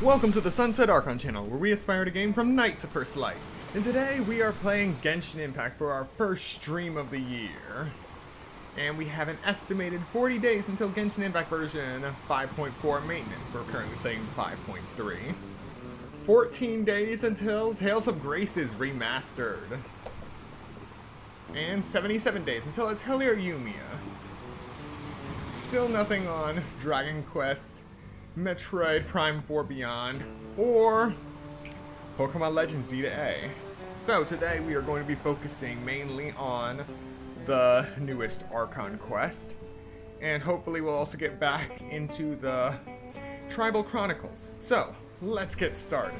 Welcome to the Sunset Archon channel, where we aspire to gain from night to first light. And today we are playing Genshin Impact for our first stream of the year. And we have an estimated 40 days until Genshin Impact version 5.4 maintenance. We're currently playing 5.3. 14 days until Tales of Grace is remastered. And 77 days until Atelier Yumia. Still nothing on Dragon Quest, Metroid Prime 4 Beyond, or Pokemon Legends Z to A. So today we are going to be focusing mainly on the newest Archon quest, and hopefully we'll also get back into the Tribal Chronicles. So let's get started.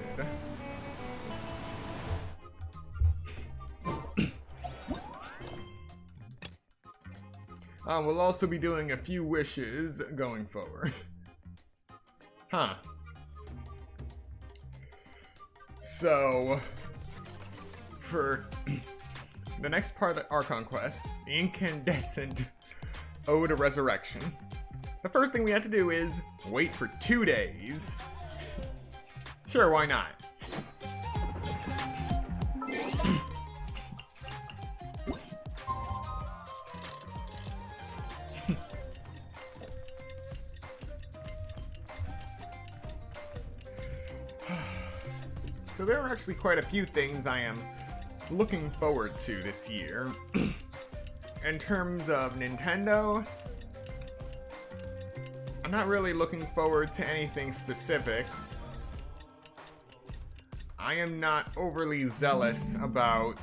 We'll also be doing a few wishes going forward. Huh. So, for the next part of the Archon quest, the Incandescent Ode to Resurrection, the first thing we have to do is wait for 2 days. Sure, why not? So there are actually quite a few things I am looking forward to this year. In terms of Nintendo, I'm not really looking forward to anything specific. I am not overly zealous about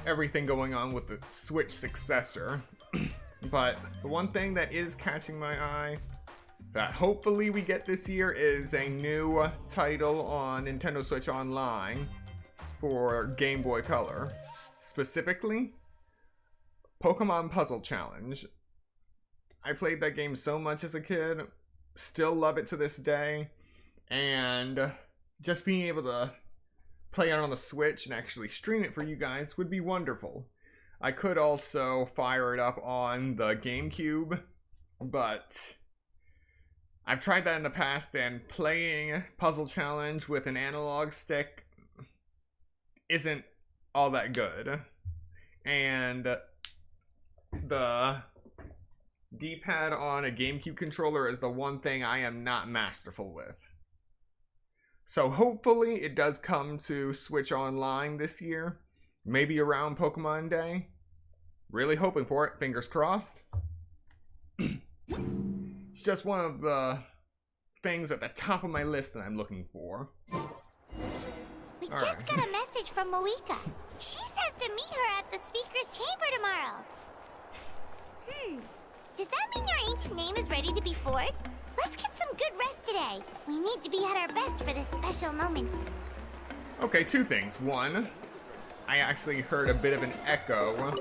everything going on with the Switch successor. But the one thing that is catching my eye that hopefully we get this year is a new title on Nintendo Switch Online for Game Boy Color. Specifically, Pokemon Puzzle Challenge. I played that game so much as a kid, still love it to this day, and just being able to play it on the Switch and actually stream it for you guys would be wonderful. I could also fire it up on the GameCube, but I've tried that in the past, and playing Puzzle Challenge with an analog stick isn't all that good. And the D-pad on a GameCube controller is the one thing I am not masterful with. So hopefully it does come to Switch Online this year, maybe around Pokemon Day. Really hoping for it, fingers crossed. It's just one of the things at the top of my list that I'm looking for. We just got a message from Moika. She says to meet her at the speaker's chamber tomorrow. Does that mean your ancient name is ready to be forged? Let's get some good rest today. We need to be at our best for this special moment. Okay, two things. One, I actually heard a bit of an echo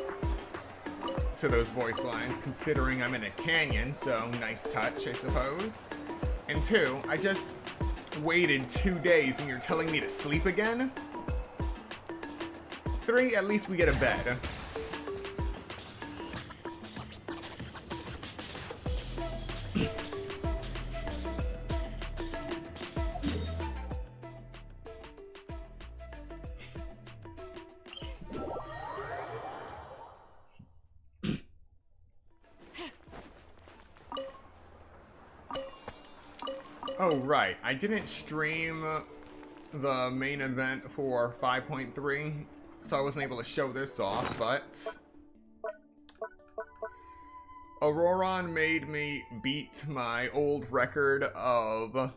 to those voice lines, considering I'm in a canyon, so nice touch, I suppose. And two, I just waited 2 days and you're telling me to sleep again? 3, at least we get a bed. Oh, right. I didn't stream the main event for 5.3, so I wasn't able to show this off, but Auroron made me beat my old record of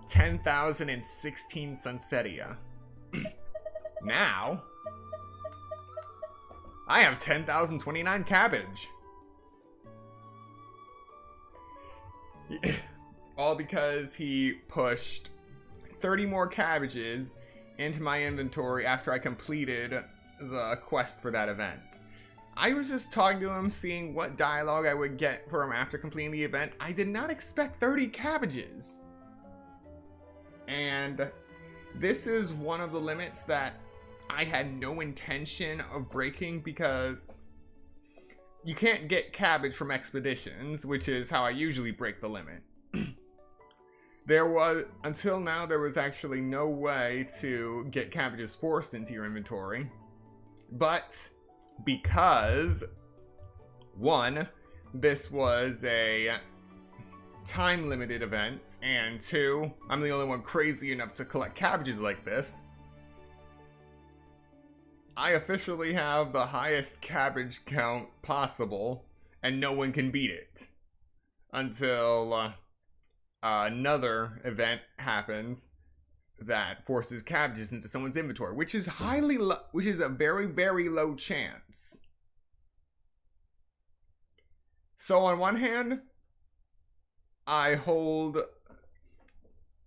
10,016 Sunsetia. Now, I have 10,029 cabbage. All because he pushed 30 more cabbages into my inventory after I completed the quest for that event. I was just talking to him, seeing what dialogue I would get for him after completing the event. I did not expect 30 cabbages. And this is one of the limits that I had no intention of breaking, because you can't get cabbage from expeditions, which is how I usually break the limit. until now, there was actually no way to get cabbages forced into your inventory. But because, one, this was a time-limited event, and two, I'm the only one crazy enough to collect cabbages like this, I officially have the highest cabbage count possible, and no one can beat it. Until another event happens that forces cabbages into someone's inventory, which is which is a very, very low chance. So on one hand, I hold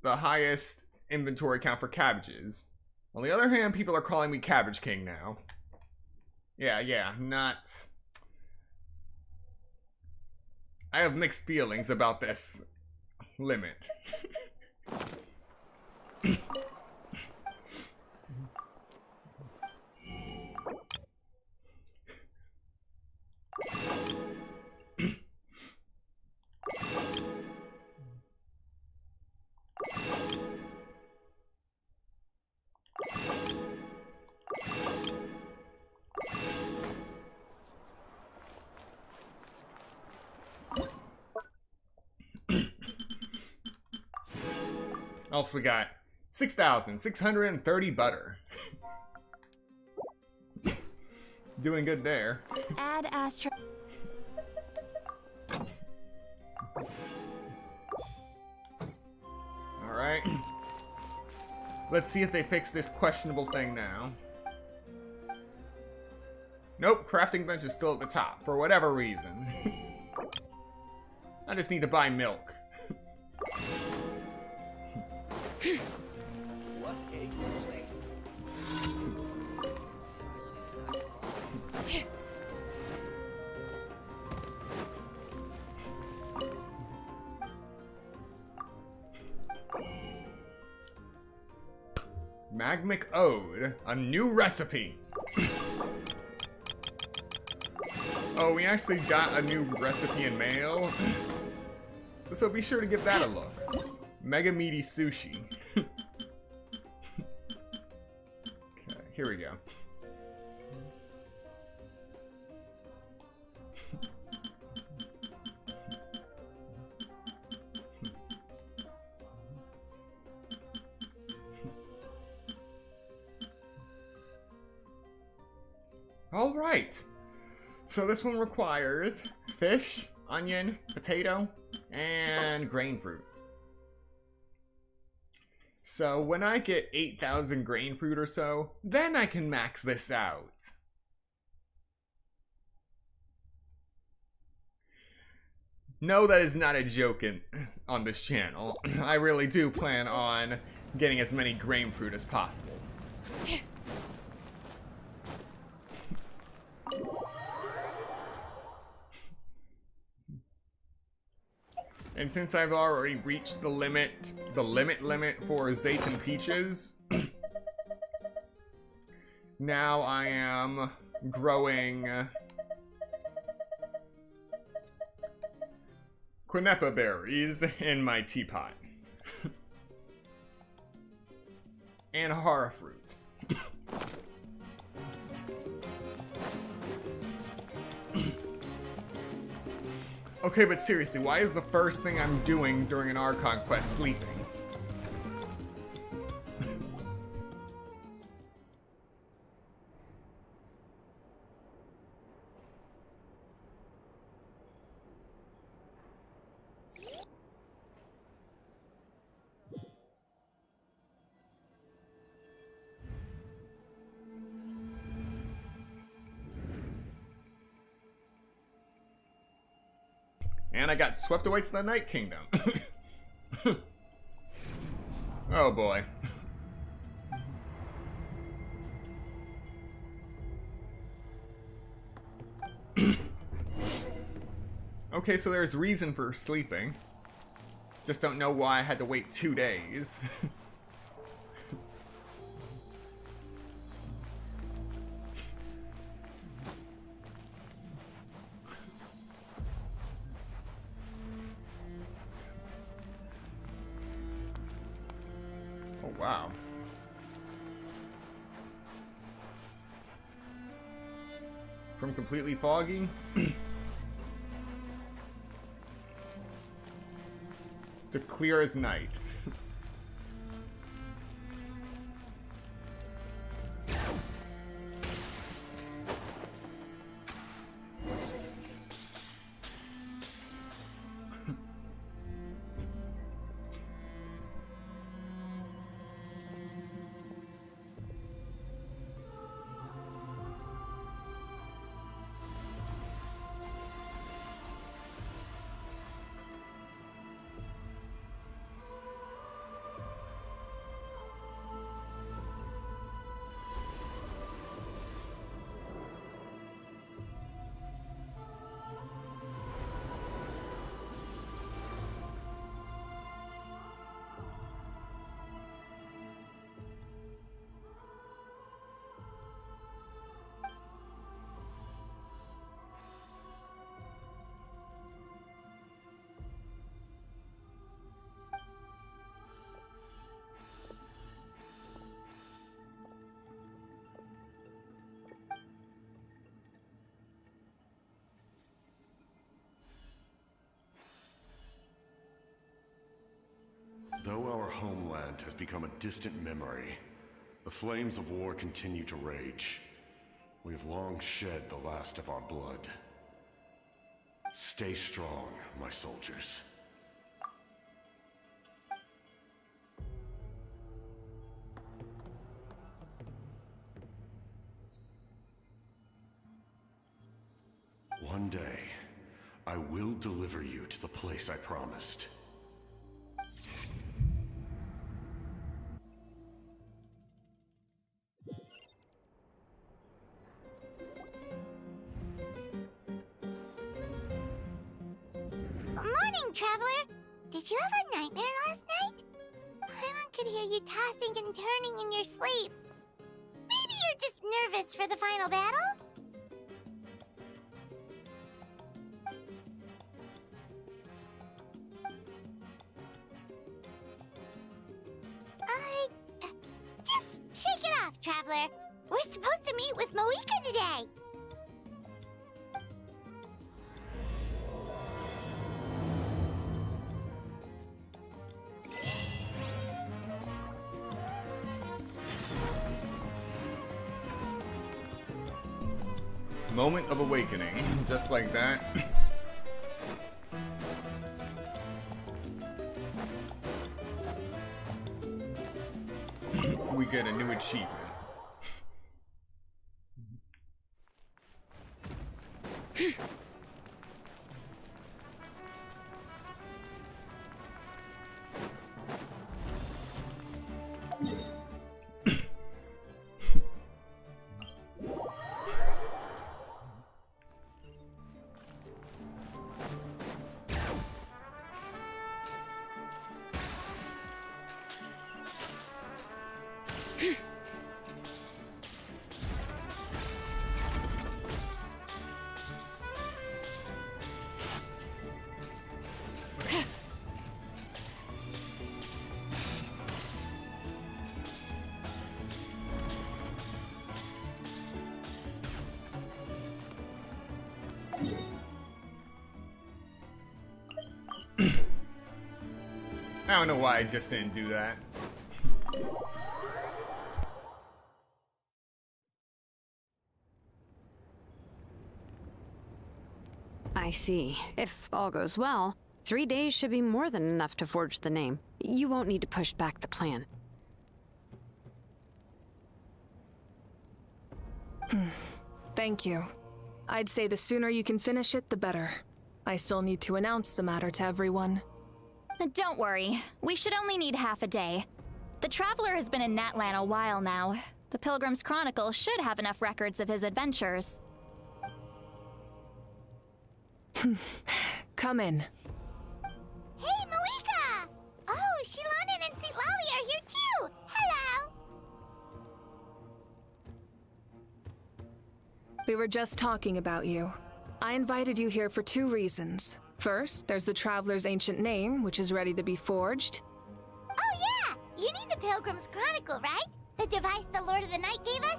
the highest inventory count for cabbages. On the other hand, people are calling me Cabbage King now. Yeah, not... I have mixed feelings about this limit. Also, we got 6,630 butter. Doing good there. Add Astro. Alright. Let's see if they fix this questionable thing now. Nope, crafting bench is still at the top, for whatever reason. I just need to buy milk. What a place. Magmic Ode, a new recipe. Oh, we actually got a new recipe in mail. So be sure to give that a look. Mega meaty sushi. Okay, here we go. All right. So this one requires fish, onion, potato, and grain fruit. So when I get 8,000 grain fruit or so, then I can max this out. No, that is not a joke on this channel. I really do plan on getting as many grain fruit as possible. And since I've already reached the limit for Zayton Peaches, now I am growing Quineppa berries in my teapot. And Hara fruit. Okay, but seriously, why is the first thing I'm doing during an Archon quest sleeping? And I got swept away to the Night Kingdom. Oh boy. Okay, so there's reason for sleeping. Just don't know why I had to wait 2 days. wow. From completely foggy to clear as night. Though our homeland has become a distant memory, the flames of war continue to rage. We have long shed the last of our blood. Stay strong, my soldiers. One day, I will deliver you to the place I promised. Morning, Traveler! Did you have a nightmare last night? Paimon could hear you tossing and turning in your sleep. Maybe you're just nervous for the final battle? Just shake it off, Traveler. We're supposed to meet with Moika today. Moment of awakening, just like that. We get a new achievement. I don't know why I just didn't do that. I see. If all goes well, 3 days should be more than enough to forge the name. You won't need to push back the plan. Thank you. I'd say the sooner you can finish it, the better. I still need to announce the matter to everyone. Don't worry. We should only need half a day. The Traveler has been in Natlan a while now. The Pilgrim's Chronicles should have enough records of his adventures. Come in. Hey, Moika! Oh, Shilonen and Sitlali are here too! Hello! We were just talking about you. I invited you here for 2 reasons. First, there's the Traveler's ancient name, which is ready to be forged. Oh yeah! You need the Pilgrim's Chronicle, right? The device the Lord of the Night gave us?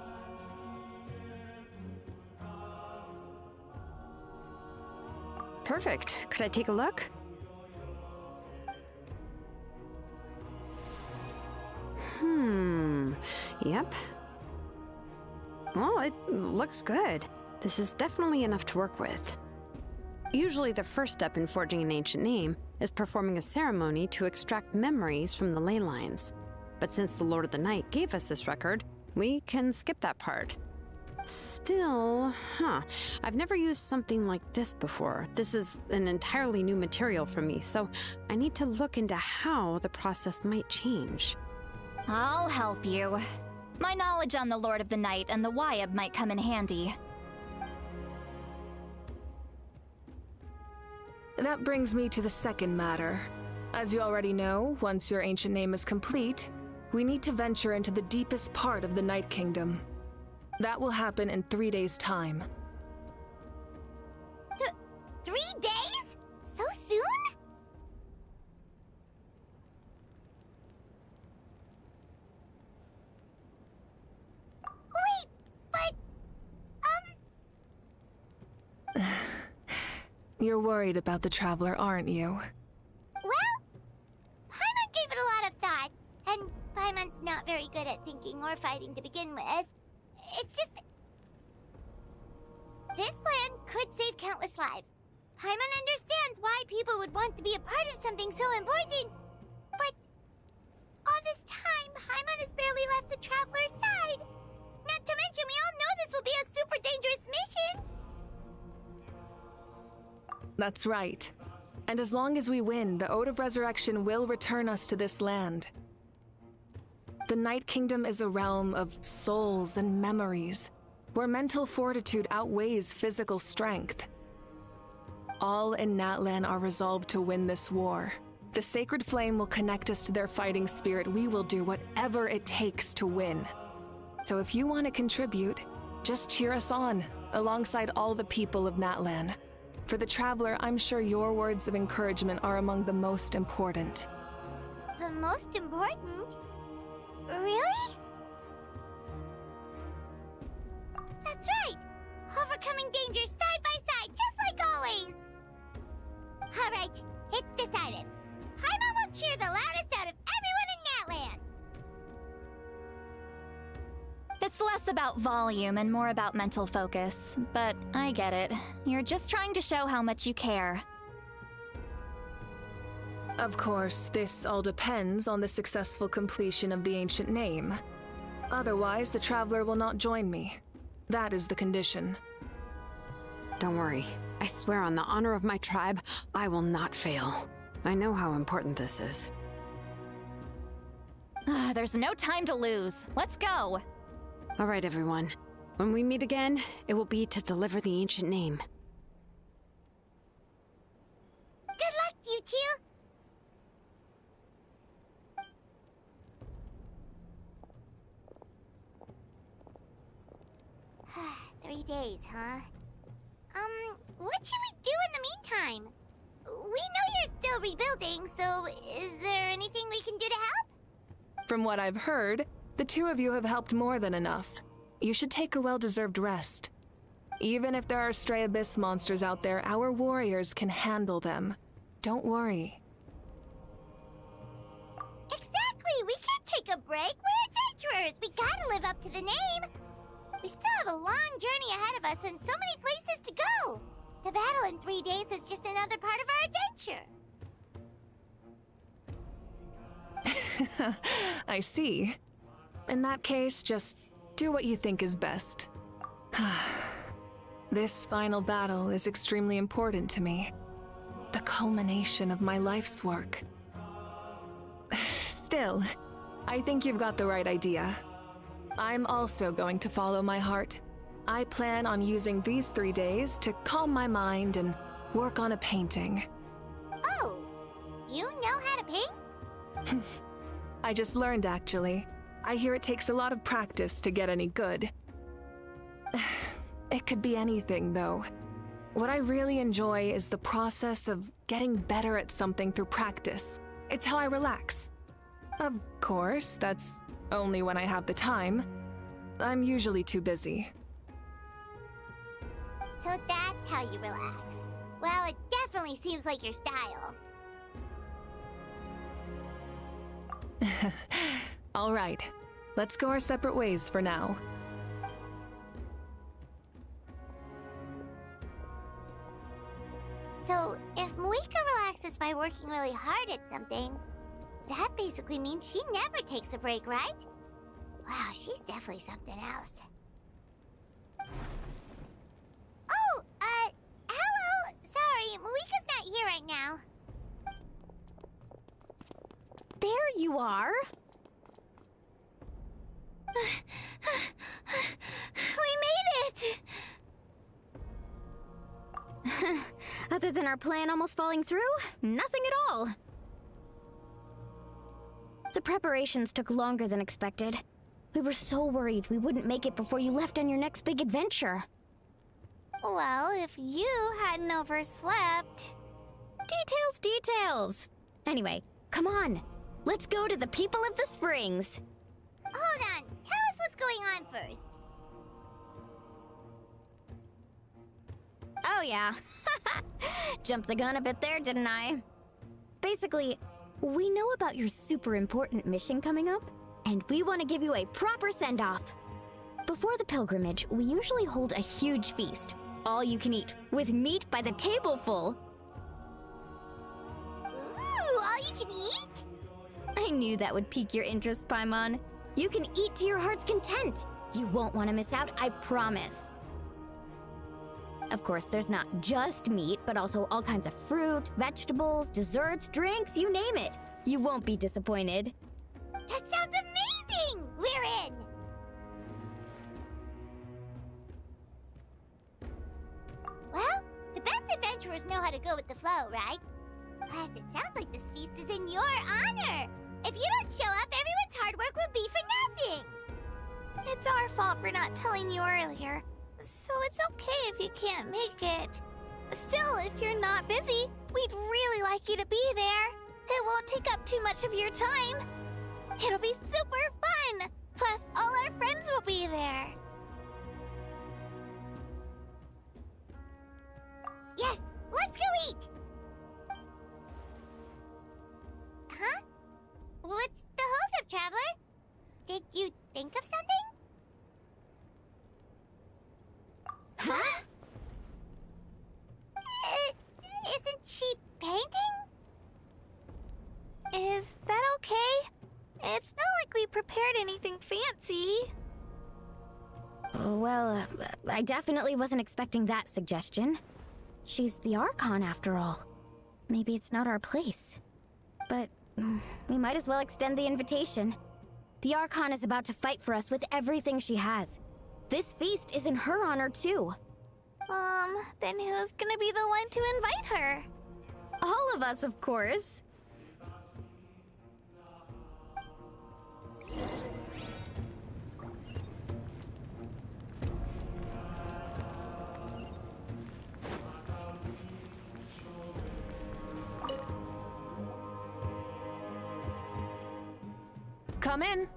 Perfect. Could I take a look? Yep. Well, it looks good. This is definitely enough to work with. Usually the first step in forging an ancient name is performing a ceremony to extract memories from the ley lines. But since the Lord of the Night gave us this record, we can skip that part. Still, I've never used something like this before. This is an entirely new material for me, so I need to look into how the process might change. I'll help you. My knowledge on the Lord of the Night and the Wyab might come in handy. That brings me to the second matter. As you already know, once your ancient name is complete, we need to venture into the deepest part of the Night Kingdom. That will happen in 3 days' time. 3 days? So soon? Wait, but... You're worried about the Traveler, aren't you? Well, Paimon gave it a lot of thought, and Paimon's not very good at thinking or fighting to begin with. It's just... This plan could save countless lives. Paimon understands why people would want to be a part of something so important. But all this time, Paimon has barely left the Traveler's side. Not to mention, we all know this will be a super dangerous mission. That's right. And as long as we win, the Ode of Resurrection will return us to this land. The Night Kingdom is a realm of souls and memories, where mental fortitude outweighs physical strength. All in Natlan are resolved to win this war. The Sacred Flame will connect us to their fighting spirit. We will do whatever it takes to win. So if you want to contribute, just cheer us on, alongside all the people of Natlan. For the Traveler, I'm sure your words of encouragement are among the most important. The most important? Really? That's right! Overcoming dangers side by side, just like always! Alright, it's decided. Paimon will cheer the loudest out of everyone in Natlan! It's less about volume and more about mental focus, but I get it. You're just trying to show how much you care. Of course, this all depends on the successful completion of the ancient name. Otherwise, the Traveler will not join me. That is the condition. Don't worry. I swear on the honor of my tribe, I will not fail. I know how important this is. There's no time to lose. Let's go. All right, everyone. When we meet again, it will be to deliver the ancient name. Good luck, you two! 3 days, huh? What should we do in the meantime? We know you're still rebuilding, so is there anything we can do to help? From what I've heard, the two of you have helped more than enough. You should take a well-deserved rest. Even if there are stray abyss monsters out there, our warriors can handle them. Don't worry. Exactly! We can't take a break! We're adventurers! We gotta live up to the name! We still have a long journey ahead of us and so many places to go! The battle in 3 days is just another part of our adventure! I see. In that case, just do what you think is best. This final battle is extremely important to me. The culmination of my life's work. Still, I think you've got the right idea. I'm also going to follow my heart. I plan on using these 3 days to calm my mind and work on a painting. Oh, you know how to paint? I just learned, actually. I hear it takes a lot of practice to get any good. It could be anything, though. What I really enjoy is the process of getting better at something through practice. It's how I relax. Of course, that's only when I have the time. I'm usually too busy. So that's how you relax. Well, it definitely seems like your style. All right, let's go our separate ways for now. So, if Moika relaxes by working really hard at something, that basically means she never takes a break, right? Wow, she's definitely something else. Oh, hello! Sorry, Moika's not here right now. There you are. We made it! Other than our plan almost falling through, nothing at all. The preparations took longer than expected. We were so worried we wouldn't make it before you left on your next big adventure. Well, if you hadn't overslept... Details! Anyway, come on. Let's go to the people of the Springs. Hold on, tell us what's going on first. Oh yeah. Jumped the gun a bit there, didn't I? Basically, we know about your super important mission coming up, and we want to give you a proper send-off. Before the pilgrimage, we usually hold a huge feast. All you can eat, with meat by the tableful. Ooh, all you can eat? I knew that would pique your interest, Paimon. You can eat to your heart's content. You won't want to miss out, I promise. Of course, there's not just meat, but also all kinds of fruit, vegetables, desserts, drinks, you name it. You won't be disappointed. That sounds amazing! We're in! Well, the best adventurers know how to go with the flow, right? Plus, it sounds like this feast is in your honor! If you don't show up, everyone's hard work will be for nothing! It's our fault for not telling you earlier, so it's okay if you can't make it. Still, if you're not busy, we'd really like you to be there. It won't take up too much of your time. It'll be super fun! Plus, all our friends will be there. Yes, let's go eat! Huh? What's the holdup, Traveler? Did you think of something? Huh? Isn't she painting? Is that okay? It's not like we prepared anything fancy. Well, I definitely wasn't expecting that suggestion. She's the Archon, after all. Maybe it's not our place. But we might as well extend the invitation. The Archon is about to fight for us with everything she has. This feast is in her honor, too. Then who's gonna be the one to invite her? All of us, of course. Come in.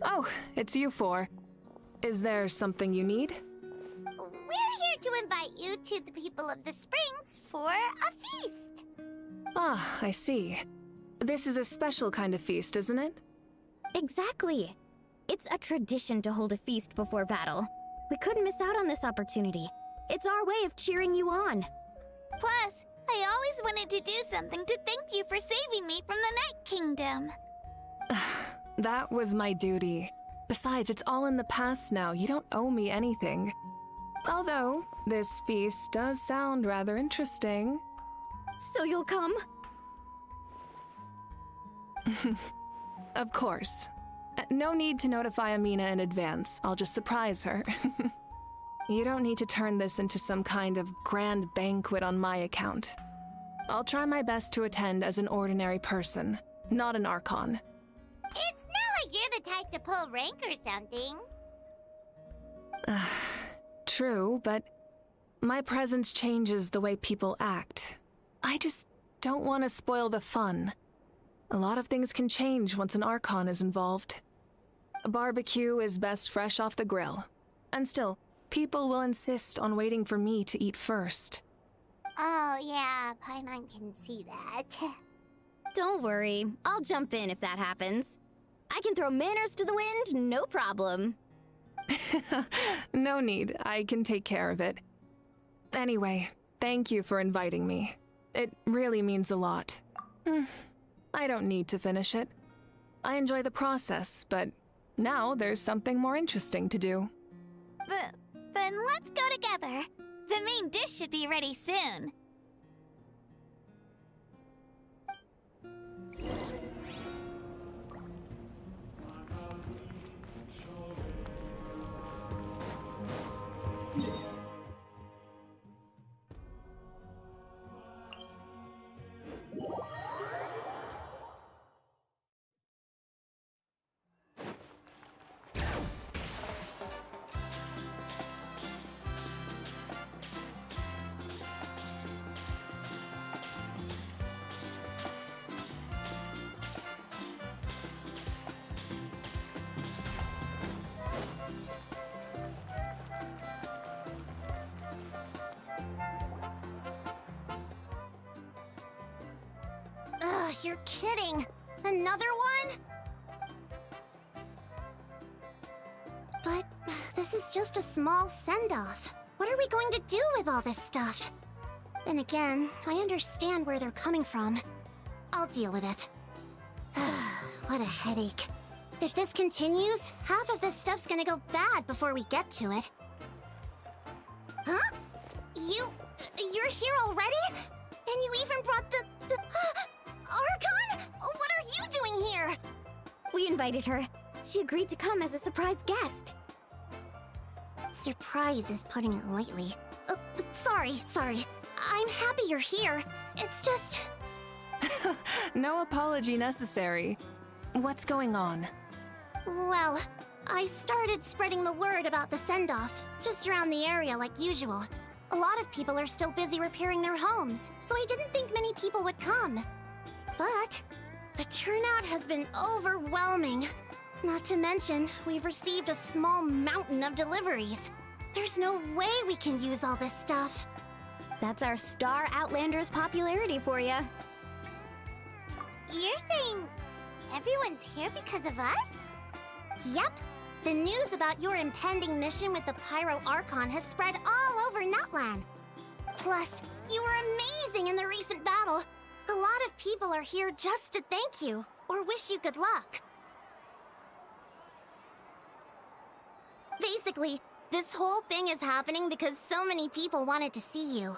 Oh, it's you four. Is there something you need? We're here to invite you to the people of the Springs for a feast. Ah, I see. This is a special kind of feast, isn't it? Exactly. It's a tradition to hold a feast before battle. We couldn't miss out on this opportunity. It's our way of cheering you on. Plus, I always wanted to do something to thank you for saving me from the Night Kingdom. That was my duty. Besides, it's all in the past now. You don't owe me anything. Although, this feast does sound rather interesting. So you'll come? Of course. No need to notify Amina in advance. I'll just surprise her. You don't need to turn this into some kind of grand banquet on my account. I'll try my best to attend as an ordinary person, not an Archon. It's not like you're the type to pull rank or something. True, but my presence changes the way people act. I just don't want to spoil the fun. A lot of things can change once an Archon is involved. A barbecue is best fresh off the grill. And still, people will insist on waiting for me to eat first. Oh, yeah, Paimon can see that. Don't worry, I'll jump in if that happens. I can throw manners to the wind, no problem. No need, I can take care of it. Anyway, thank you for inviting me. It really means a lot. I don't need to finish it. I enjoy the process, but now there's something more interesting to do. Then let's go together. The main dish should be ready soon. Ugh, you're kidding. Another one? But this is just a small send-off. What are we going to do with all this stuff? Then again, I understand where they're coming from. I'll deal with it. What a headache. If this continues, half of this stuff's gonna go bad before we get to it. Huh? You're here already? And you even brought the Archon? What are you doing here? We invited her. She agreed to come as a surprise guest. Surprise is putting it lightly. Sorry. I'm happy you're here. It's just... No apology necessary. What's going on? Well, I started spreading the word about the send-off, just around the area like usual. A lot of people are still busy repairing their homes, so I didn't think many people would come. But the turnout has been overwhelming. Not to mention, we've received a small mountain of deliveries. There's no way we can use all this stuff. That's our star Outlander's popularity for you. You're saying everyone's here because of us? Yep. The news about your impending mission with the Pyro Archon has spread all over Natlan. Plus, you were amazing in the recent battle. A lot of people are here just to thank you, or wish you good luck. Basically, this whole thing is happening because so many people wanted to see you.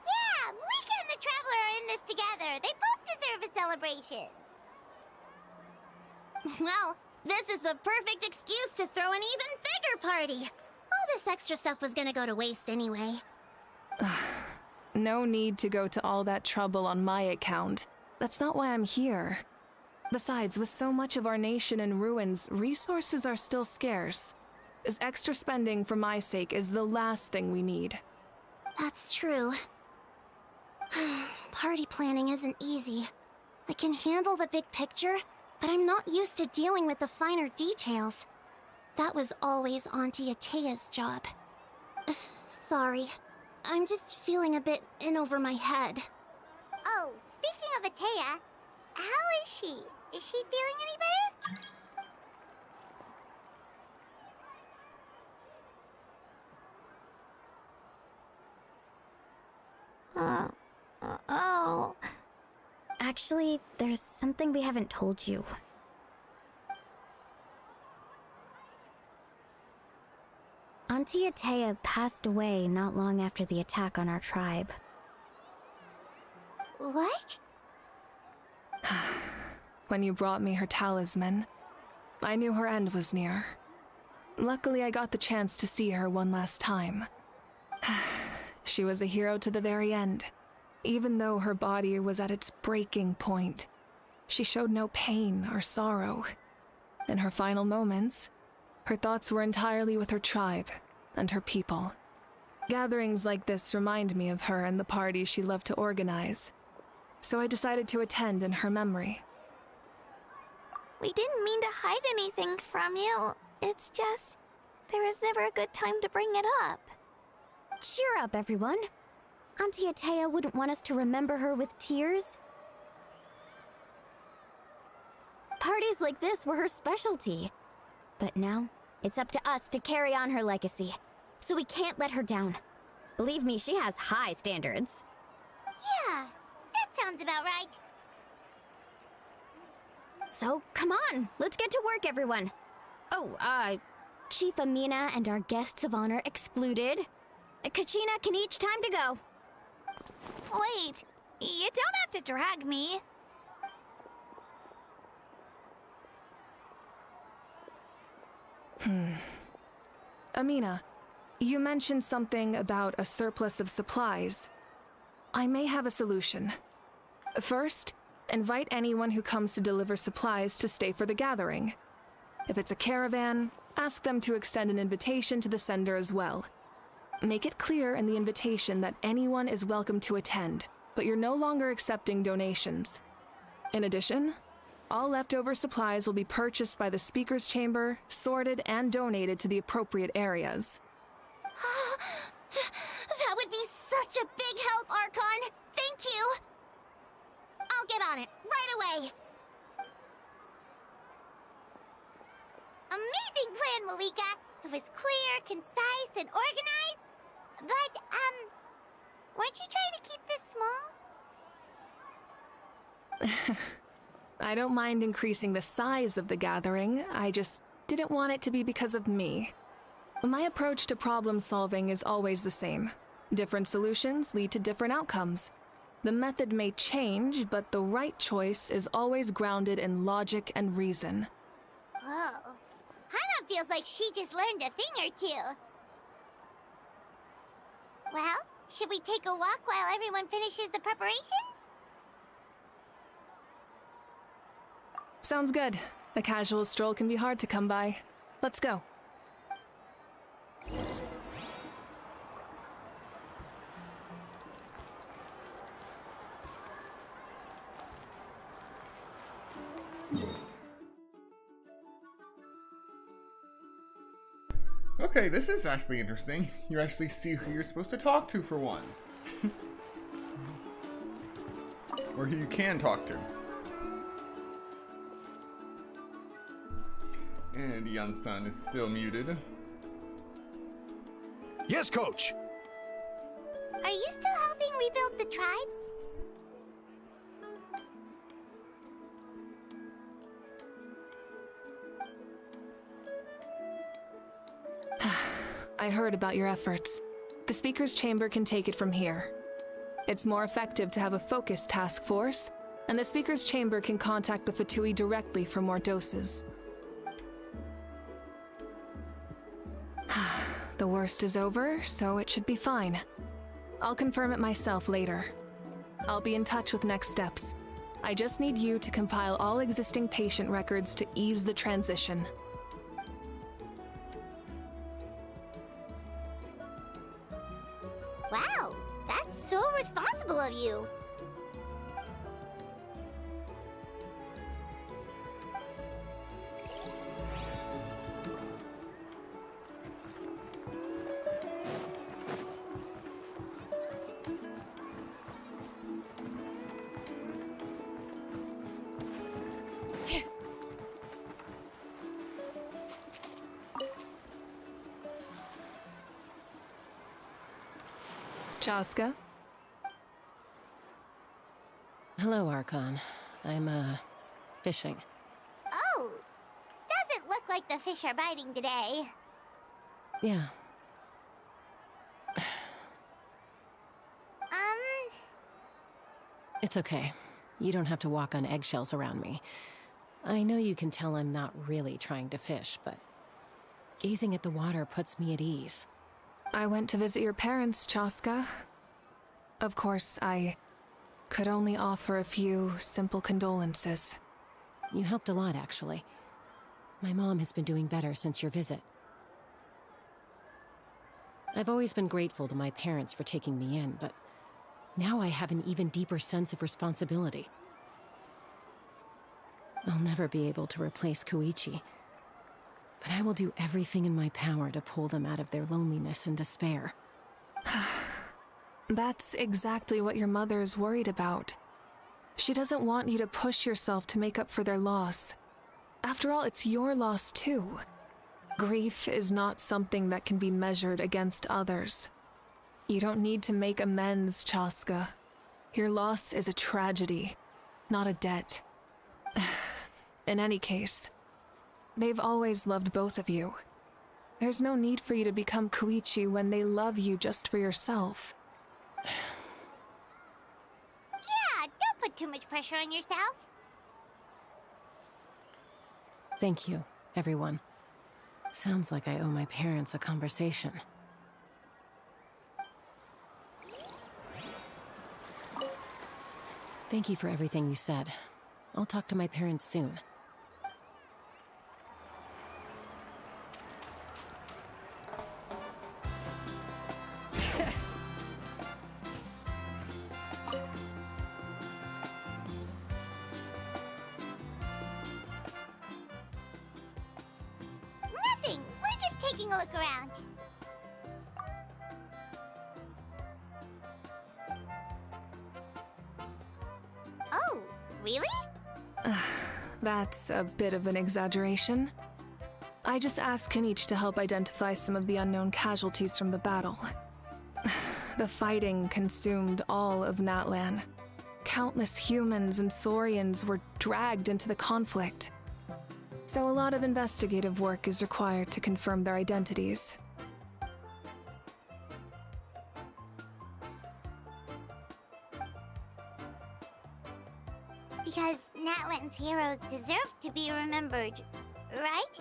Yeah, Mika and the Traveler are in this together. They both deserve a celebration. Well, this is the perfect excuse to throw an even bigger party. All this extra stuff was gonna go to waste anyway. No need to go to all that trouble on my account. That's not why I'm here. Besides, with so much of our nation in ruins, resources are still scarce. This extra spending for my sake is the last thing we need. That's true. Party planning isn't easy. I can handle the big picture, but I'm not used to dealing with the finer details. That was always Auntie Atea's job. Sorry. I'm just feeling a bit in over my head. Oh, speaking of Atea, how is she? Is she feeling any better? Oh. Actually, there's something we haven't told you. Auntie Atea passed away not long after the attack on our tribe. What? When you brought me her talisman, I knew her end was near. Luckily, I got the chance to see her one last time. She was a hero to the very end. Even though her body was at its breaking point, she showed no pain or sorrow. In her final moments, her thoughts were entirely with her tribe, and her people. Gatherings like this remind me of her and the parties she loved to organize. So I decided to attend in her memory. We didn't mean to hide anything from you. It's just, there was never a good time to bring it up. Cheer up, everyone. Auntie Atea wouldn't want us to remember her with tears. Parties like this were her specialty. But now, it's up to us to carry on her legacy. So we can't let her down. Believe me, she has high standards. Yeah, that sounds about right. So, come on, let's get to work, everyone. Oh, Chief Amina and our guests of honor excluded. Kachina can each time to go. Wait, you don't have to drag me. Amina, you mentioned something about a surplus of supplies. I may have a solution. First, invite anyone who comes to deliver supplies to stay for the gathering. If it's a caravan, ask them to extend an invitation to the sender as well. Make it clear in the invitation that anyone is welcome to attend, but you're no longer accepting donations. In addition, all leftover supplies will be purchased by the Speaker's Chamber, sorted, and donated to the appropriate areas. That would be such a big help, Archon! Thank you! I'll get on it, right away! Amazing plan, Malika! It was clear, concise, and organized. But, weren't you trying to keep this small? I don't mind increasing the size of the gathering, I just didn't want it to be because of me. My approach to problem solving is always the same. Different solutions lead to different outcomes. The method may change, but the right choice is always grounded in logic and reason. Whoa. Hana feels like she just learned a thing or two. Well, should we take a walk while everyone finishes the preparations? Sounds good. A casual stroll can be hard to come by. Let's go. Okay, this is actually interesting. You actually see who you're supposed to talk to for once. Or who you can talk to. And Yun-san is still muted. Yes, Coach! Are you still helping rebuild the tribes? I heard about your efforts. The Speaker's Chamber can take it from here. It's more effective to have a focused task force, and the Speaker's Chamber can contact the Fatui directly for more doses. The worst is over, so it should be fine. I'll confirm it myself later. I'll be in touch with next steps. I just need you to compile all existing patient records to ease the transition. Wow, that's so responsible of you. Chaska? Hello, Archon. I'm, fishing. Oh, doesn't look like the fish are biting today. Yeah. It's okay. You don't have to walk on eggshells around me. I know you can tell I'm not really trying to fish, but gazing at the water puts me at ease. I went to visit your parents, Chaska. Of course, I could only offer a few simple condolences. You helped a lot, actually. My mom has been doing better since your visit. I've always been grateful to my parents for taking me in, but now I have an even deeper sense of responsibility. I'll never be able to replace Koichi, but I will do everything in my power to pull them out of their loneliness and despair. That's exactly what your mother is worried about. She doesn't want you to push yourself to make up for their loss. After all, it's your loss too. Grief is not something that can be measured against others. You don't need to make amends, Chaska. Your loss is a tragedy, not a debt. In any case, they've always loved both of you. There's no need for you to become Koichi when they love you just for yourself. Yeah, don't put too much pressure on yourself. Thank you, everyone. Sounds like I owe my parents a conversation. Thank you for everything you said. I'll talk to my parents soon. Nothing. We're just taking a look around. Oh, really? That's a bit of an exaggeration. I just asked Kenichi to help identify some of the unknown casualties from the battle. The fighting consumed all of Natlan. Countless humans and Saurians were dragged into the conflict. So a lot of investigative work is required to confirm their identities. Because Natlan's heroes deserve to be remembered, right?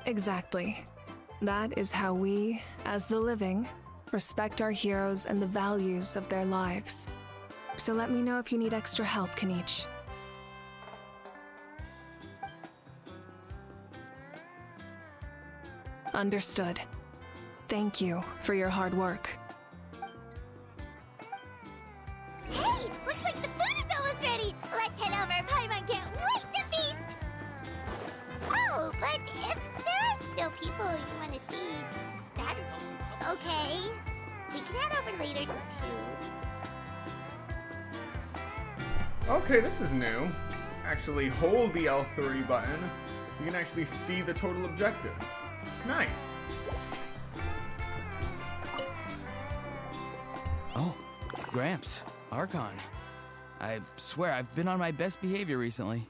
Exactly. That is how we, as the living, respect our heroes and the values of their lives. So let me know if you need extra help, Kenichi. Understood. Thank you for your hard work. Hey, looks like the food is almost ready. Let's head over. Paimon can't wait to feast. Oh, but if there are still people you want to see, that is okay. We can head over later too. Okay, this is new. Actually hold the L3 button. You can actually see the total objectives. Nice. Oh, Gramps, Archon. I swear I've been on my best behavior recently.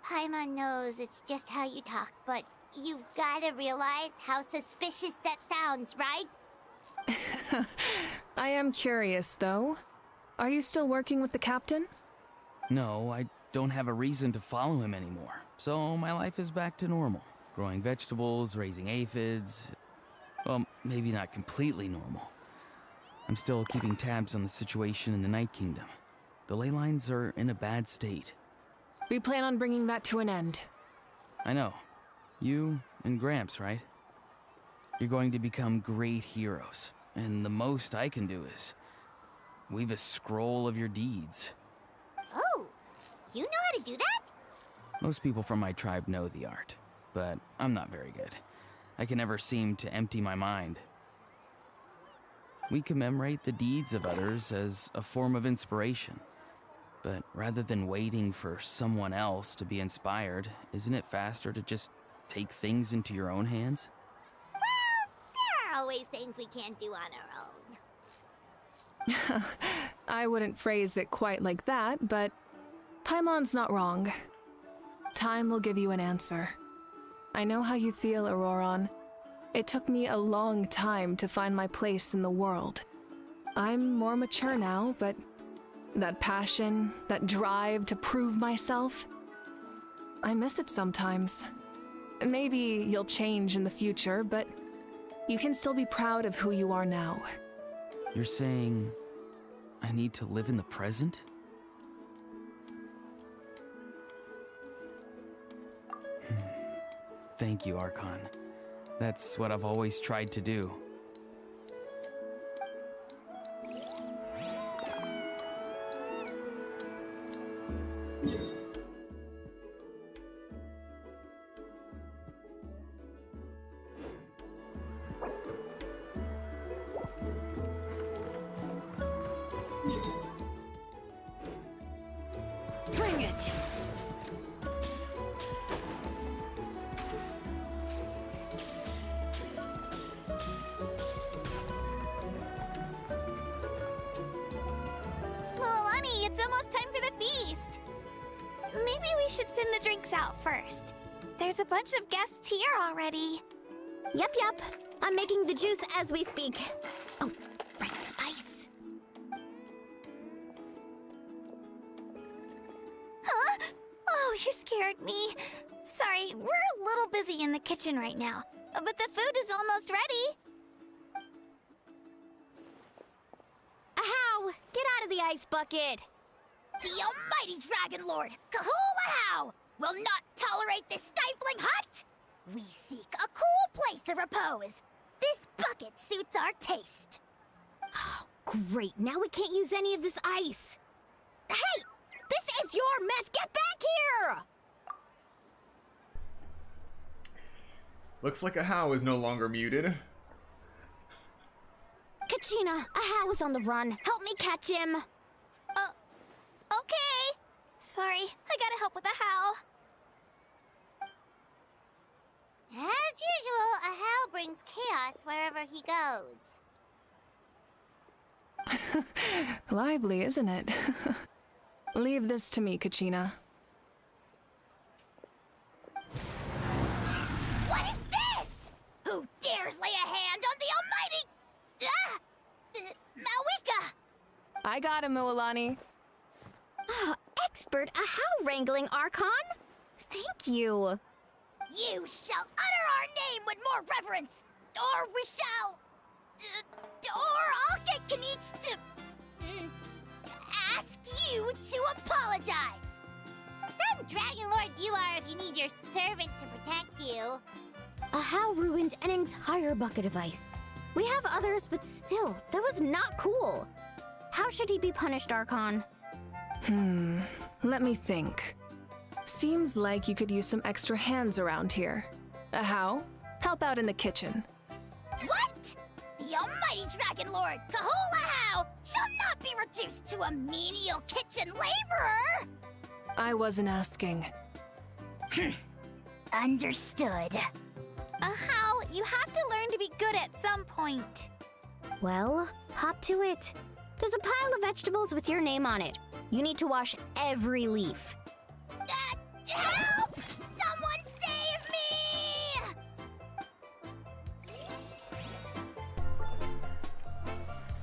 Paimon knows it's just how you talk, but you've gotta realize how suspicious that sounds, right? I am curious, though. Are you still working with the captain? No, I don't have a reason to follow him anymore, so my life is back to normal. Growing vegetables, raising aphids. Well, maybe not completely normal. I'm still keeping tabs on the situation in the Night Kingdom. The ley lines are in a bad state. We plan on bringing that to an end. I know. You and Gramps, right? You're going to become great heroes, and the most I can do is weave a scroll of your deeds. Oh, you know how to do that? Most people from my tribe know the art, but I'm not very good. I can never seem to empty my mind. We commemorate the deeds of others as a form of inspiration. But rather than waiting for someone else to be inspired, isn't it faster to just take things into your own hands? Well, there are always things we can't do on our own. I wouldn't phrase it quite like that, but Paimon's not wrong. Time will give you an answer. I know how you feel, Auroron. It took me a long time to find my place in the world. I'm more mature now, but that passion, that drive to prove myself, I miss it sometimes. Maybe you'll change in the future, but you can still be proud of who you are now. You're saying I need to live in the present? Thank you, Archon. That's what I've always tried to do. Bring it! Milani, it's almost time for the feast. Maybe we should send the drinks out first. There's a bunch of guests here already. Yep. I'm making the juice as we speak. Oh, right, ice. Huh? Oh, you scared me. Sorry, we're a little busy in the kitchen right now. But the food is almost ready. Ahow! Get out of the ice bucket! The almighty Dragon Lord, Kahula will not tolerate this stifling hut! We seek a cool place of repose. This bucket suits our taste. Oh, great. Now we can't use any of this ice. Hey! This is your mess! Get back here! Looks like Ahau is no longer muted. Kachina, Ahau is on the run. Help me catch him. Okay. Sorry, I gotta help with Ahau. As usual, Ahau brings chaos wherever he goes. Lively, isn't it? Leave this to me, Kachina. What is this? Who dares lay a hand on the almighty... Mawika! I got him, Mualani. Oh, expert Ahau wrangling, Archon. Thank you. You shall utter our name with more reverence, or we shall... or I'll get Kanich to ask you to apologize. Some Dragon Lord you are if you need your servant to protect you. Ahau ruined an entire bucket of ice. We have others, but still, that was not cool. How should he be punished, Archon? Let me think. Seems like you could use some extra hands around here. Ahau, help out in the kitchen. What? The almighty Dragon Lord, Kahula shall not be reduced to a menial kitchen laborer! I wasn't asking. Understood. Ahau, you have to learn to be good at some point. Well, hop to it. There's a pile of vegetables with your name on it. You need to wash every leaf. Help! Someone save me!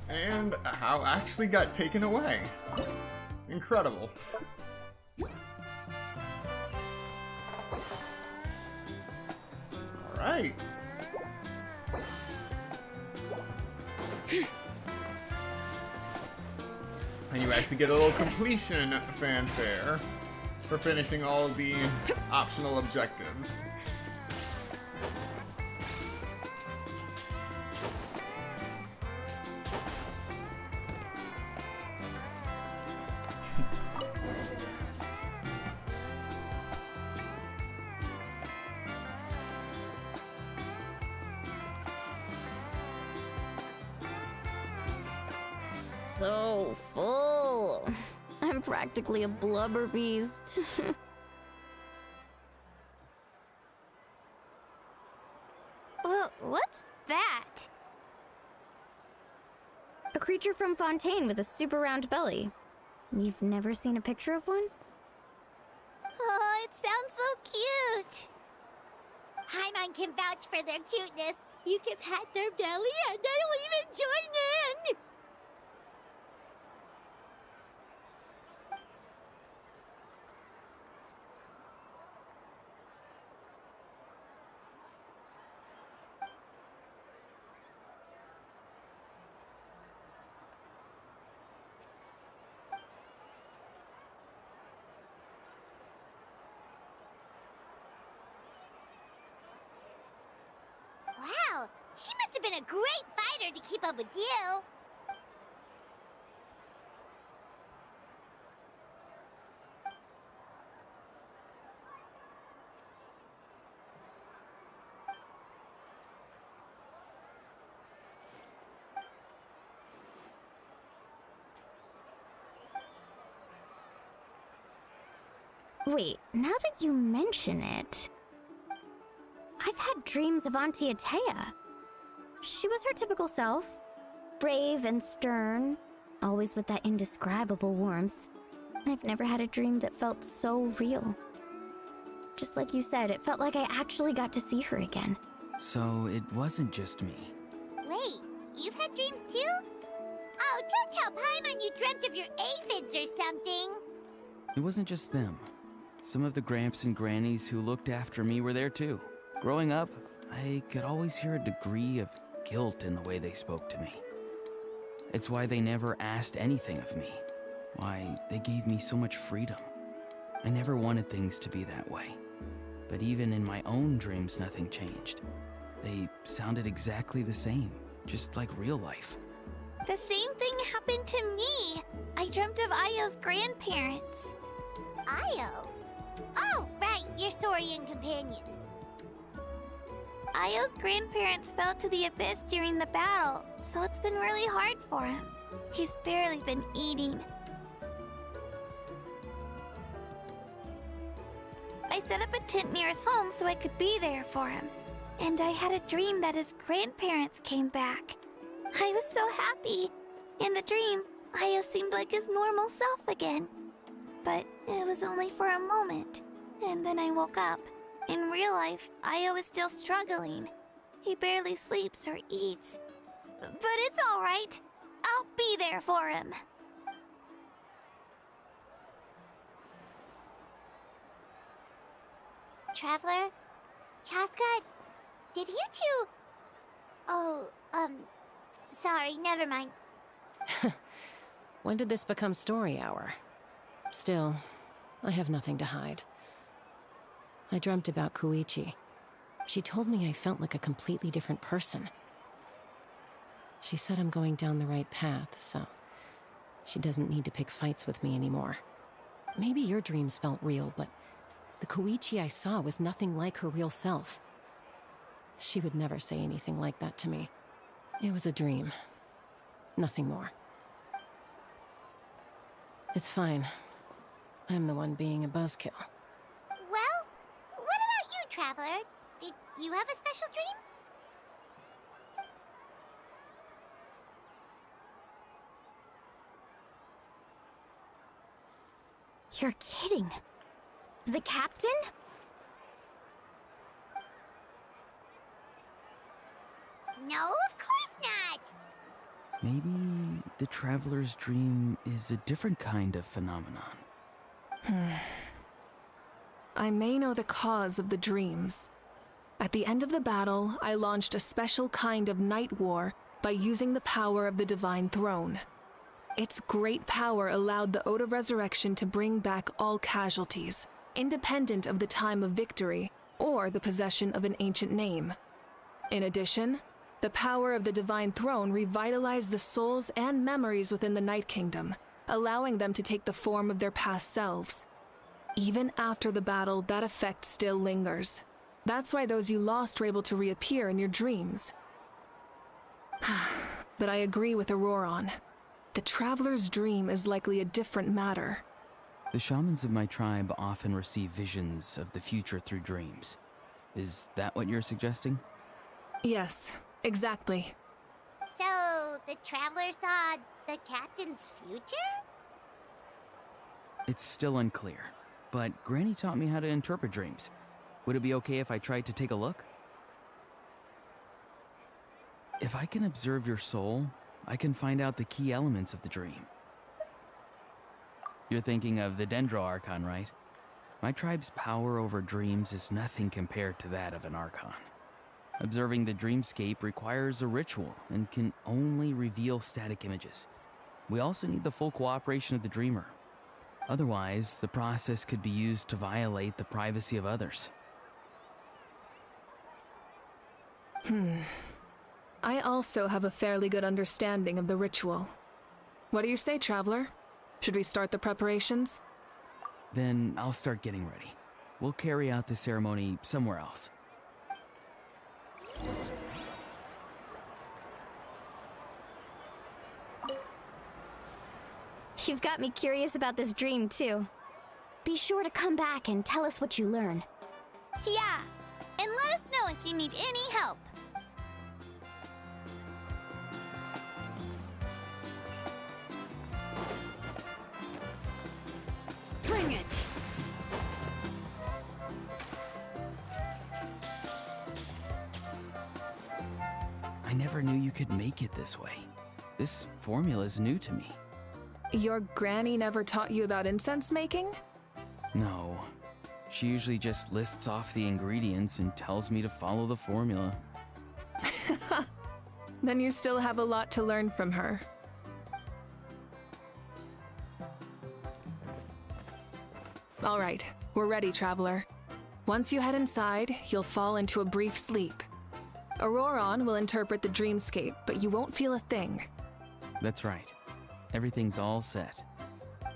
And Ahau actually got taken away. Incredible. Alright. And you actually get a little completion fanfare for finishing all the optional objectives. So full. I'm practically a blubber beast. What's that? A creature from Fontaine with a super round belly. You've never seen a picture of one? Oh, it sounds so cute. Paimon can vouch for their cuteness. You can pat their belly and I'll even join in. She must have been a great fighter to keep up with you. Wait, now that you mention it, I've had dreams of Auntie Atea. She was her typical self, brave and stern, always with that indescribable warmth. I've never had a dream that felt so real. Just like you said, it felt like I actually got to see her again. So it wasn't just me. Wait, you've had dreams too? Oh, don't tell Paimon you dreamt of your aphids or something. It wasn't just them. Some of the Gramps and Grannies who looked after me were there too. Growing up, I could always hear a degree of guilt in the way they spoke to me. It's why they never asked anything of me. Why they gave me so much freedom. I never wanted things to be that way. But even in my own dreams, nothing changed. They sounded exactly the same, just like real life. The same thing happened to me. I dreamt of Ayo's grandparents. Ayo? Oh, right, your Saurian companion. Ayo's grandparents fell to the abyss during the battle, so it's been really hard for him. He's barely been eating. I set up a tent near his home so I could be there for him. And I had a dream that his grandparents came back. I was so happy. In the dream, Ayo seemed like his normal self again. But it was only for a moment. And then I woke up. In real life, Ayo is still struggling. He barely sleeps or eats. But it's all right. I'll be there for him. Traveler? Chaska? Did you two... Oh, sorry, never mind. When did this become story hour? Still, I have nothing to hide. I dreamt about Koichi. She told me I felt like a completely different person. She said I'm going down the right path, so she doesn't need to pick fights with me anymore. Maybe your dreams felt real, but the Koichi I saw was nothing like her real self. She would never say anything like that to me. It was a dream. Nothing more. It's fine. I'm the one being a buzzkill. Well, what about you, Traveler? Did you have a special dream? You're kidding. The captain? No, of course not! Maybe the Traveler's dream is a different kind of phenomenon. I may know the cause of the dreams. At the end of the battle, I launched a special kind of night war by using the power of the Divine Throne. Its great power allowed the Ode of Resurrection to bring back all casualties, independent of the time of victory or the possession of an ancient name. In addition, the power of the Divine Throne revitalized the souls and memories within the Night Kingdom, allowing them to take the form of their past selves. Even after the battle, that effect still lingers. That's why those you lost were able to reappear in your dreams. But I agree with Auroron. The Traveler's dream is likely a different matter. The shamans of my tribe often receive visions of the future through dreams. Is that what you're suggesting? Yes, exactly. So, the Traveler saw the captain's future? It's still unclear, but Granny taught me how to interpret dreams. Would it be okay if I tried to take a look? If I can observe your soul, I can find out the key elements of the dream. You're thinking of the Dendro Archon, right? My tribe's power over dreams is nothing compared to that of an Archon. Observing the dreamscape requires a ritual and can only reveal static images. We also need the full cooperation of the dreamer. Otherwise, the process could be used to violate the privacy of others. I also have a fairly good understanding of the ritual. What do you say, Traveler? Should we start the preparations? Then I'll start getting ready. We'll carry out the ceremony somewhere else. You've got me curious about this dream, too. Be sure to come back and tell us what you learn. Yeah, and let us know if you need any help. Bring it! I never knew you could make it this way. This formula is new to me. Your granny never taught you about incense making? No. She usually just lists off the ingredients and tells me to follow the formula. Then you still have a lot to learn from her. All right, we're ready, Traveler. Once you head inside, you'll fall into a brief sleep. Auroron will interpret the dreamscape, but you won't feel a thing. That's right. Everything's all set.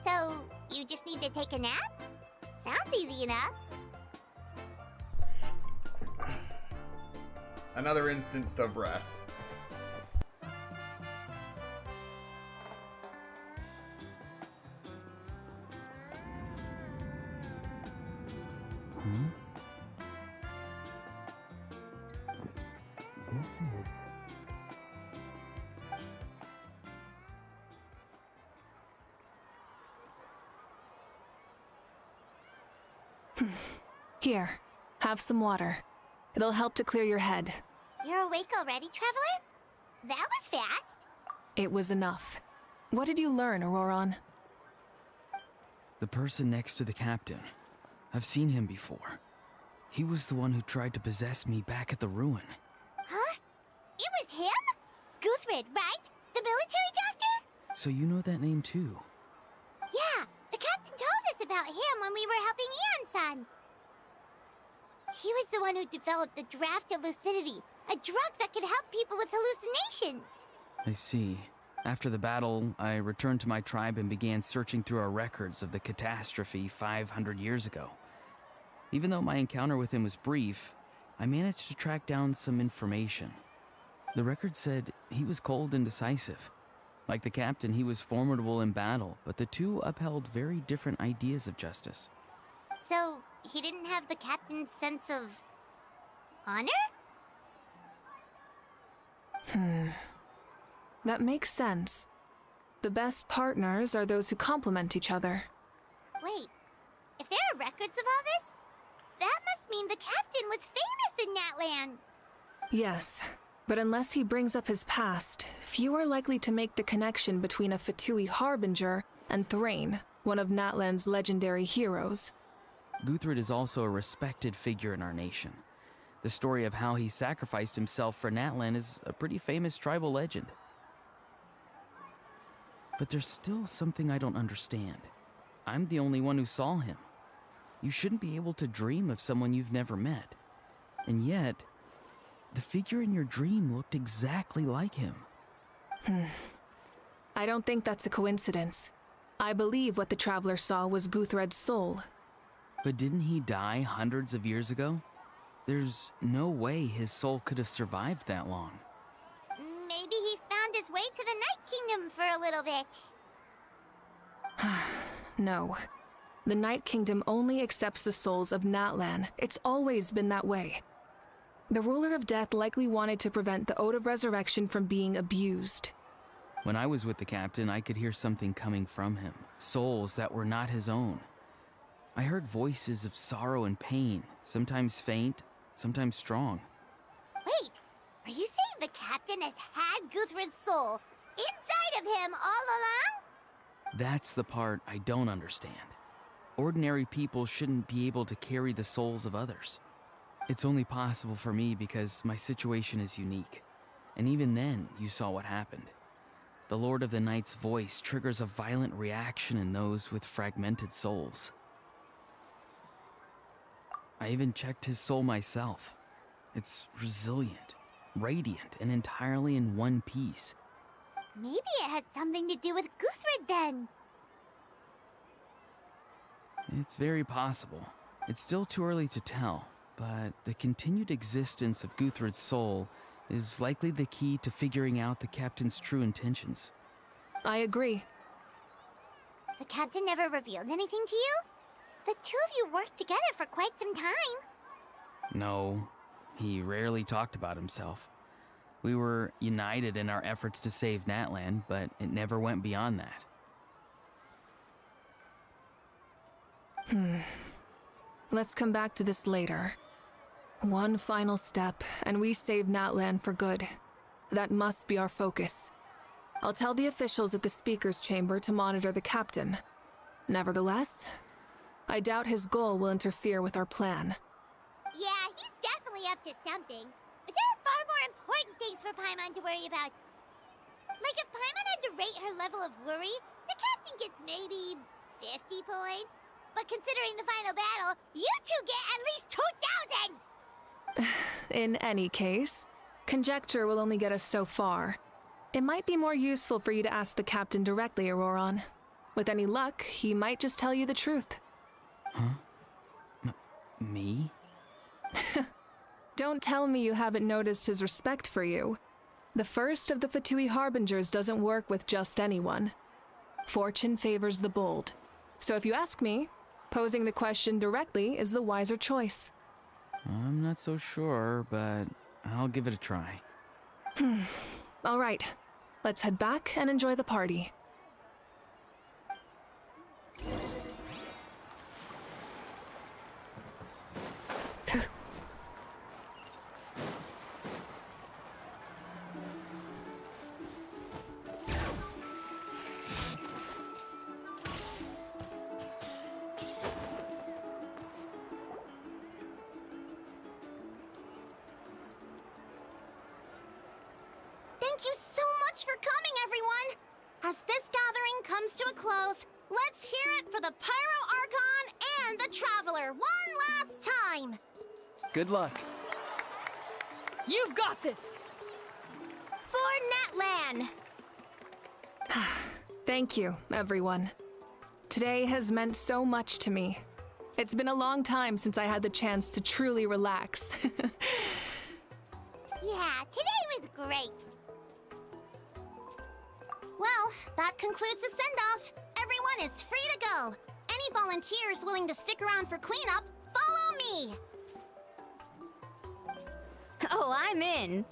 So, you just need to take a nap? Sounds easy enough. Another instance of rest. Here, have some water. It'll help to clear your head. You're awake already, Traveler? That was fast. It was enough. What did you learn, Auroron? The person next to the captain. I've seen him before. He was the one who tried to possess me back at the ruin. Huh? It was him? Guthred, right? The military doctor? So you know that name too? Yeah, the captain told us about him when we were helping Eon-san. He was the one who developed the draft of lucidity, a drug that could help people with hallucinations. I see. After the battle, I returned to my tribe and began searching through our records of the catastrophe 500 years ago. Even though my encounter with him was brief, I managed to track down some information. The record said he was cold and decisive. Like the captain, he was formidable in battle, but the two upheld very different ideas of justice. So, he didn't have the captain's sense of honor? That makes sense. The best partners are those who complement each other. Wait, if there are records of all this, that must mean the captain was famous in Natlan. Yes, but unless he brings up his past, few are likely to make the connection between a Fatui harbinger and Thrain, one of Natlan's legendary heroes. Guthred is also a respected figure in our nation. The story of how he sacrificed himself for Natlan is a pretty famous tribal legend. But there's still something I don't understand. I'm the only one who saw him. You shouldn't be able to dream of someone you've never met. And yet, the figure in your dream looked exactly like him. I don't think that's a coincidence. I believe what the Traveler saw was Guthred's soul. But didn't he die hundreds of years ago? There's no way his soul could have survived that long. Maybe he found his way to the Night Kingdom for a little bit. No. The Night Kingdom only accepts the souls of Natlan. It's always been that way. The Ruler of Death likely wanted to prevent the Ode of Resurrection from being abused. When I was with the captain, I could hear something coming from him. Souls that were not his own. I heard voices of sorrow and pain, sometimes faint, sometimes strong. Wait, are you saying the captain has had Guthred's soul inside of him all along? That's the part I don't understand. Ordinary people shouldn't be able to carry the souls of others. It's only possible for me because my situation is unique. And even then, you saw what happened. The Lord of the Night's voice triggers a violent reaction in those with fragmented souls. I even checked his soul myself. It's resilient, radiant and entirely in one piece. Maybe it has something to do with Guthrid then. It's very possible. It's still too early to tell, but the continued existence of Guthrid's soul is likely the key to figuring out the captain's true intentions. I agree. The captain never revealed anything to you? The two of you worked together for quite some time. No, he rarely talked about himself. We were united in our efforts to save Natlan, but it never went beyond that. Let's come back to this later. One final step, and we save Natlan for good. That must be our focus. I'll tell the officials at the speaker's chamber to monitor the captain. Nevertheless, I doubt his goal will interfere with our plan. Yeah, he's definitely up to something. But there are far more important things for Paimon to worry about. Like if Paimon had to rate her level of worry, the captain gets maybe 50 points. But considering the final battle, you two get at least 2,000! In any case, conjecture will only get us so far. It might be more useful for you to ask the captain directly, Auroron. With any luck, he might just tell you the truth. Huh? Me? Don't tell me you haven't noticed his respect for you. The first of the Fatui Harbingers doesn't work with just anyone. Fortune favors the bold. So if you ask me, posing the question directly is the wiser choice. I'm not so sure, but I'll give it a try. All right, let's head back and enjoy the party. Thank you so much for coming, everyone! As this gathering comes to a close, let's hear it for the Pyro Archon and the Traveler one last time! Good luck. You've got this! For Natlan! Thank you, everyone. Today has meant so much to me. It's been a long time since I had the chance to truly relax. Yeah, today was great. Well, that concludes the send-off. Everyone is free to go. Any volunteers willing to stick around for cleanup, follow me! Oh, I'm in.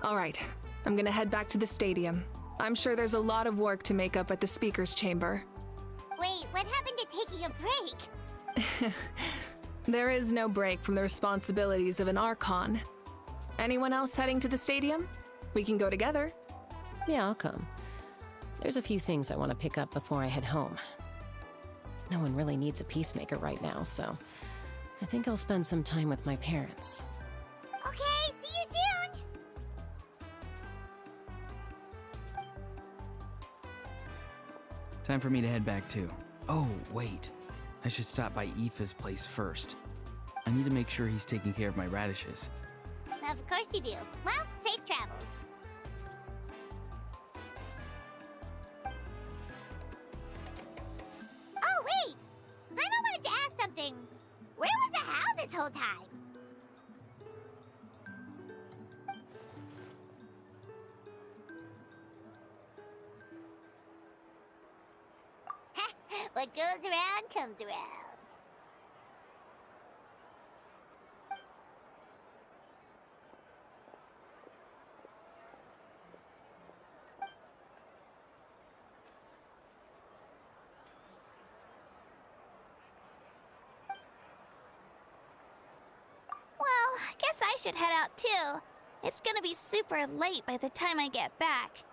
All right, I'm gonna head back to the stadium. I'm sure there's a lot of work to make up at the speaker's chamber. Wait, what happened to taking a break? There is no break from the responsibilities of an Archon. Anyone else heading to the stadium? We can go together. Yeah, I'll come. There's a few things I want to pick up before I head home. No one really needs a peacemaker right now, so I think I'll spend some time with my parents. Okay, see you soon! Time for me to head back too. Oh, wait. I should stop by Aoife's place first. I need to make sure he's taking care of my radishes. Of course you do. Well, safe travels. Oh, wait! Paimon wanted to ask something. Where was the Hal this whole time? What goes around comes around. Well, I guess I should head out too. It's gonna be super late by the time I get back.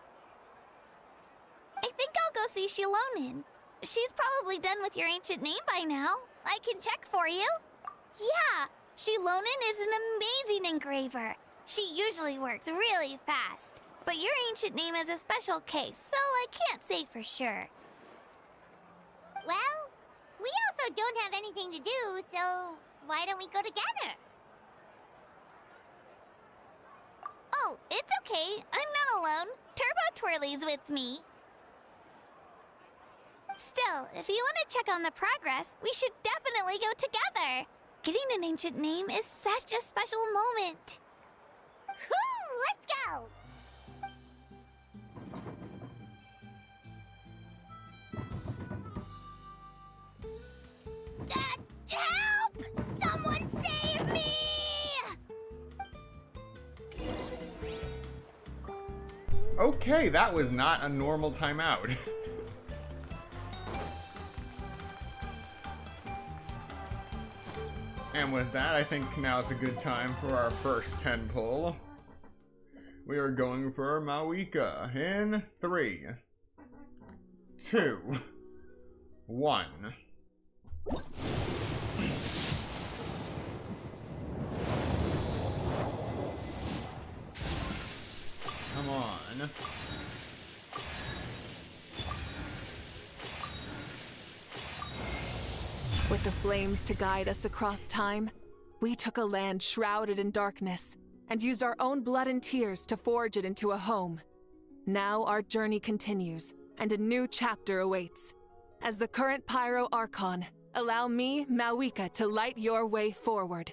I think I'll go see Shilonin. She's probably done with your ancient name by now. I can check for you. Yeah, Shilonin is an amazing engraver. She usually works really fast. But your ancient name is a special case, so I can't say for sure. Well, we also don't don't have anything to do, so why don't we go together? Oh, it's okay. I'm not alone. Turbo Twirly's with me. Still, if you want to check on the progress, we should definitely go together. Getting an ancient name is such a special moment. Whoo! Let's go! Help! Someone save me! Okay, that was not a normal timeout. And with that, I think now is a good time for our first 10 pull. We are going for Mawika in 3, 2, 1. Come on. With the flames to guide us across time, we took a land shrouded in darkness and used our own blood and tears to forge it into a home. Now our journey continues, and a new chapter awaits. As the current Pyro Archon, allow me, Mawika, to light your way forward.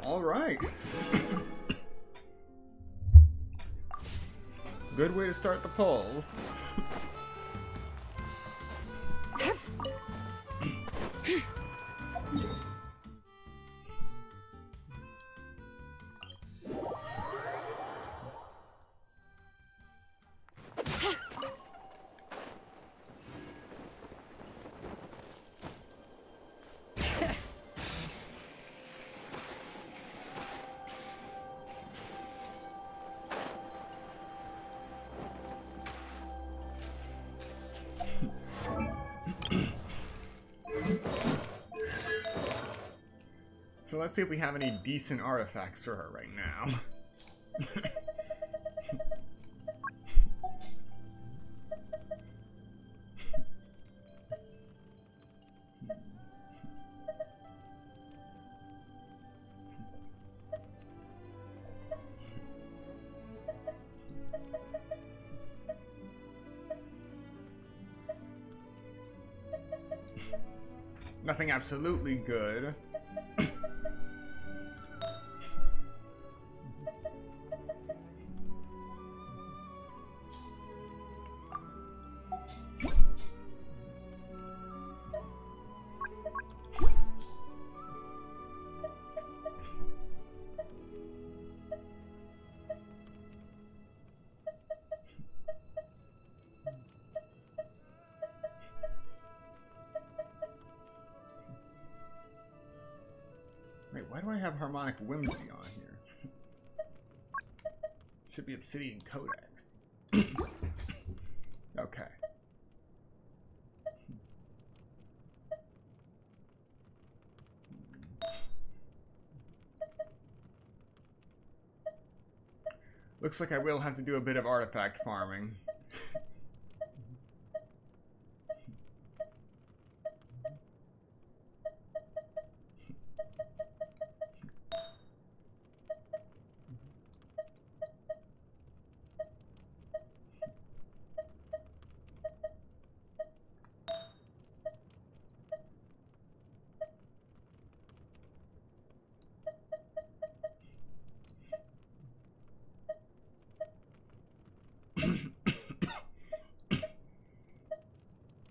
All right. Good way to start the polls. So let's see if we have any decent artifacts for her right now. Nothing absolutely good. Wait, why do I have Harmonic Whimsy on here? Should be Obsidian Codex. Okay. Looks like I will have to do a bit of artifact farming.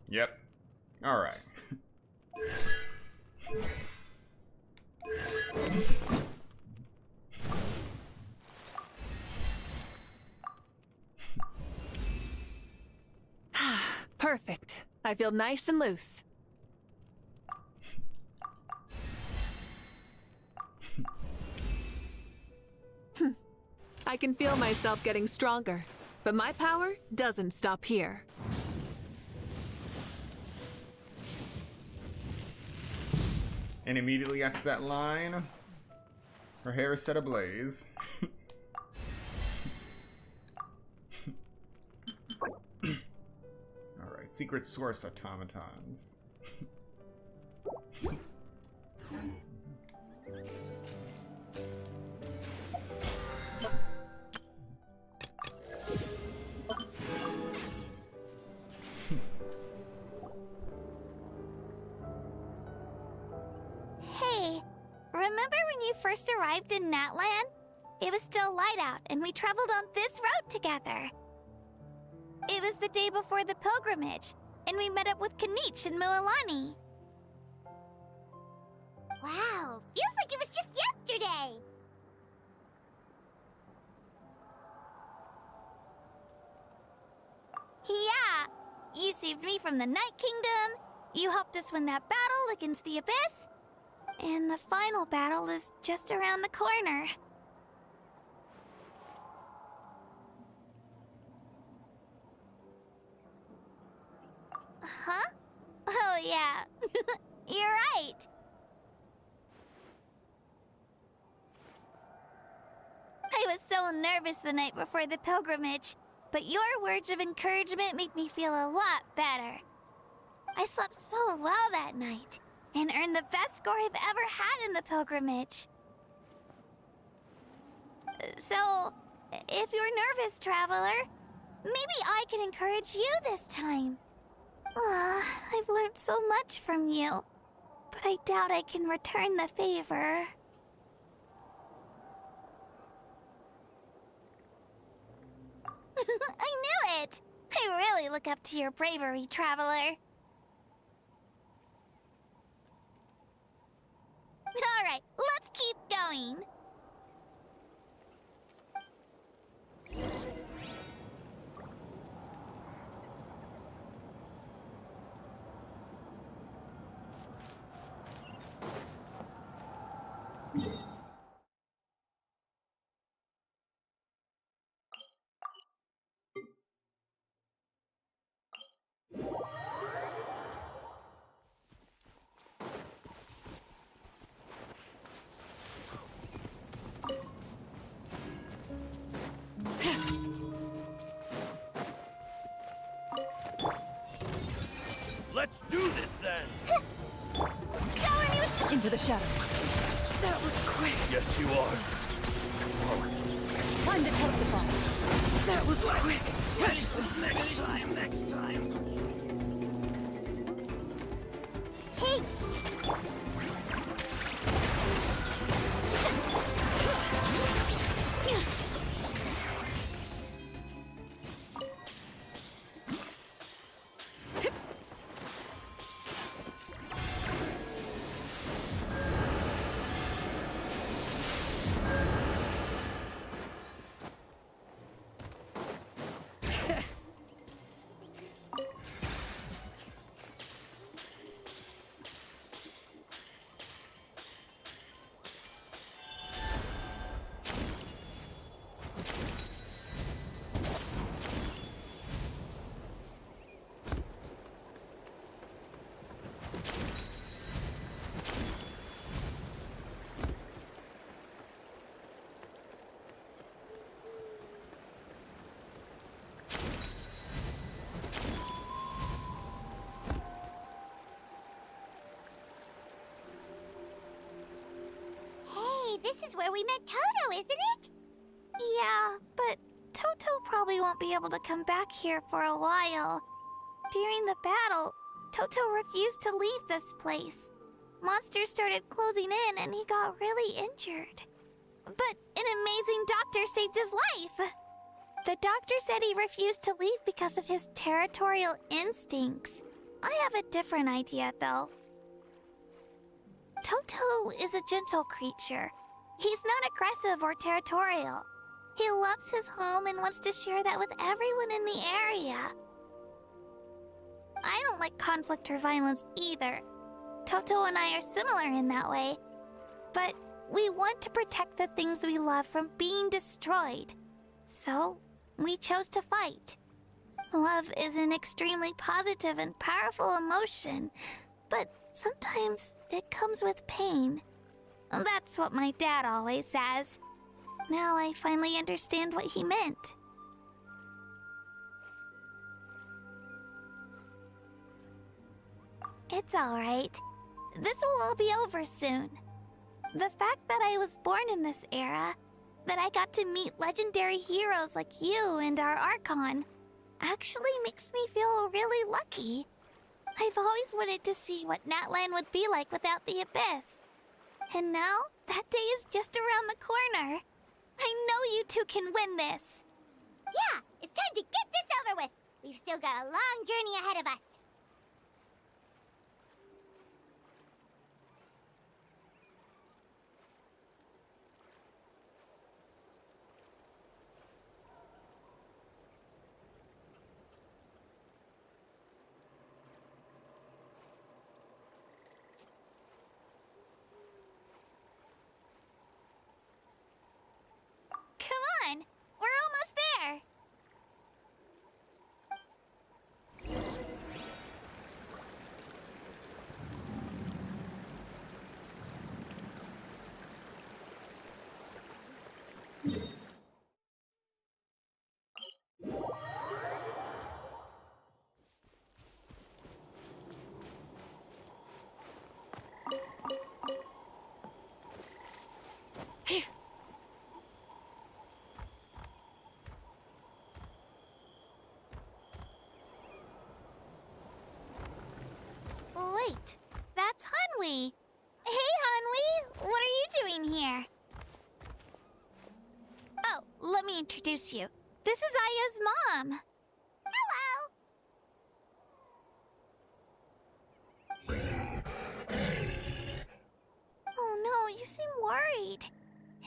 Yep. All right. Perfect. I feel nice and loose. I can feel myself getting stronger, but my power doesn't stop here. And immediately after that line, her hair is set ablaze. secret source automatons. Hey, remember when you first arrived in Natlan? It was still light out, and we traveled on this road together. It was the day before the pilgrimage, and we met up with Kanich and Mualani. Wow, feels like it was just yesterday. Yeah, you saved me from the Night Kingdom, you helped us win that battle against the Abyss, and the final battle is just around the corner. Huh? Oh yeah, you're right. I was so nervous the night before the pilgrimage, but your words of encouragement made me feel a lot better. I slept so well that night, and earned the best score I've ever had in the pilgrimage. So, if you're nervous, traveler, maybe I can encourage you this time. I've learned so much from you, but I doubt I can return the favor. I knew it! I really look up to your bravery, traveler. Alright, let's keep going. Let's do this then! Into the shadows. That was quick. Yes, you are. Time to test the bomb. That was quick. Finish this next time. Hey! This is where we met Toto, isn't it? Yeah, but Toto probably won't be able to come back here for a while. During the battle, Toto refused to leave this place. Monsters started closing in and he got really injured. But an amazing doctor saved his life! The doctor said he refused to leave because of his territorial instincts. I have a different idea, though. Toto is a gentle creature. He's not aggressive or territorial. He loves his home and wants to share that with everyone in the area. I don't like conflict or violence either. Toto and I are similar in that way. But we want to protect the things we love from being destroyed. So, we chose to fight. Love is an extremely positive and powerful emotion, but sometimes it comes with pain. That's what my dad always says. Now I finally understand what he meant. It's alright. This will all be over soon. The fact that I was born in this era, that I got to meet legendary heroes like you and our Archon, actually makes me feel really lucky. I've always wanted to see what Natlan would be like without the Abyss. And now, that day is just around the corner. I know you two can win this. Yeah, it's time to get this over with. We've still got a long journey ahead of us. Come on, we're almost there. Wait, that's Hanwi. Hey, Hanwi, what are you doing here? Oh, let me introduce you. This is Aya's mom. Hello. Oh no, you seem worried.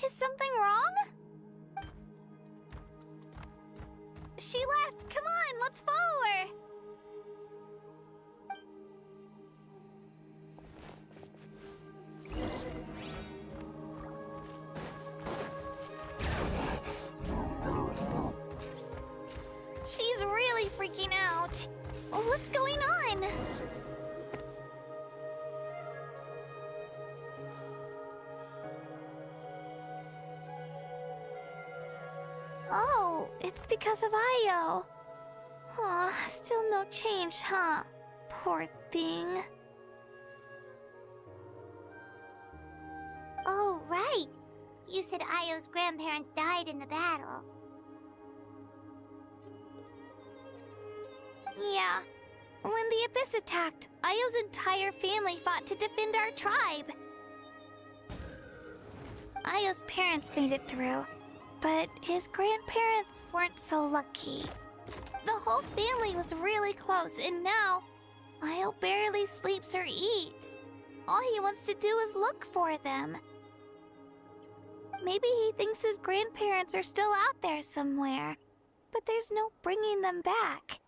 Is something wrong? She left. Come on, let's follow her. She's really freaking out. What's going on? Oh, it's because of Io. Aw, still no change, huh? Poor thing. Oh, right. You said Io's grandparents died in the battle. Yeah. When the Abyss attacked, Io's entire family fought to defend our tribe. Io's parents made it through, but his grandparents weren't so lucky. The whole family was really close, and now Io barely sleeps or eats. All he wants to do is look for them. Maybe he thinks his grandparents are still out there somewhere, but there's no bringing them back.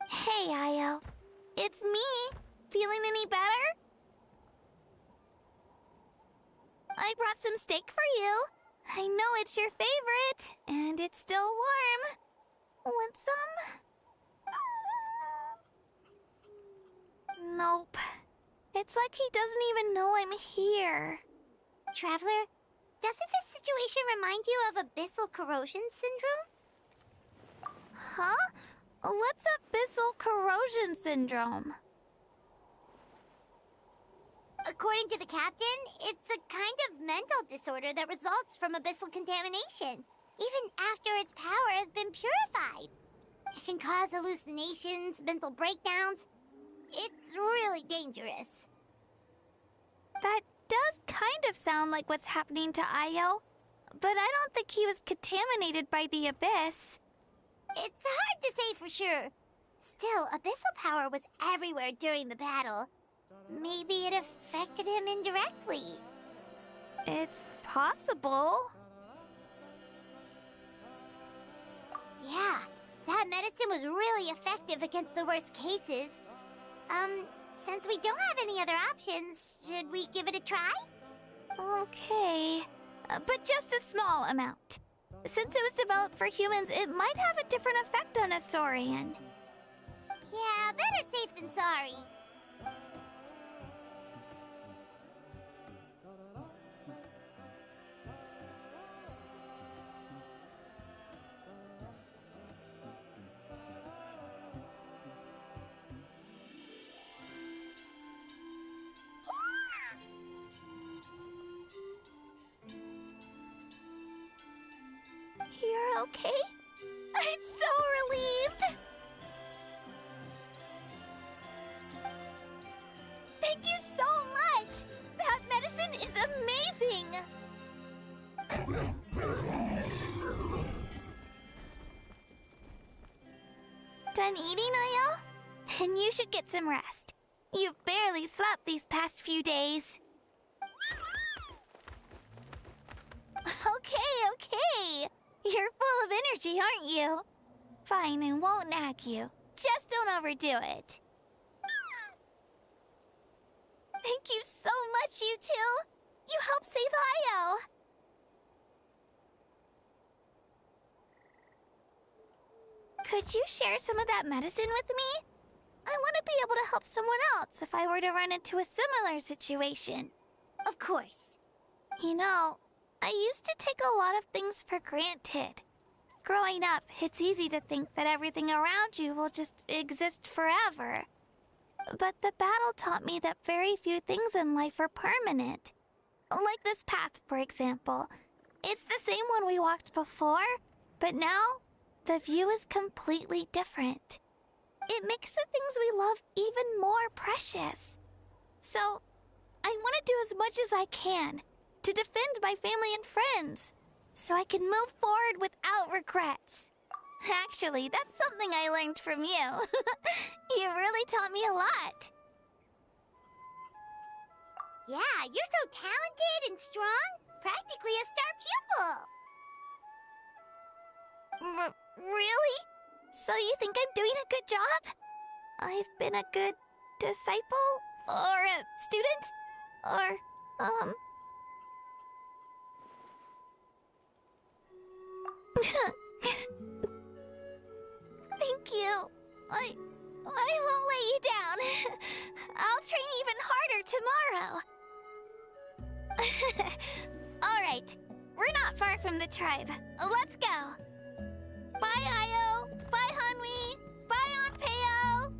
Hey, Io. It's me. Feeling any better? I brought some steak for you. I know it's your favorite, and it's still warm. Want some? Nope. It's like he doesn't even know I'm here. Traveler, doesn't this situation remind you of abyssal corrosion syndrome? Huh? What's abyssal corrosion syndrome? According to the captain, it's a kind of mental disorder that results from abyssal contamination, even after its power has been purified. It can cause hallucinations, mental breakdowns. It's really dangerous. That does kind of sound like what's happening to Io, but I don't think he was contaminated by the Abyss. It's hard to say for sure. Still, abyssal power was everywhere during the battle. Maybe it affected him indirectly. It's possible. Yeah, that medicine was really effective against the worst cases. Since we don't have any other options, should we give it a try? Okay, but just a small amount. Since it was developed for humans, it might have a different effect on a Saurian. Yeah, better safe than sorry. okay? I'm so relieved! Thank you so much! That medicine is amazing! Done eating, are y'all? Then you should get some rest. You've barely slept these past few days. Okay. You're full of energy, aren't you? Fine, I won't nag you. Just don't overdo it. Thank you so much, you two. You helped save Io. Could you share some of that medicine with me? I want to be able to help someone else if I were to run into a similar situation. Of course. You know, I used to take a lot of things for granted. Growing up, it's easy to think that everything around you will just exist forever. But the battle taught me that very few things in life are permanent. Like this path, for example. It's the same one we walked before, but now the view is completely different. It makes the things we love even more precious. So, I want to do as much as I can to defend my family and friends, so I can move forward without regrets. Actually, that's something I learned from you. You really taught me a lot. Yeah, you're so talented and strong. Practically a star pupil. Really? So you think I'm doing a good job? I've been a good disciple? Or a student? Or, Thank you. I won't let you down. I'll train even harder tomorrow. All right. We're not far from the tribe. Let's go. Bye, Io. Bye, Hanwi. Bye, Anpeo.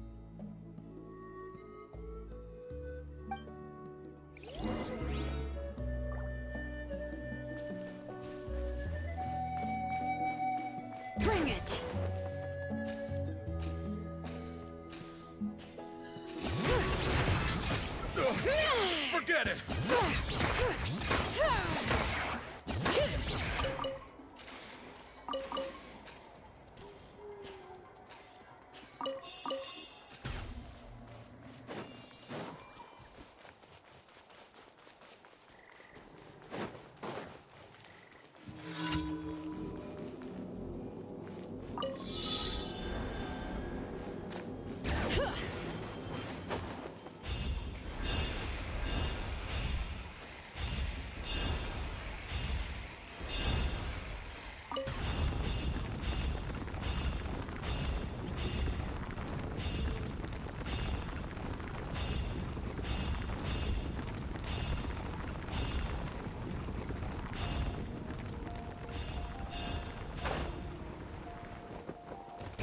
Bring it! Forget it!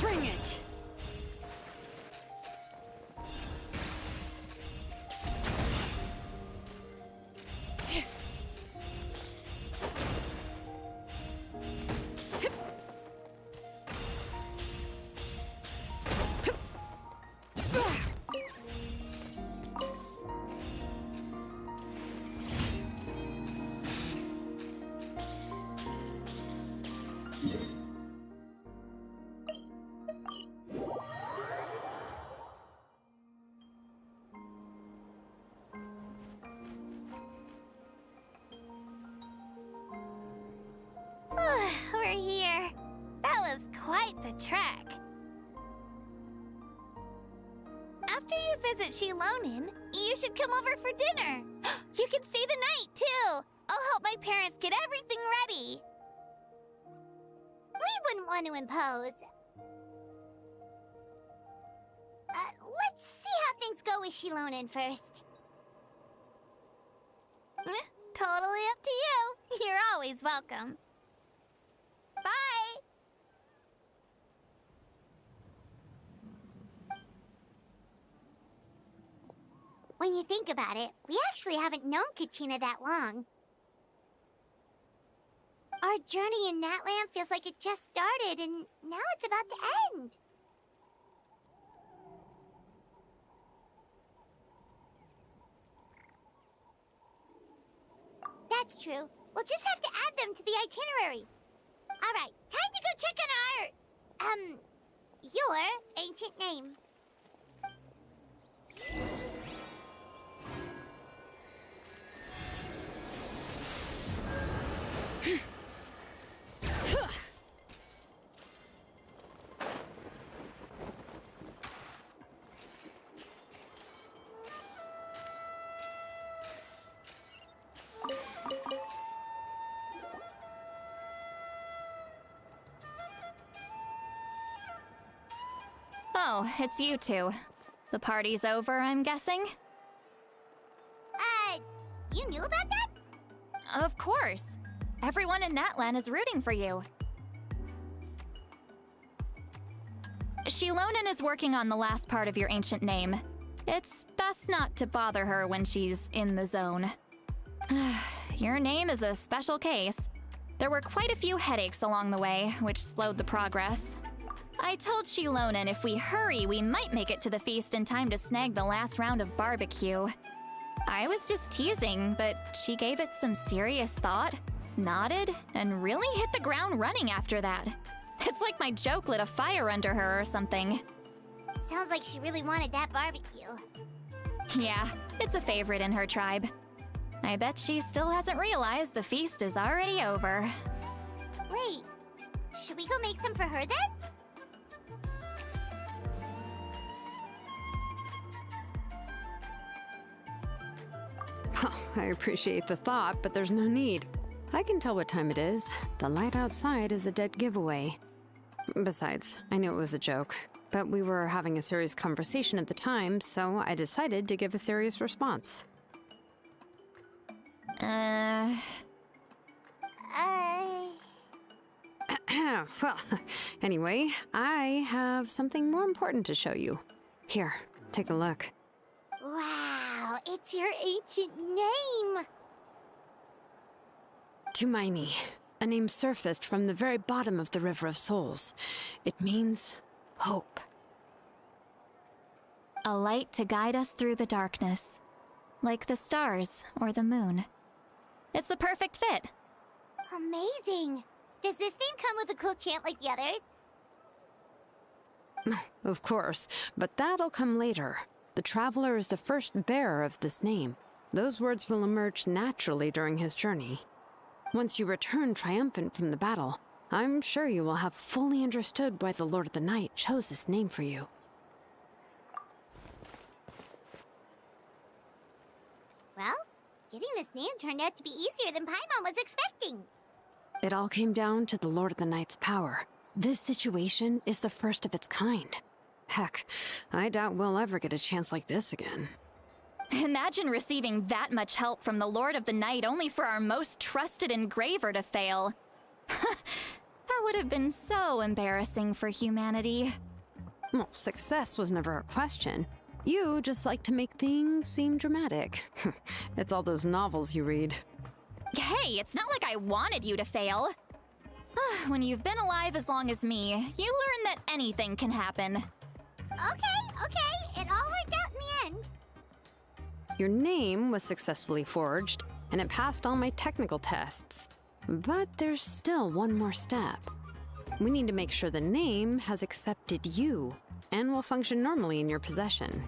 Bring it! We're here. That was quite the trek. After you visit Shilonin, you should come over for dinner. You can stay the night, too. I'll help my parents get everything ready. We wouldn't want to impose. Let's see how things go with Shilonin first. Totally up to you. You're always welcome. Bye! When you think about it, we actually haven't known Kachina that long. Are Our journey in Natlan feels like it just started, and now it's about to end. That's true. We'll just have to add them to the itinerary. Alright, time to go check on our... your ancient name. Oh, it's you two. The party's over, I'm guessing? You knew about that? Of course. Everyone in Natlan is rooting for you. Shilonen is working on the last part of your ancient name. It's best not to bother her when she's in the zone. Your name is a special case. There were quite a few headaches along the way, which slowed the progress. I told Shilonen if we hurry, we might make it to the feast in time to snag the last round of barbecue. I was just teasing, but she gave it some serious thought, nodded, and really hit the ground running after that. It's like my joke lit a fire under her or something. Sounds like she really wanted that barbecue. Yeah, it's a favorite in her tribe. I bet she still hasn't realized the feast is already over. Wait, should we go make some for her then? I appreciate the thought, but there's no need. I can tell what time it is. The light outside is a dead giveaway. Besides, I knew it was a joke, but we were having a serious conversation at the time, so I decided to give a serious response. Well, anyway, I have something more important to show you. Here, take a look. Wow, it's your ancient name! Tumaini, a name surfaced from the very bottom of the River of Souls. It means hope. A light to guide us through the darkness, like the stars or the moon. It's a perfect fit. Amazing! Does this name come with a cool chant like the others? Of course, but that'll come later. The Traveler is the first bearer of this name. Those words will emerge naturally during his journey. Once you return triumphant from the battle, I'm sure you will have fully understood why the Lord of the Night chose this name for you. Well, getting this name turned out to be easier than Paimon was expecting. It all came down to the Lord of the Night's power. This situation is the first of its kind. Heck, I doubt we'll ever get a chance like this again. Imagine receiving that much help from the Lord of the Night only for our most trusted engraver to fail. That would have been so embarrassing for humanity. Well, success was never a question. You just like to make things seem dramatic. It's all those novels you read. Hey, it's not like I wanted you to fail. When you've been alive as long as me, you learn that anything can happen. Okay, it all worked out in the end. Your name was successfully forged, and it passed all my technical tests. But there's still one more step. We need to make sure the name has accepted you, and will function normally in your possession.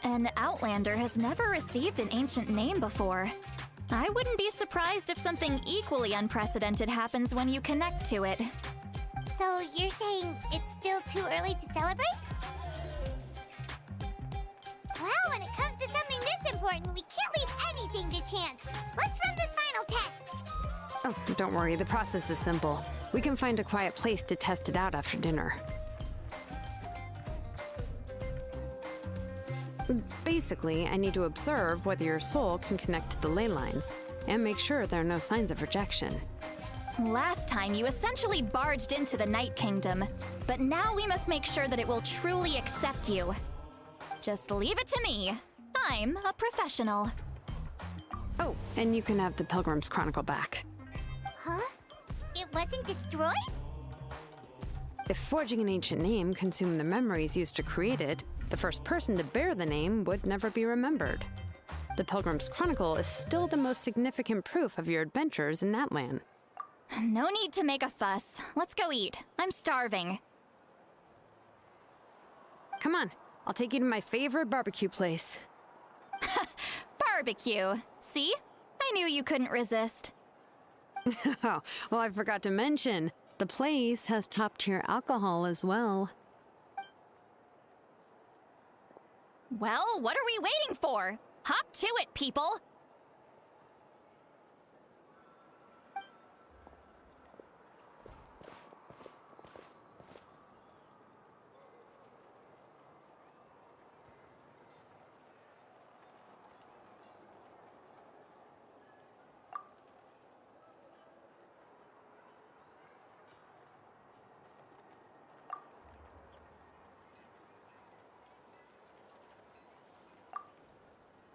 An Outlander has never received an ancient name before. I wouldn't be surprised if something equally unprecedented happens when you connect to it. So you're saying it's still too early to celebrate? Well, when it comes to something this important, we can't leave anything to chance. Let's run this final test. Oh, don't worry, the process is simple. We can find a quiet place to test it out after dinner. Basically, I need to observe whether your soul can connect to the ley lines, and make sure there are no signs of rejection. Last time, you essentially barged into the Night Kingdom, but now we must make sure that it will truly accept you. Just leave it to me. I'm a professional. Oh, and you can have the Pilgrim's Chronicle back. wasn't destroyed? If forging an ancient name consumed the memories used to create it, the first person to bear the name would never be remembered. The Pilgrim's Chronicle is still the most significant proof of your adventures in Natlan. No need to make a fuss. Let's go eat. I'm starving. Come on, I'll take you to my favorite barbecue place. Barbecue. See? I knew you couldn't resist. Oh, well, I forgot to mention, the place has top-tier alcohol as well. Well, what are we waiting for? Hop to it, people!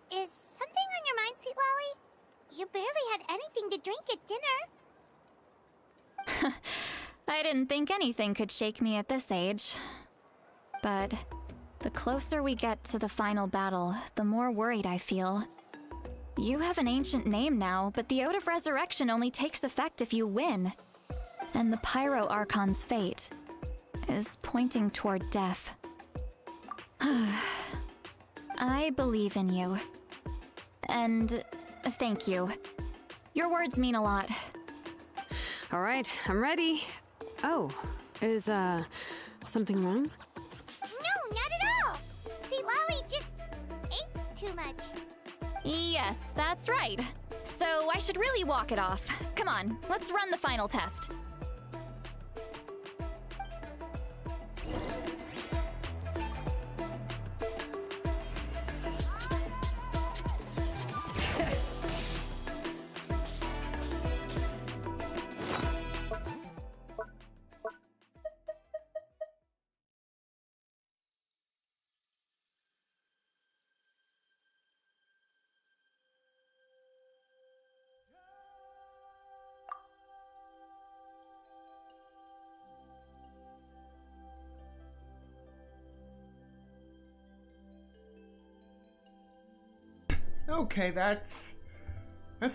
Is something on your mind, Sweet Lolly? You barely had anything to drink at dinner. I didn't think anything could shake me at this age. But the closer we get to the final battle, the more worried I feel. You have an ancient name now, but the Ode of Resurrection only takes effect if you win. And the Pyro Archon's fate is pointing toward death. I believe in you. And thank you. Your words mean a lot. All right, I'm ready. Oh, is, something wrong? No, not at all! Sweet Lolly just ate too much. Yes, that's right. So I should really walk it off. Come on, let's run the final test. Okay, that's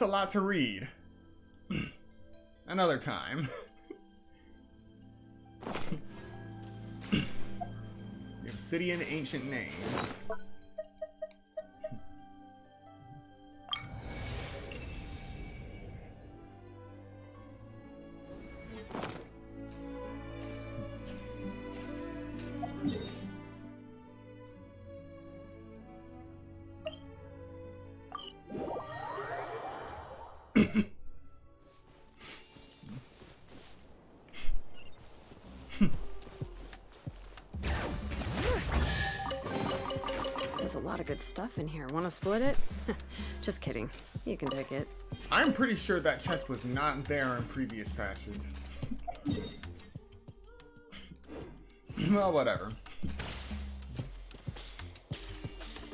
a lot to read. Another time. The Obsidian Ancient Name. There's a lot of good stuff in here. Want to split it? Just kidding. You can take it. I'm pretty sure that chest was not there in previous patches. Well, whatever.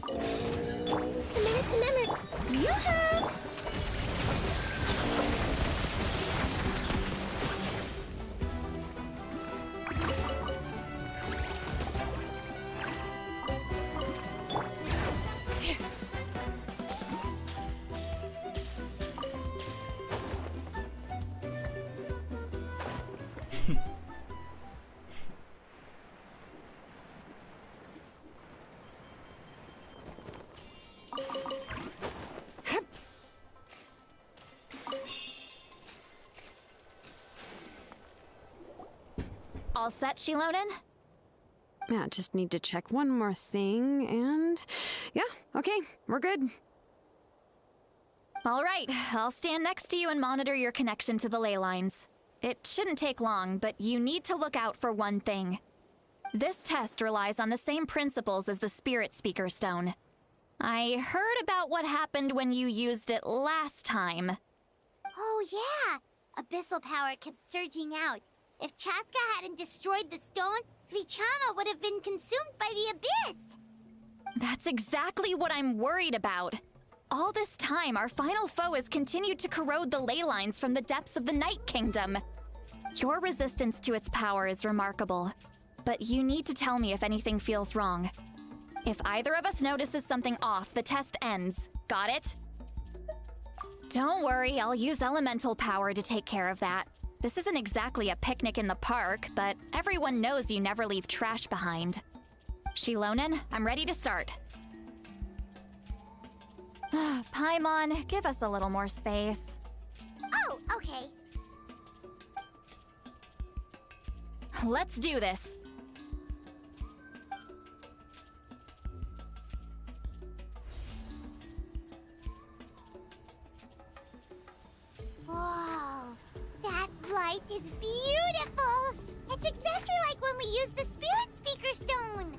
A minute to memory. Yoo-hoo! All set, Shilonen? Yeah, just need to check one more thing, and yeah, okay, we're good. All right, I'll stand next to you and monitor your connection to the ley lines. It shouldn't take long, but you need to look out for one thing. This test relies on the same principles as the Spirit Speaker Stone. I heard about what happened when you used it last time. Oh yeah! Abyssal power kept surging out. If Chaska hadn't destroyed the stone, Vichama would have been consumed by the abyss! That's exactly what I'm worried about. All this time, our final foe has continued to corrode the ley lines from the depths of the Night Kingdom. Your resistance to its power is remarkable, but you need to tell me if anything feels wrong. If either of us notices something off, the test ends. Got it? Don't worry, I'll use elemental power to take care of that. This isn't exactly a picnic in the park, but everyone knows you never leave trash behind. Shilonen, I'm ready to start. Paimon, give us a little more space. Oh, okay. Let's do this. Whoa, that light is beautiful! It's exactly like when we used the Spirit Speaker Stone!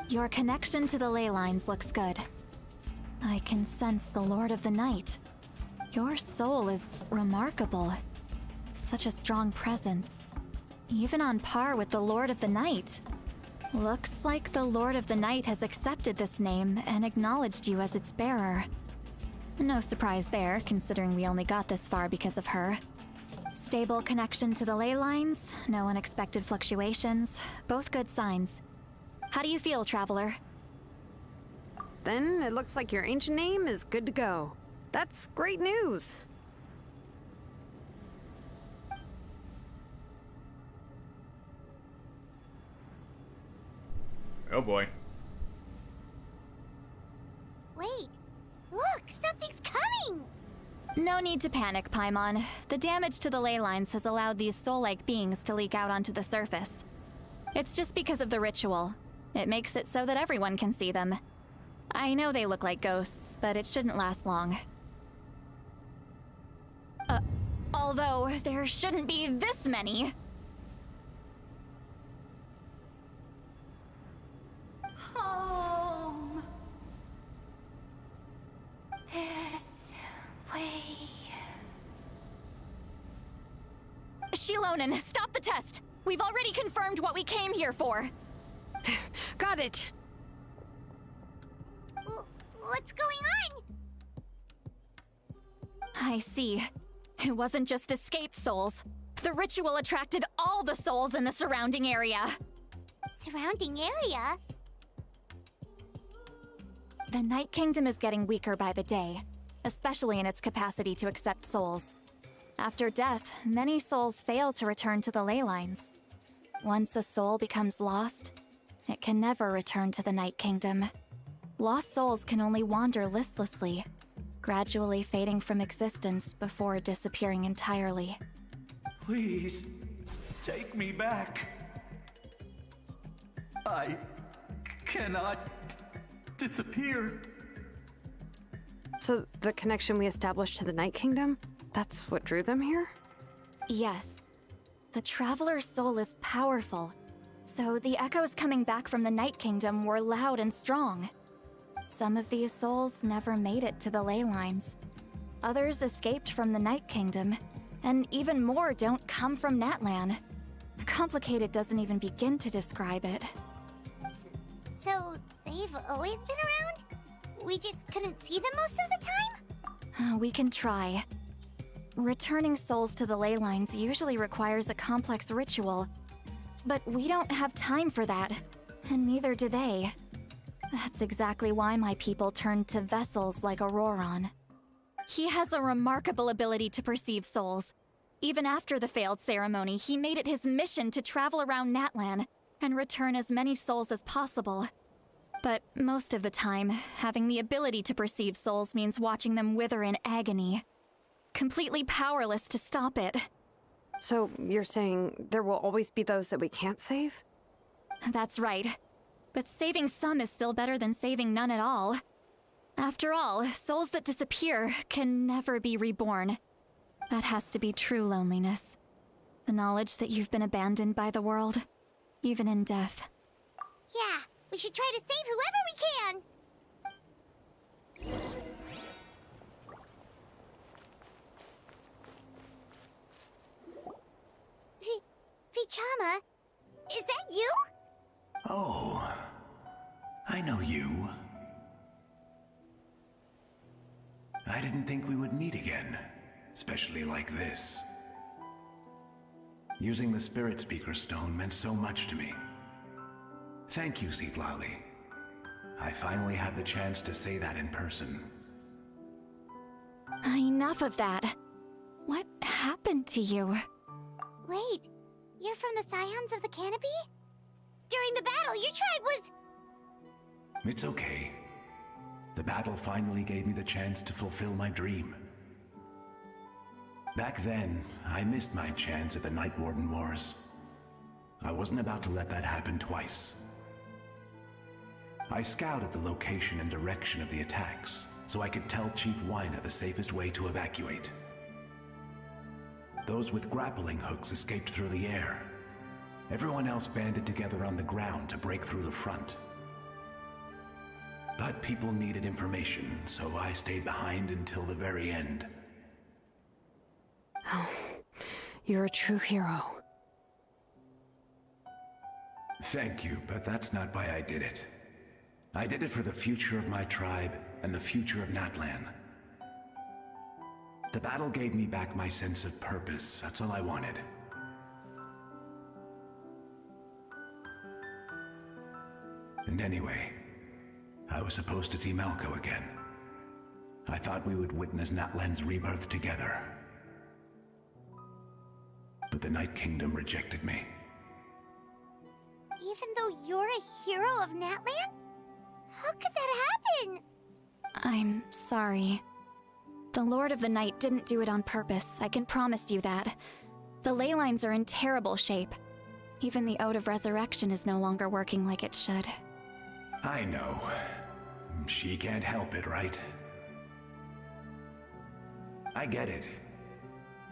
Your connection to the ley lines looks good. I can sense the Lord of the Night. Your soul is remarkable. Such a strong presence. Even on par with the Lord of the Night. Looks like the Lord of the Night has accepted this name and acknowledged you as its bearer. No surprise there, considering we only got this far because of her. Stable connection to the ley lines, no unexpected fluctuations, both good signs. How do you feel, Traveler? Then it looks like your ancient name is good to go. That's great news. Oh boy. Wait, look, something's coming! No need to panic, Paimon. The damage to the ley lines has allowed these soul-like beings to leak out onto the surface. It's just because of the ritual. It makes it so that everyone can see them. I know they look like ghosts, but it shouldn't last long. Although, there shouldn't be this many. Home. This way. Shilonen, stop the test! We've already confirmed what we came here for. Got it. What's going on? I see. It wasn't just escaped souls. The ritual attracted all the souls in the surrounding area. Surrounding area? The Night Kingdom is getting weaker by the day, especially in its capacity to accept souls. After death, many souls fail to return to the ley lines. Once a soul becomes lost, it can never return to the Night Kingdom. Lost souls can only wander listlessly, gradually fading from existence before disappearing entirely. Please, take me back. I cannot disappear. So the connection we established to the Night Kingdom, that's what drew them here? Yes. The Traveler's soul is powerful, so the echoes coming back from the Night Kingdom were loud and strong. Some of these souls never made it to the ley lines. Others escaped from the Night Kingdom, and even more don't come from Natlan. Complicated doesn't even begin to describe it. So, they've always been around? We just couldn't see them most of the time? We can try. Returning souls to the ley lines usually requires a complex ritual, but we don't have time for that, and neither do they. That's exactly why my people turned to vessels like Auroron. He has a remarkable ability to perceive souls. Even after the failed ceremony, he made it his mission to travel around Natlan and return as many souls as possible. But most of the time, having the ability to perceive souls means watching them wither in agony. Completely powerless to stop it. So you're saying there will always be those that we can't save? That's right. But saving some is still better than saving none at all. After all, souls that disappear can never be reborn. That has to be true loneliness. The knowledge that you've been abandoned by the world, even in death. Yeah, we should try to save whoever we can! Vichama, is that you? Oh, I know you. I didn't think we would meet again, especially like this. Using the Spirit Speaker Stone meant so much to me. Thank you, Citlali. I finally had the chance to say that in person. Enough of that. What happened to you? Wait, you're from the Scions of the Canopy? During the battle, your tribe was... It's okay. The battle finally gave me the chance to fulfill my dream. Back then, I missed my chance at the Night Warden Wars. I wasn't about to let that happen twice. I scouted the location and direction of the attacks, so I could tell Chief Wyna the safest way to evacuate. Those with grappling hooks escaped through the air. Everyone else banded together on the ground to break through the front. But people needed information, so I stayed behind until the very end. Oh, you're a true hero. Thank you, but that's not why I did it. I did it for the future of my tribe and the future of Natlan. The battle gave me back my sense of purpose. That's all I wanted. And anyway, I was supposed to see Malco again. I thought we would witness Natlan's rebirth together. But the Night Kingdom rejected me. Even though you're a hero of Natlan? How could that happen? I'm sorry. The Lord of the Night didn't do it on purpose, I can promise you that. The ley lines are in terrible shape. Even the Ode of Resurrection is no longer working like it should. I know. She can't help it, right? I get it.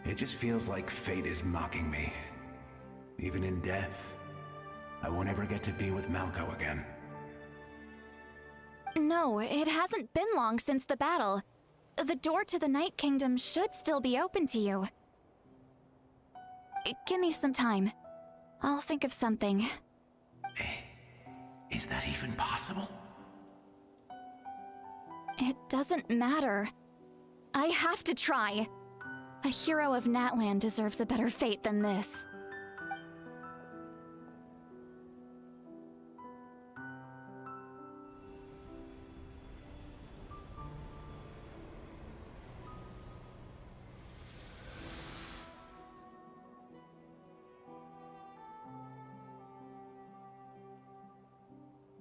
It just feels like fate is mocking me. Even in death, I won't ever get to be with Malco again. No, it hasn't been long since the battle. The door to the Night Kingdom should still be open to you. Give me some time. I'll think of something. Is that even possible? It doesn't matter. I have to try. A hero of Natlan deserves a better fate than this.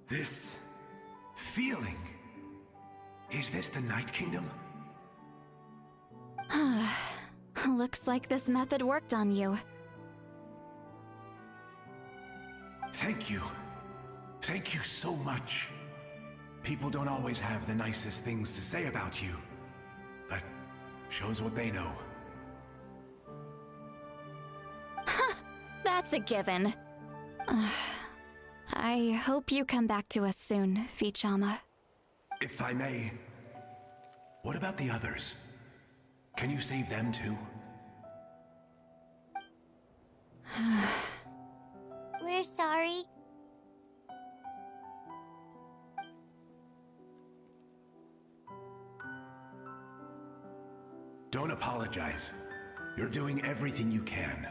This feeling. Is this the Night Kingdom? Looks like this method worked on you. Thank you. Thank you so much. People don't always have the nicest things to say about you, but shows what they know. That's a given. I hope you come back to us soon, Vichama. If I may, what about the others? Can you save them too? We're sorry. Don't apologize. You're doing everything you can.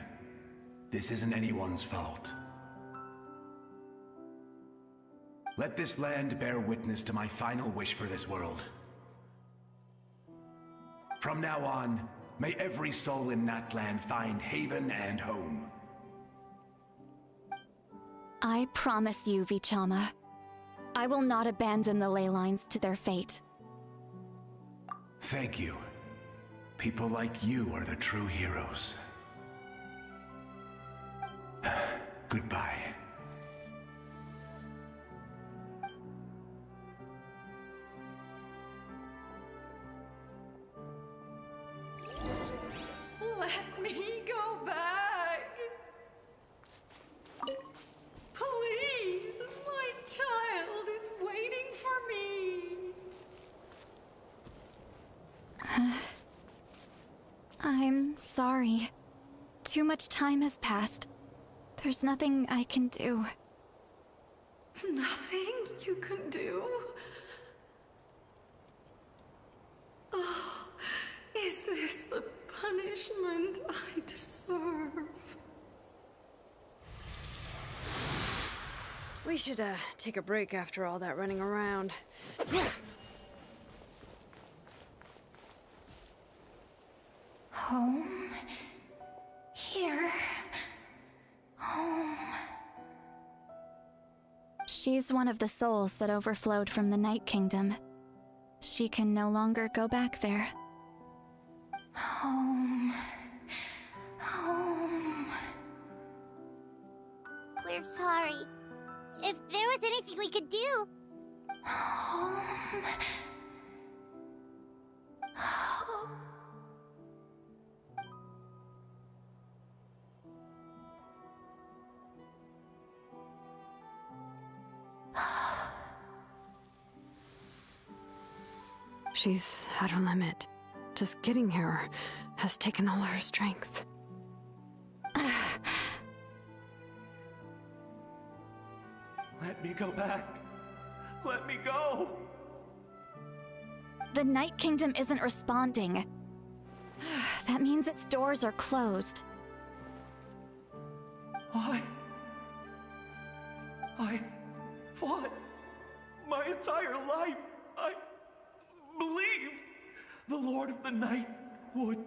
This isn't anyone's fault. Let this land bear witness to my final wish for this world. From now on, may every soul in Natlan find haven and home. I promise you, Vichama. I will not abandon the ley lines to their fate. Thank you. People like you are the true heroes. Goodbye. Let me go back. Please, my child is waiting for me. I'm sorry. Too much time has passed. There's nothing I can do. Nothing you can do? Oh, is this the punishment I deserve? We should, take a break after all that running around. Home. Here. Home. She's one of the souls that overflowed from the Night Kingdom. She can no longer go back there. Home. Home. We're sorry. If there was anything we could do... Home. Home. She's at her limit. Just getting here has taken all her strength. Let me go back. Let me go. The Night Kingdom isn't responding. That means its doors are closed. I fought my entire life. I believed the Lord of the Night would.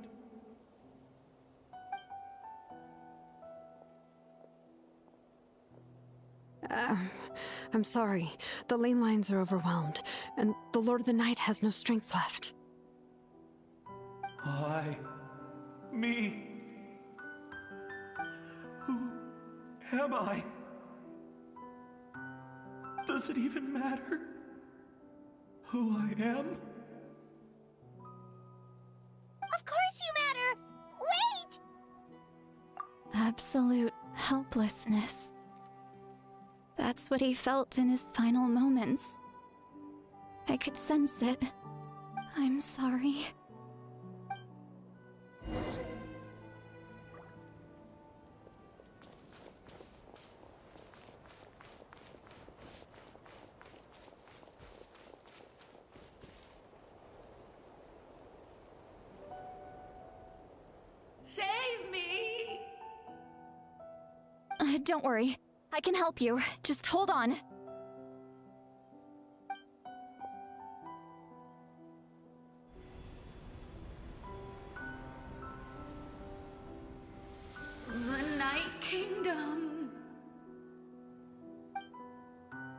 I'm sorry. The lane lines are overwhelmed, and the Lord of the Night has no strength left. Me. Who am I? Does it even matter who I am? Of course you matter! Wait! Absolute helplessness. That's what he felt in his final moments. I could sense it. I'm sorry. Save me! Don't worry. I can help you. Just hold on. The Night Kingdom.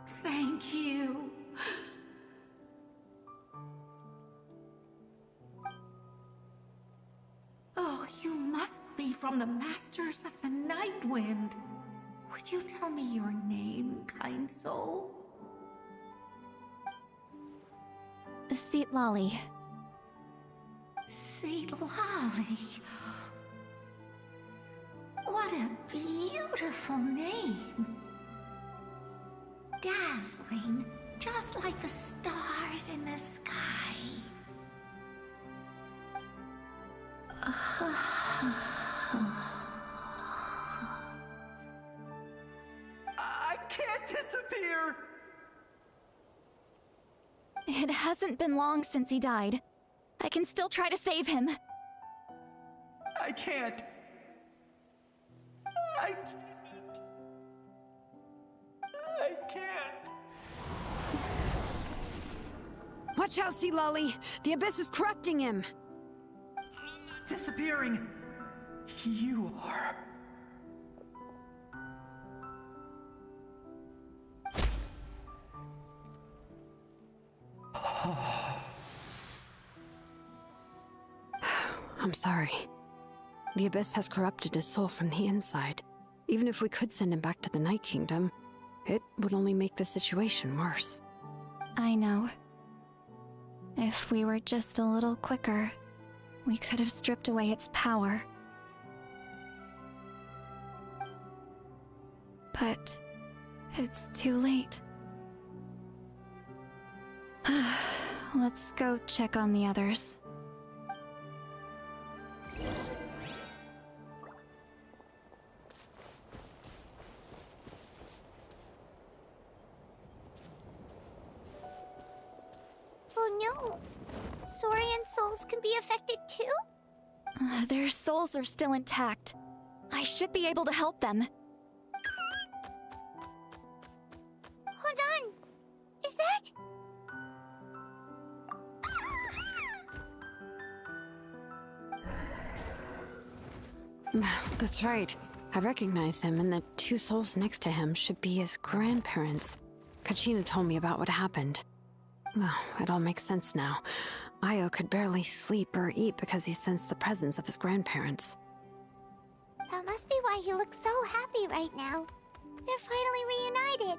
Thank you. Oh, you must be from the Masters of the Night Wind. Would you tell me your name, kind soul? Seat Lolly. Seat Lolly. What a beautiful name. Dazzling, just like the stars in the sky. I can't disappear! It hasn't been long since he died. I can still try to save him. I can't. I can't. Watch out, Sea Lolly! The Abyss is corrupting him! Disappearing. You are. I'm sorry. The Abyss has corrupted his soul from the inside. Even if we could send him back to the Night Kingdom, it would only make the situation worse. I know. If we were just a little quicker, we could have stripped away its power. But it's too late. Let's go check on the others. Oh no! Saurian souls can be affected too? Their souls are still intact. I should be able to help them. That's right. I recognize him, and the two souls next to him should be his grandparents. Kachina told me about what happened. Well, it all makes sense now. Io could barely sleep or eat because he sensed the presence of his grandparents. That must be why he looks so happy right now. They're finally reunited.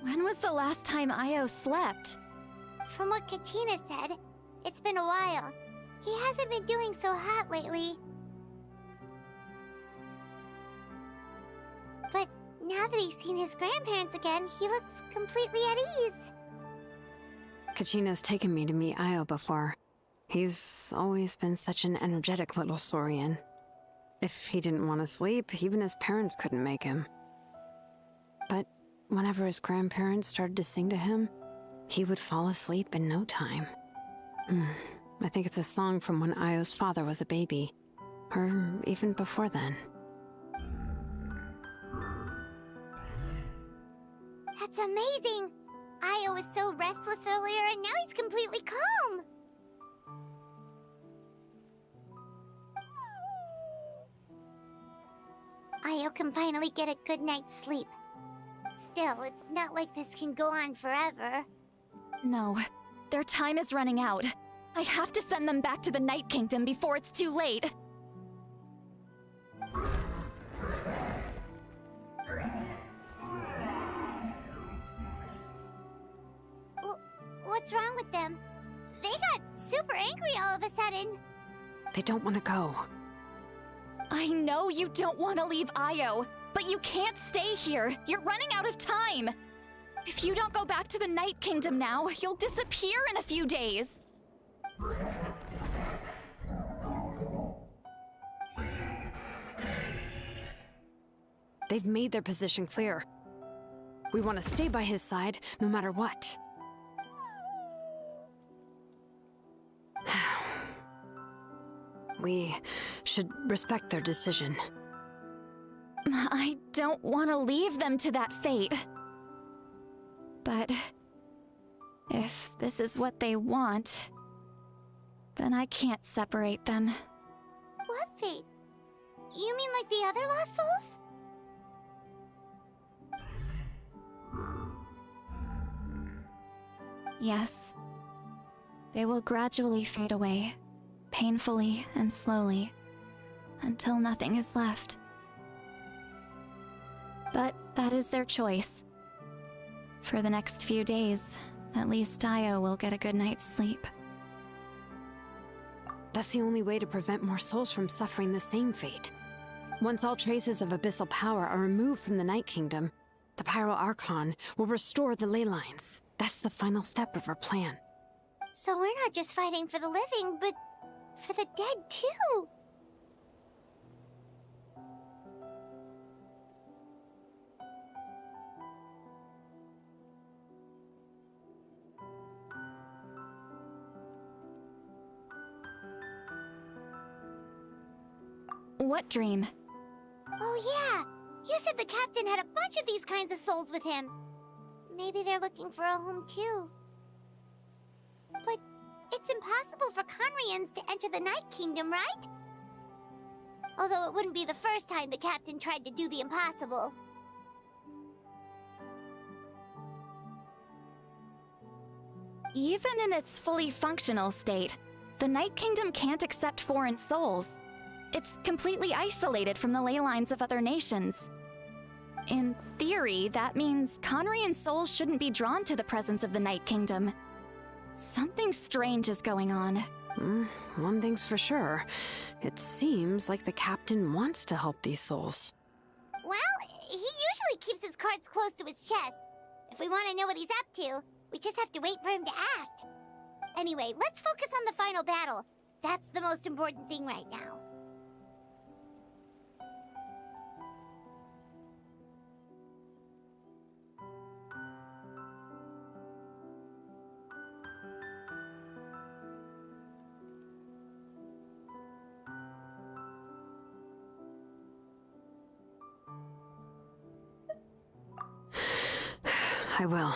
When was the last time Io slept? From what Kachina said, it's been a while. He hasn't been doing so hot lately. But now that he's seen his grandparents again, he looks completely at ease. Kachina's taken me to meet Io before. He's always been such an energetic little Saurian. If he didn't want to sleep, even his parents couldn't make him. But whenever his grandparents started to sing to him, he would fall asleep in no time. I think it's a song from when Io's father was a baby, or even before then. That's amazing! Io was so restless earlier, and now he's completely calm! Io can finally get a good night's sleep. Still, it's not like this can go on forever. No, their time is running out. I have to send them back to the Night Kingdom before it's too late. What's wrong with them? They got super angry all of a sudden. They don't want to go. I know you don't want to leave Io, but you can't stay here. You're running out of time. If you don't go back to the Night Kingdom now, you'll disappear in a few days. They've made their position clear. We want to stay by his side, no matter what. We should respect their decision. I don't want to leave them to that fate. But if this is what they want, then I can't separate them. What fate? You mean like the other lost souls? Yes. They will gradually fade away, painfully and slowly, until nothing is left. But that is their choice. For the next few days, at least Io will get a good night's sleep. That's the only way to prevent more souls from suffering the same fate. Once all traces of abyssal power are removed from the Night Kingdom, the Pyro Archon will restore the ley lines. That's the final step of our plan. So we're not just fighting for the living, but for the dead too. What dream? Oh yeah! You said the captain had a bunch of these kinds of souls with him. Maybe they're looking for a home too. But it's impossible for Conrians to enter the Night Kingdom, right? Although it wouldn't be the first time the captain tried to do the impossible. Even in its fully functional state, the Night Kingdom can't accept foreign souls. It's completely isolated from the ley lines of other nations. In theory, that means Conrian souls shouldn't be drawn to the presence of the Night Kingdom. Something strange is going on. One thing's for sure. It seems like the captain wants to help these souls. Well, he usually keeps his cards close to his chest. If we want to know what he's up to, we just have to wait for him to act. Anyway, let's focus on the final battle. That's the most important thing right now. I will.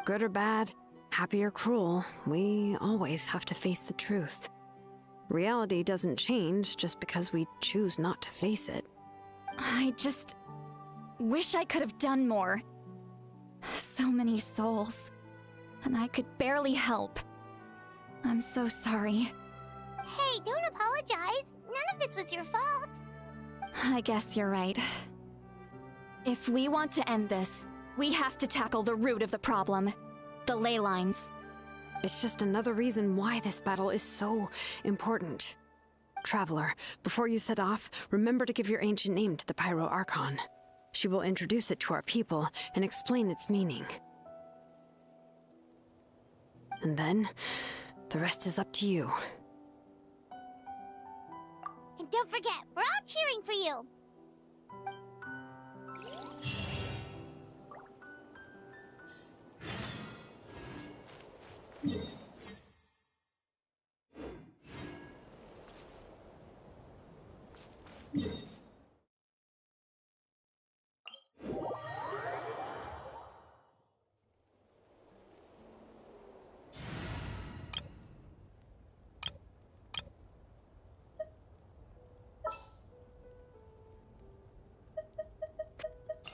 Good or bad, happy or cruel, we always have to face the truth. Reality doesn't change just because we choose not to face it. I just wish I could have done more. So many souls, and I could barely help. I'm so sorry. Hey, don't apologize. None of this was your fault. I guess you're right. If we want to end this, we have to tackle the root of the problem. The ley lines. It's just another reason why this battle is so important. Traveler, before you set off, remember to give your ancient name to the Pyro Archon. She will introduce it to our people and explain its meaning. And then, the rest is up to you. And don't forget, we're all cheering for you.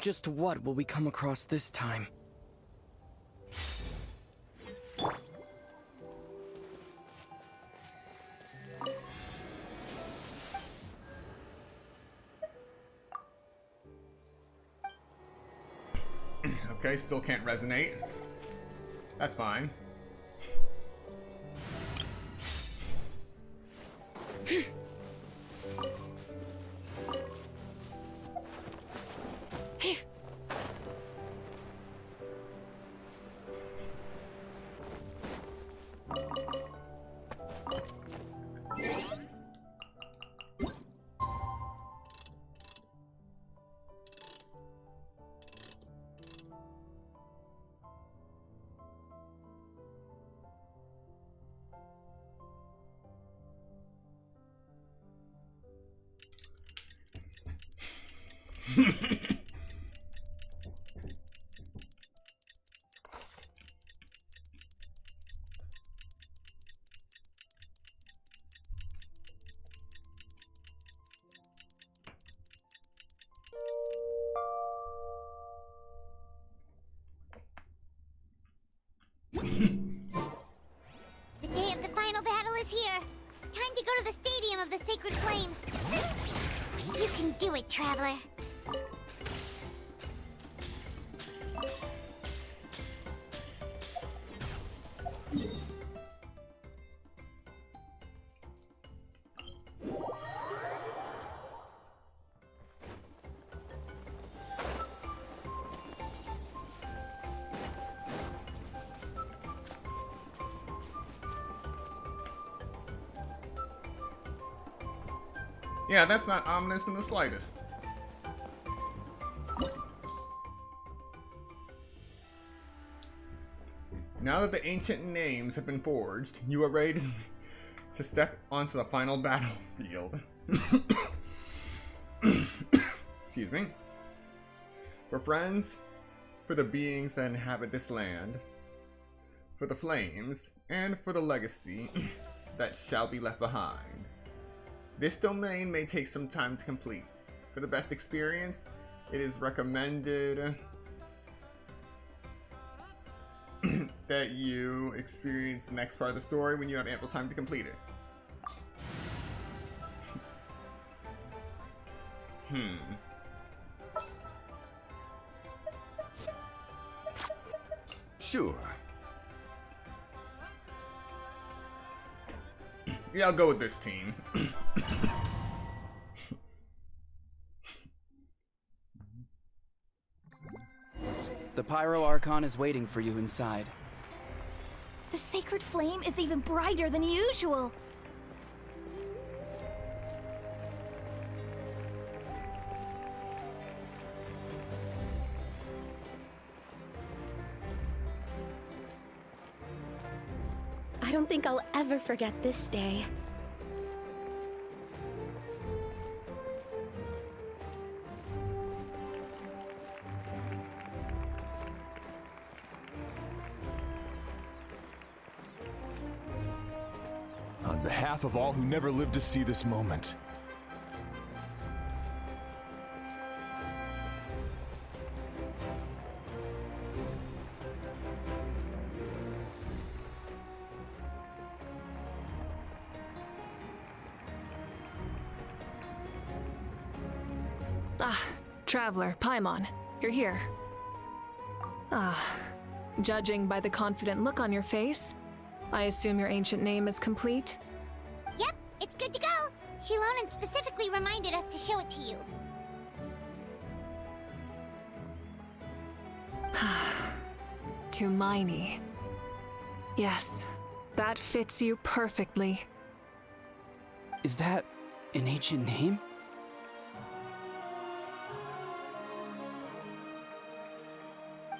Just what will we come across this time? Okay, still can't resonate. That's fine. The day of the final battle is here. Time to go to the Stadium of the Sacred Flame. You can do it, Traveler. Yeah, that's not ominous in the slightest. Now that the ancient names have been forged, you are ready to step onto the final battlefield. Excuse me. For friends, for the beings that inhabit this land, for the flames, and for the legacy that shall be left behind. This domain may take some time to complete. For the best experience, it is recommended that you experience the next part of the story when you have ample time to complete it. Sure. Yeah, I'll go with this team. The Pyro Archon is waiting for you inside. The sacred flame is even brighter than usual. I don't think I'll ever forget this day. On behalf of all who never lived to see this moment. Ah, Traveler, Paimon, you're here. Ah, judging by the confident look on your face, I assume your ancient name is complete? Yep, it's good to go. Shilonan specifically reminded us to show it to you. Tumaini. Yes, that fits you perfectly. Is that an ancient name?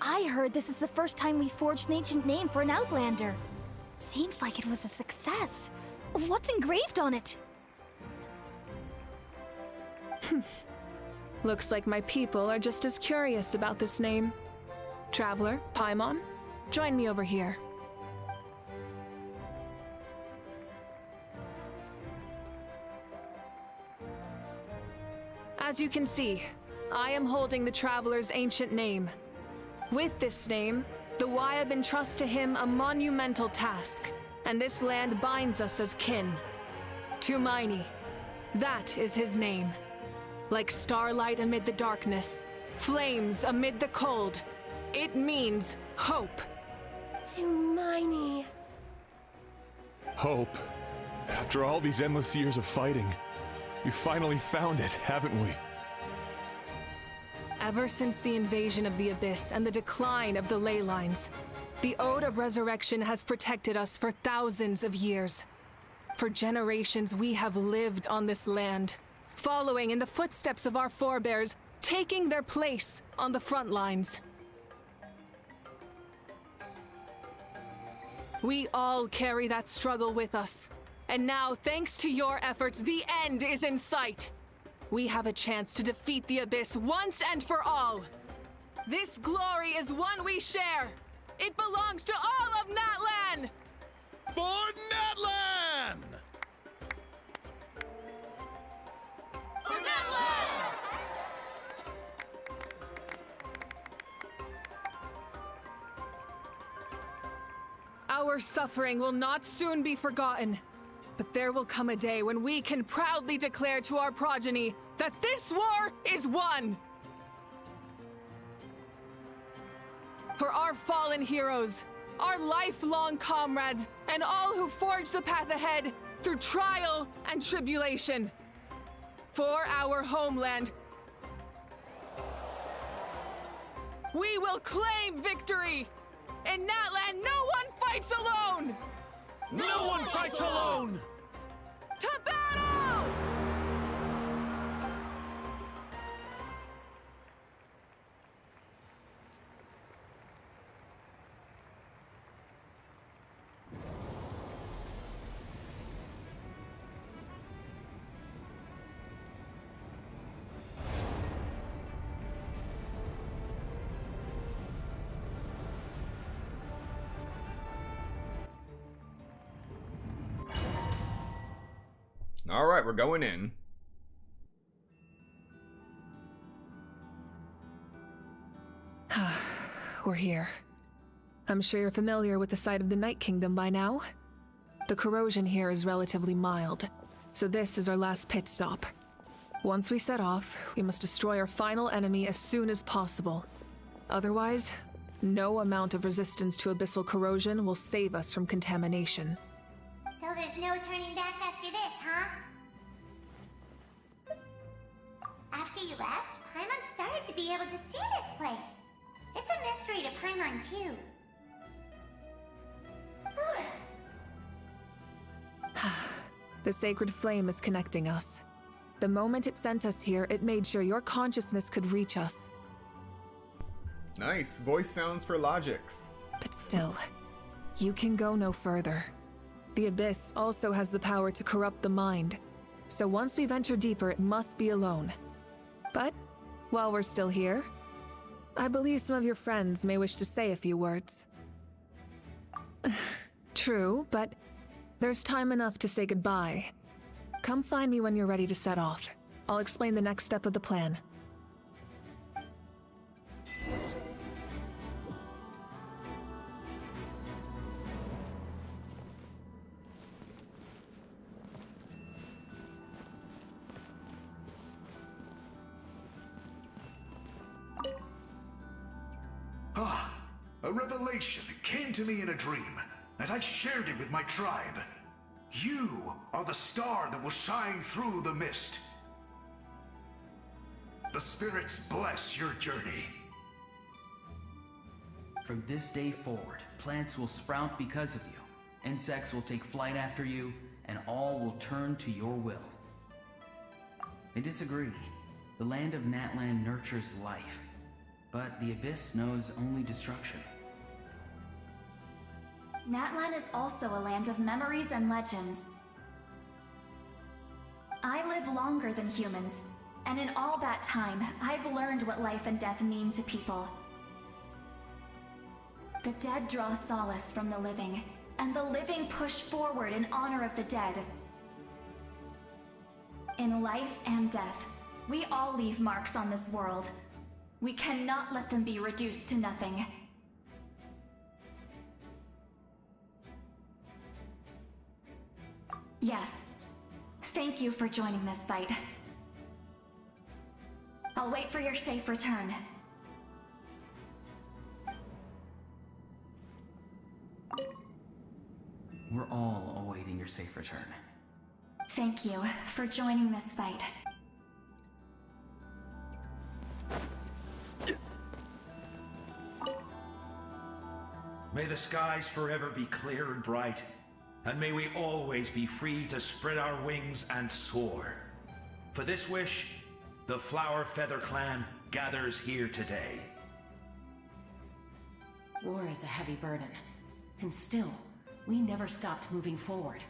I heard this is the first time we forged an ancient name for an Outlander. Seems like it was a success. What's engraved on it? Looks like my people are just as curious about this name. Traveler, Paimon, join me over here. As you can see, I am holding the Traveler's ancient name. With this name, the Wyab entrust to him a monumental task, and this land binds us as kin. Tumaini, that is his name. Like starlight amid the darkness, flames amid the cold, it means hope. Tumaini. Hope. After all these endless years of fighting, we finally found it, haven't we? Ever since the invasion of the Abyss and the decline of the ley lines, the Ode of Resurrection has protected us for thousands of years. For generations we have lived on this land, following in the footsteps of our forebears, taking their place on the front lines. We all carry that struggle with us. And now, thanks to your efforts, the end is in sight. We have a chance to defeat the Abyss once and for all. This glory is one we share. It belongs to all of Natlan! For Natlan! For Natlan! Our suffering will not soon be forgotten. But there will come a day when we can proudly declare to our progeny that this war is won! For our fallen heroes, our lifelong comrades, and all who forge the path ahead through trial and tribulation. For our homeland, we will claim victory! In Natlan, no one fights alone! No one fights alone! To battle! All right, we're going in. We're here. I'm sure you're familiar with the site of the Night Kingdom by now. The corrosion here is relatively mild, so this is our last pit stop. Once we set off, we must destroy our final enemy as soon as possible. Otherwise, no amount of resistance to abyssal corrosion will save us from contamination. So there's no turning back after this, huh? After you left, Paimon started to be able to see this place. It's a mystery to Paimon, too. The sacred flame is connecting us. The moment it sent us here, it made sure your consciousness could reach us. Nice. Voice sounds for Logix. But still, you can go no further. The Abyss also has the power to corrupt the mind. So once we venture deeper, it must be alone. But, while we're still here, I believe some of your friends may wish to say a few words. True, but There's time enough to say goodbye. Come find me when you're ready to set off. I'll explain the next step of the plan. A revelation came to me in a dream, and I shared it with my tribe. You are the star that will shine through the mist. The spirits bless your journey. From this day forward, plants will sprout because of you, insects will take flight after you, and all will turn to your will. I disagree. The land of Natlan nurtures life, but the Abyss knows only destruction. Natlan is also a land of memories and legends. I live longer than humans, and in all that time, I've learned what life and death mean to people. The dead draw solace from the living, and the living push forward in honor of the dead. In life and death, we all leave marks on this world. We cannot let them be reduced to nothing. Yes. Thank you for joining this fight. I'll wait for your safe return. We're all awaiting your safe return. Thank you for joining this fight. May the skies forever be clear and bright, and may we always be free to spread our wings and soar. For this wish, the Flower Feather Clan gathers here today. War is a heavy burden, and still, we never stopped moving forward.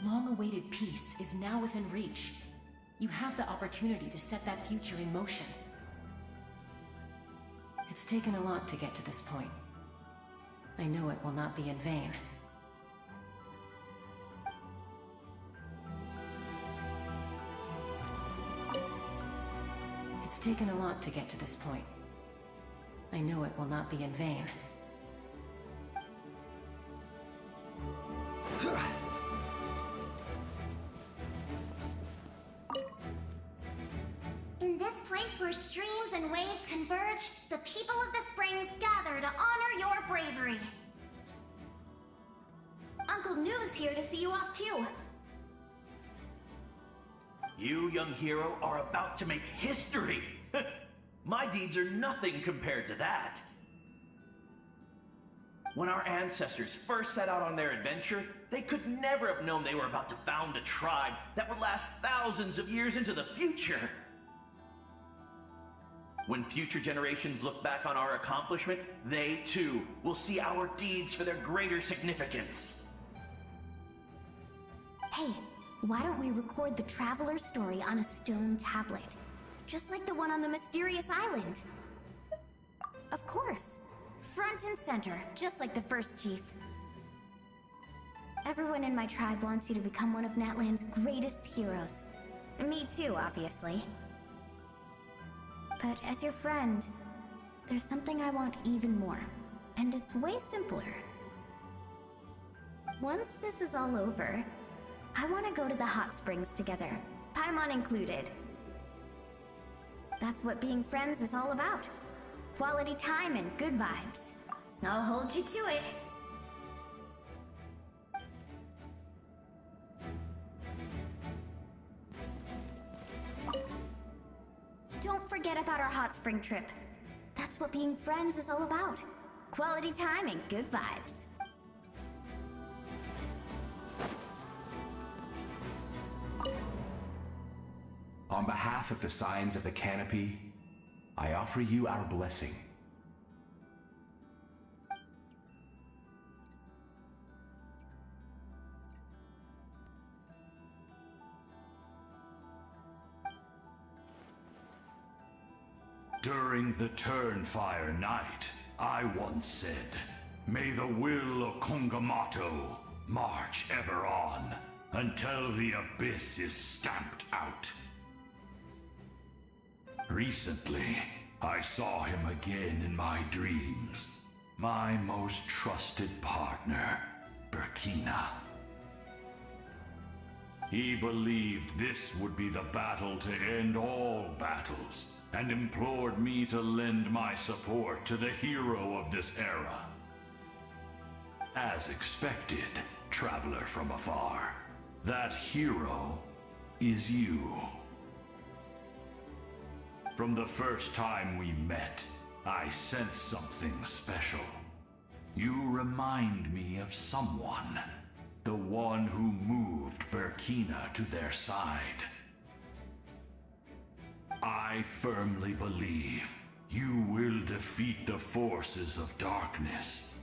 Long-awaited peace is now within reach. You have the opportunity to set that future in motion. It's taken a lot to get to this point. I know it will not be in vain. It's taken a lot to get to this point. I know it will not be in vain. In this place where streams and waves converge, the people of the springs gather to honor your bravery. Uncle Noo's here to see you off too. You, young hero, are about to make history! My deeds are nothing compared to that. When our ancestors first set out on their adventure, they could never have known they were about to found a tribe that would last thousands of years into the future. When future generations look back on our accomplishment, they too will see our deeds for their greater significance. Hey, why don't we record the traveler's story on a stone tablet? Just like the one on the mysterious island. Of course. Front and center, just like the first chief. Everyone in my tribe wants you to become one of Natlan's greatest heroes. Me too, obviously. But as your friend, there's something I want even more. And it's way simpler. Once this is all over, I want to go to the hot springs together, Paimon included. That's what being friends is all about. Quality time and good vibes. I'll hold you to it. Don't forget about our hot spring trip. That's what being friends is all about. Quality time and good vibes. On behalf of the Signs of the Canopy, I offer you our blessing. During the Turnfire Night, I once said, May the will of Kongamato march ever on until the abyss is stamped out. Recently, I saw him again in my dreams. My most trusted partner, Burkina. He believed this would be the battle to end all battles, and implored me to lend my support to the hero of this era. As expected, traveler from afar, that hero is you. From the first time we met, I sensed something special. You remind me of someone. The one who moved Burkina to their side. I firmly believe you will defeat the forces of darkness.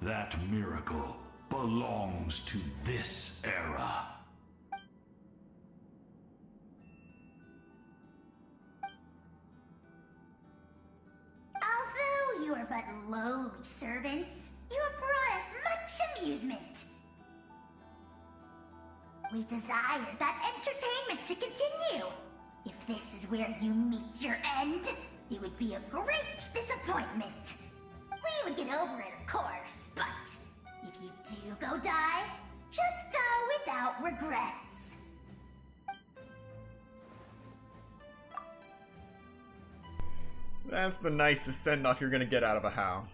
That miracle belongs to this era. Although you are but lowly servants, you have brought us much amusement. We desire that entertainment to continue. If this is where you meet your end, it would be a great disappointment. We would get over it, of course, but if you do go die, just go without regrets. That's the nicest send-off you're gonna get out of a How.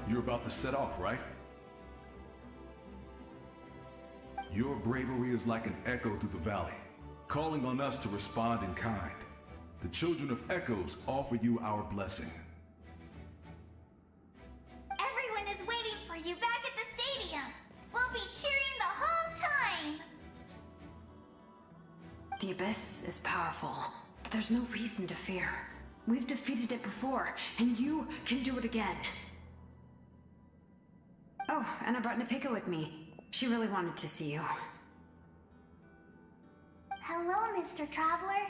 You're about to set off, right? Your bravery is like an echo through the valley, calling on us to respond in kind. The Children of Echoes offer you our blessing. Everyone is waiting for you back at the stadium. We'll be cheering the whole time. The Abyss is powerful, but there's no reason to fear. We've defeated it before, and you can do it again. Oh, and I brought Napika with me. She really wanted to see you. Hello, Mr. Traveler.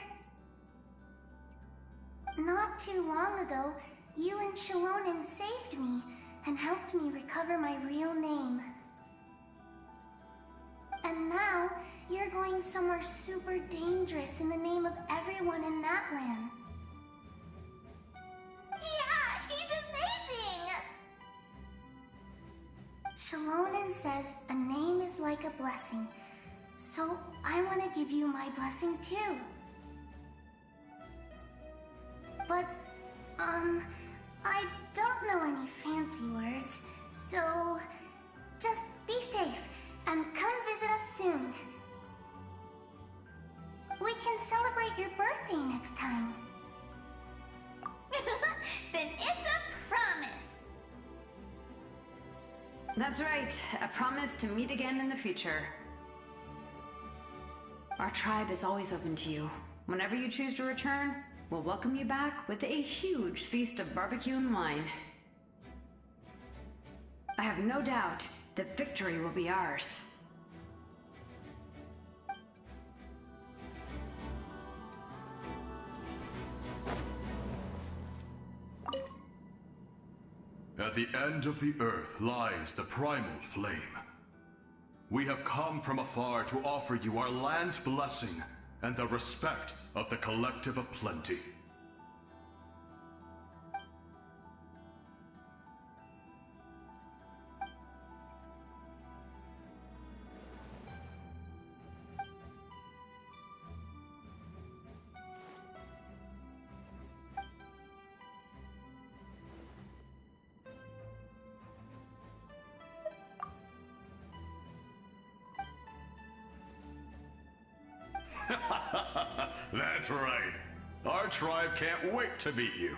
Not too long ago, you and Shilonen saved me and helped me recover my real name. And now, you're going somewhere super dangerous in the name of everyone in Natlan. Yeah, he's amazing! Shilonen says a name is like a blessing, so I want to give you my blessing too. But, I don't know any fancy words, so just be safe and come visit us soon. We can celebrate your birthday next time. Then it's a promise. That's right, a promise to meet again in the future. Our tribe is always open to you. Whenever you choose to return, we'll welcome you back with a huge feast of barbecue and wine. I have no doubt that victory will be ours. At the end of the earth lies the primal flame. We have come from afar to offer you our land's blessing and the respect of the Collective of Plenty. That's right. Our tribe can't wait to meet you.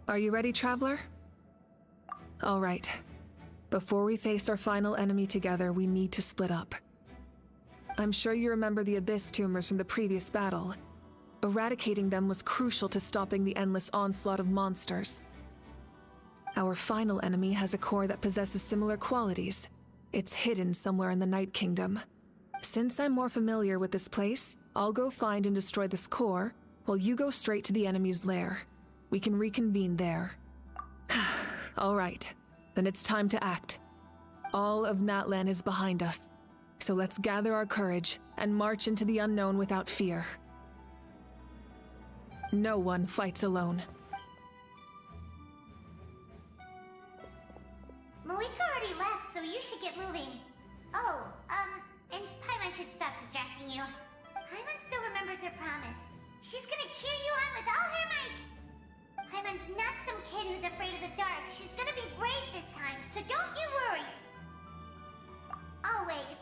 Are you ready, traveler? All right. Before we face our final enemy together, we need to split up. I'm sure you remember the Abyss tumors from the previous battle. Eradicating them was crucial to stopping the endless onslaught of monsters. Our final enemy has a core that possesses similar qualities. It's hidden somewhere in the Night Kingdom. Since I'm more familiar with this place, I'll go find and destroy this core, while you go straight to the enemy's lair. We can reconvene there. All right, then it's time to act. All of Natlan is behind us, so let's gather our courage and march into the unknown without fear. No one fights alone. Malika already left, so you should get moving. Oh, and Paimon should stop distracting you. Paimon still remembers her promise. She's gonna cheer you on with all her might. Paimon's not some kid who's afraid of the dark. She's gonna be brave this time, so don't you worry. Always.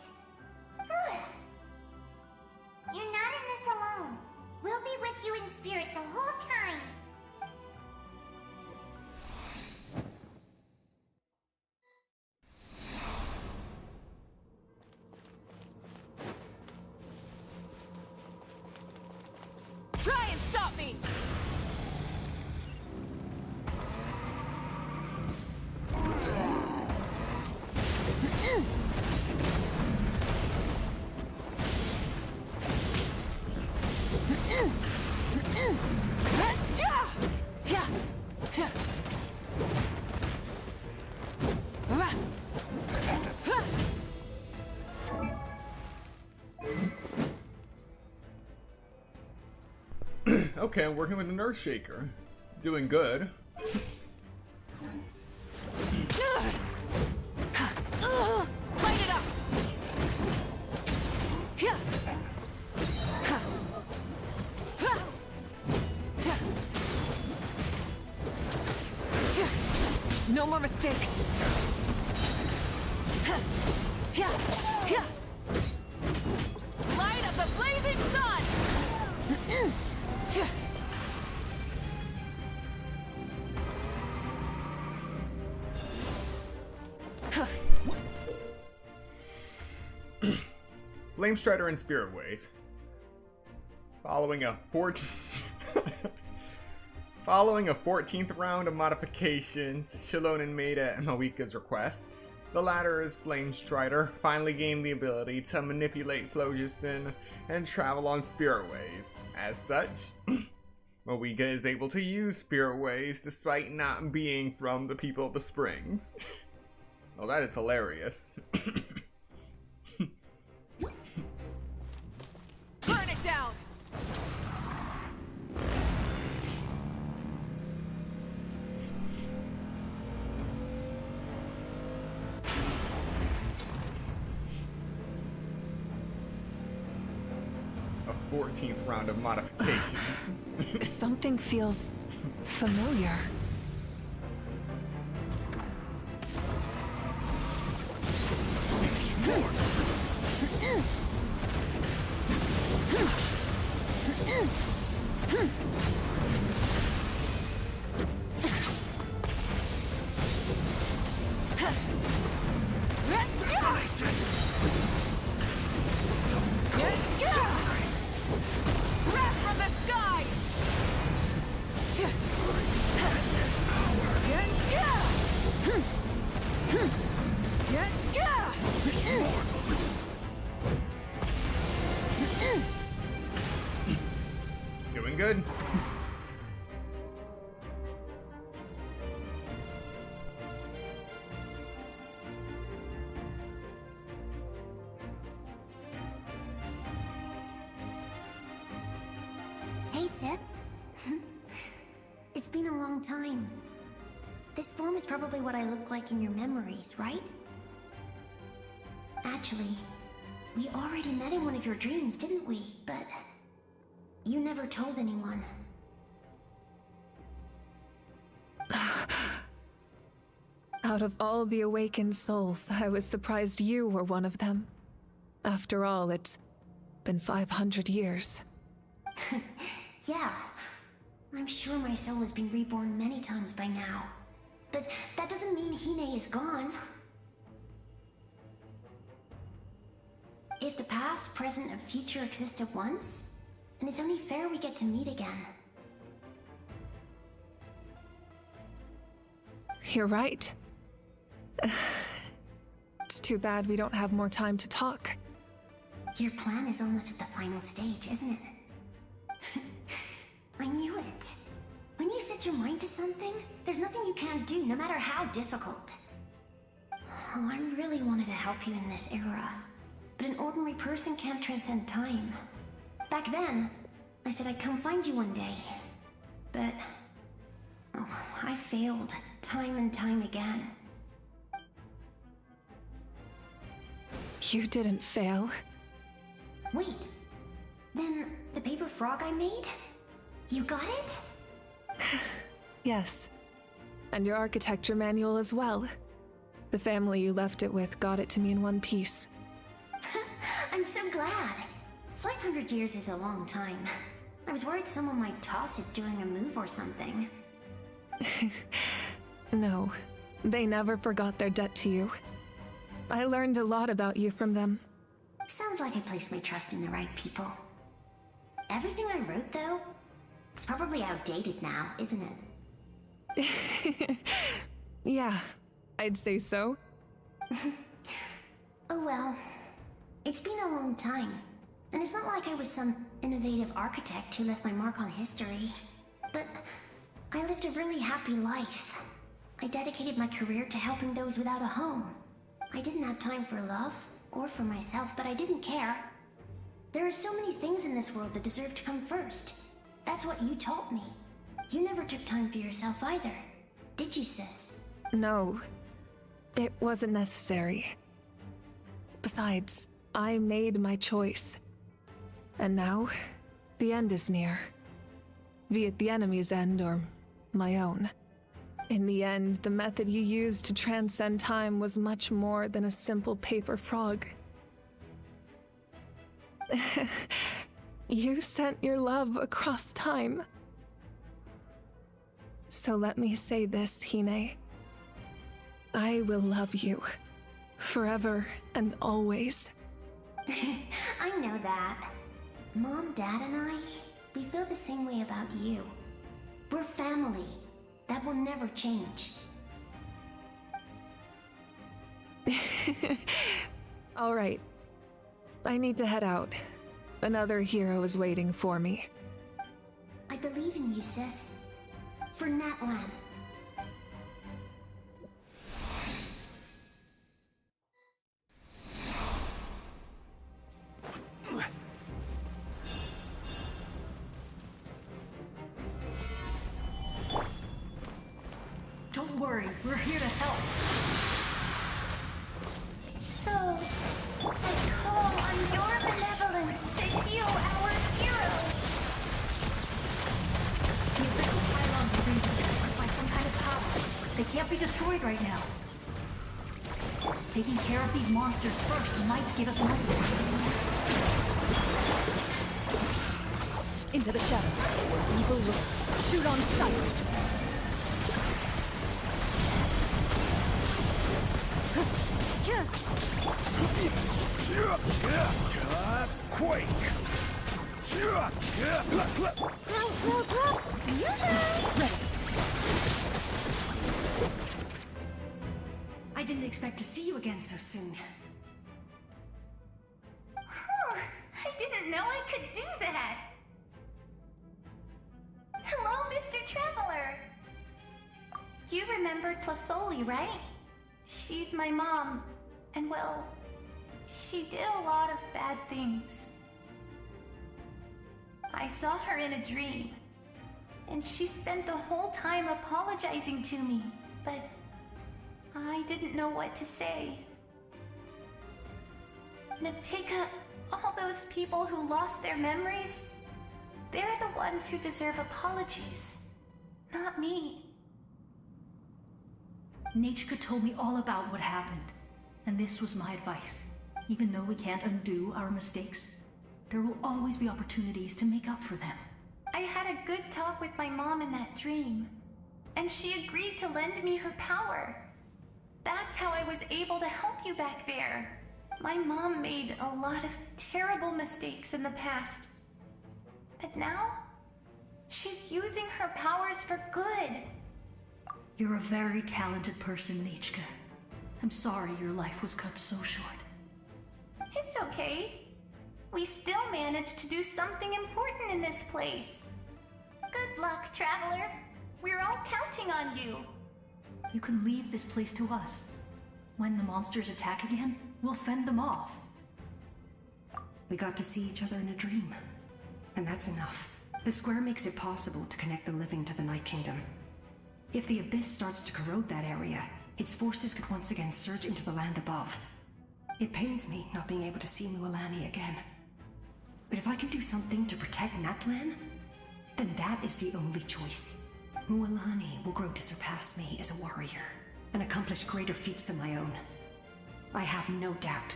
You're not in this alone. We'll be with you in spirit the whole time. Try and stop me! Okay, I'm working with an Earth Shaker. Doing good. Light it up! No more mistakes. Light of the blazing sun! Flame Strider and Spirit Ways. Following a 14th round of modifications, Shilonen made at Mawika's request. The latter is Flame Strider finally gained the ability to manipulate phlogiston and travel on Spirit Ways. As such, Mawika is able to use Spirit Ways despite not being from the people of the Springs. Oh, that is hilarious. Burn it down! A 14th round of modifications. Something feels familiar. Wrath from the sky! Doing good. Hey, sis. It's been a long time. This form is probably what I look like in your memories, right? Actually, we already met in one of your dreams, didn't we? But you never told anyone. Out of all the awakened souls, I was surprised you were one of them. After all, it's been 500 years. Yeah. I'm sure my soul has been reborn many times by now. But that doesn't mean Hine is gone. If the past, present, and future exist at once, then it's only fair we get to meet again. You're right. It's too bad we don't have more time to talk. Your plan is almost at the final stage, isn't it? I knew it. When you set your mind to something, there's nothing you can't do, no matter how difficult. Oh, I really wanted to help you in this era. But an ordinary person can't transcend time. Back then, I said I'd come find you one day. But... oh, I failed, time and time again. You didn't fail. Wait, then the paper frog I made? You got it? Yes. And your architecture manual as well. The family you left it with got it to me in one piece. I'm so glad. 500 years is a long time. I was worried someone might toss it during a move or something. No, they never forgot their debt to you. I learned a lot about you from them. Sounds like I placed my trust in the right people. Everything I wrote, though, it's probably outdated now, isn't it? Yeah, I'd say so. Oh well. It's been a long time, and it's not like I was some innovative architect who left my mark on history. But I lived a really happy life. I dedicated my career to helping those without a home. I didn't have time for love, or for myself, but I didn't care. There are so many things in this world that deserve to come first. That's what you taught me. You never took time for yourself either, did you, sis? No, it wasn't necessary. Besides, I made my choice. And now, the end is near. Be it the enemy's end or my own. In the end, the method you used to transcend time was much more than a simple paper frog. You sent your love across time. So let me say this, Hine. I will love you. Forever and always. I know that. Mom, Dad, and I, we feel the same way about you. We're family. That will never change. All right. I need to head out. Another hero is waiting for me. I believe in you, sis. For Natlan. Don't worry, we're here to help. So, I call on your benevolence to heal our hero. The official pylons are being protected by some kind of power. They can't be destroyed right now. Taking care of these monsters first might give us an opening. Into the shadows, where evil lurks. Shoot on sight. Quake! I didn't expect to see you again so soon. I didn't know I could do that. Hello, Mr. Traveler. You remember Tlasoli, right? She's my mom, and well, she did a lot of bad things. I saw her in a dream, and she spent the whole time apologizing to me, but I didn't know what to say. Napika, all those people who lost their memories, they're the ones who deserve apologies, not me. Nachka told me all about what happened, and this was my advice. Even though we can't undo our mistakes, there will always be opportunities to make up for them. I had a good talk with my mom in that dream, and she agreed to lend me her power. That's how I was able to help you back there. My mom made a lot of terrible mistakes in the past. But now, she's using her powers for good. You're a very talented person, Nichka. I'm sorry your life was cut so short. It's okay. We still managed to do something important in this place. Good luck, Traveler. We're all counting on you. You can leave this place to us. When the monsters attack again, we'll fend them off. We got to see each other in a dream, and that's enough. The square makes it possible to connect the living to the Night Kingdom. If the Abyss starts to corrode that area, its forces could once again surge into the land above. It pains me not being able to see Mualani again. But if I can do something to protect Natlan, then that is the only choice. Mualani will grow to surpass me as a warrior, and accomplish greater feats than my own. I have no doubt.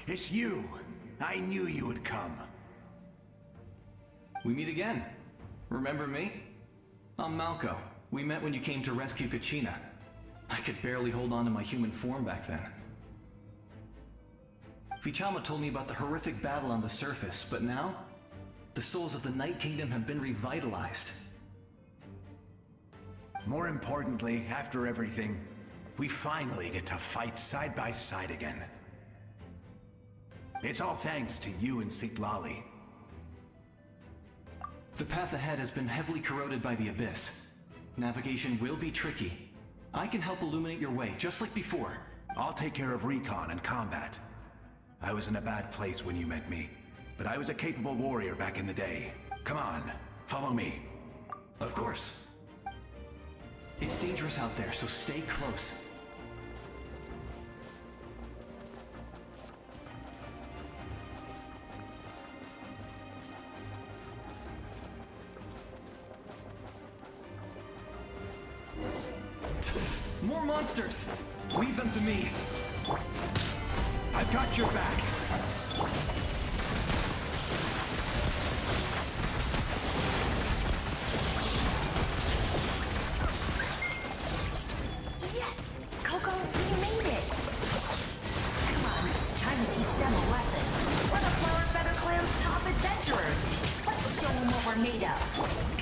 It's you! I knew you would come. We meet again. Remember me? I'm Malco. We met when you came to rescue Kachina. I could barely hold on to my human form back then. Vichama told me about the horrific battle on the surface, but now, the souls of the Night Kingdom have been revitalized. More importantly, after everything, we finally get to fight side by side again. It's all thanks to you and Sitlali. The path ahead has been heavily corroded by the Abyss. Navigation will be tricky. I can help illuminate your way, just like before. I'll take care of recon and combat. I was in a bad place when you met me, but I was a capable warrior back in the day. Come on, follow me. Of course. It's dangerous out there, so stay close. More monsters! Leave them to me! I've got your back! Yes! Coco, we made it! Come on, time to teach them a lesson. We're the Flower Feather Clan's top adventurers! Let's show them what we're made of!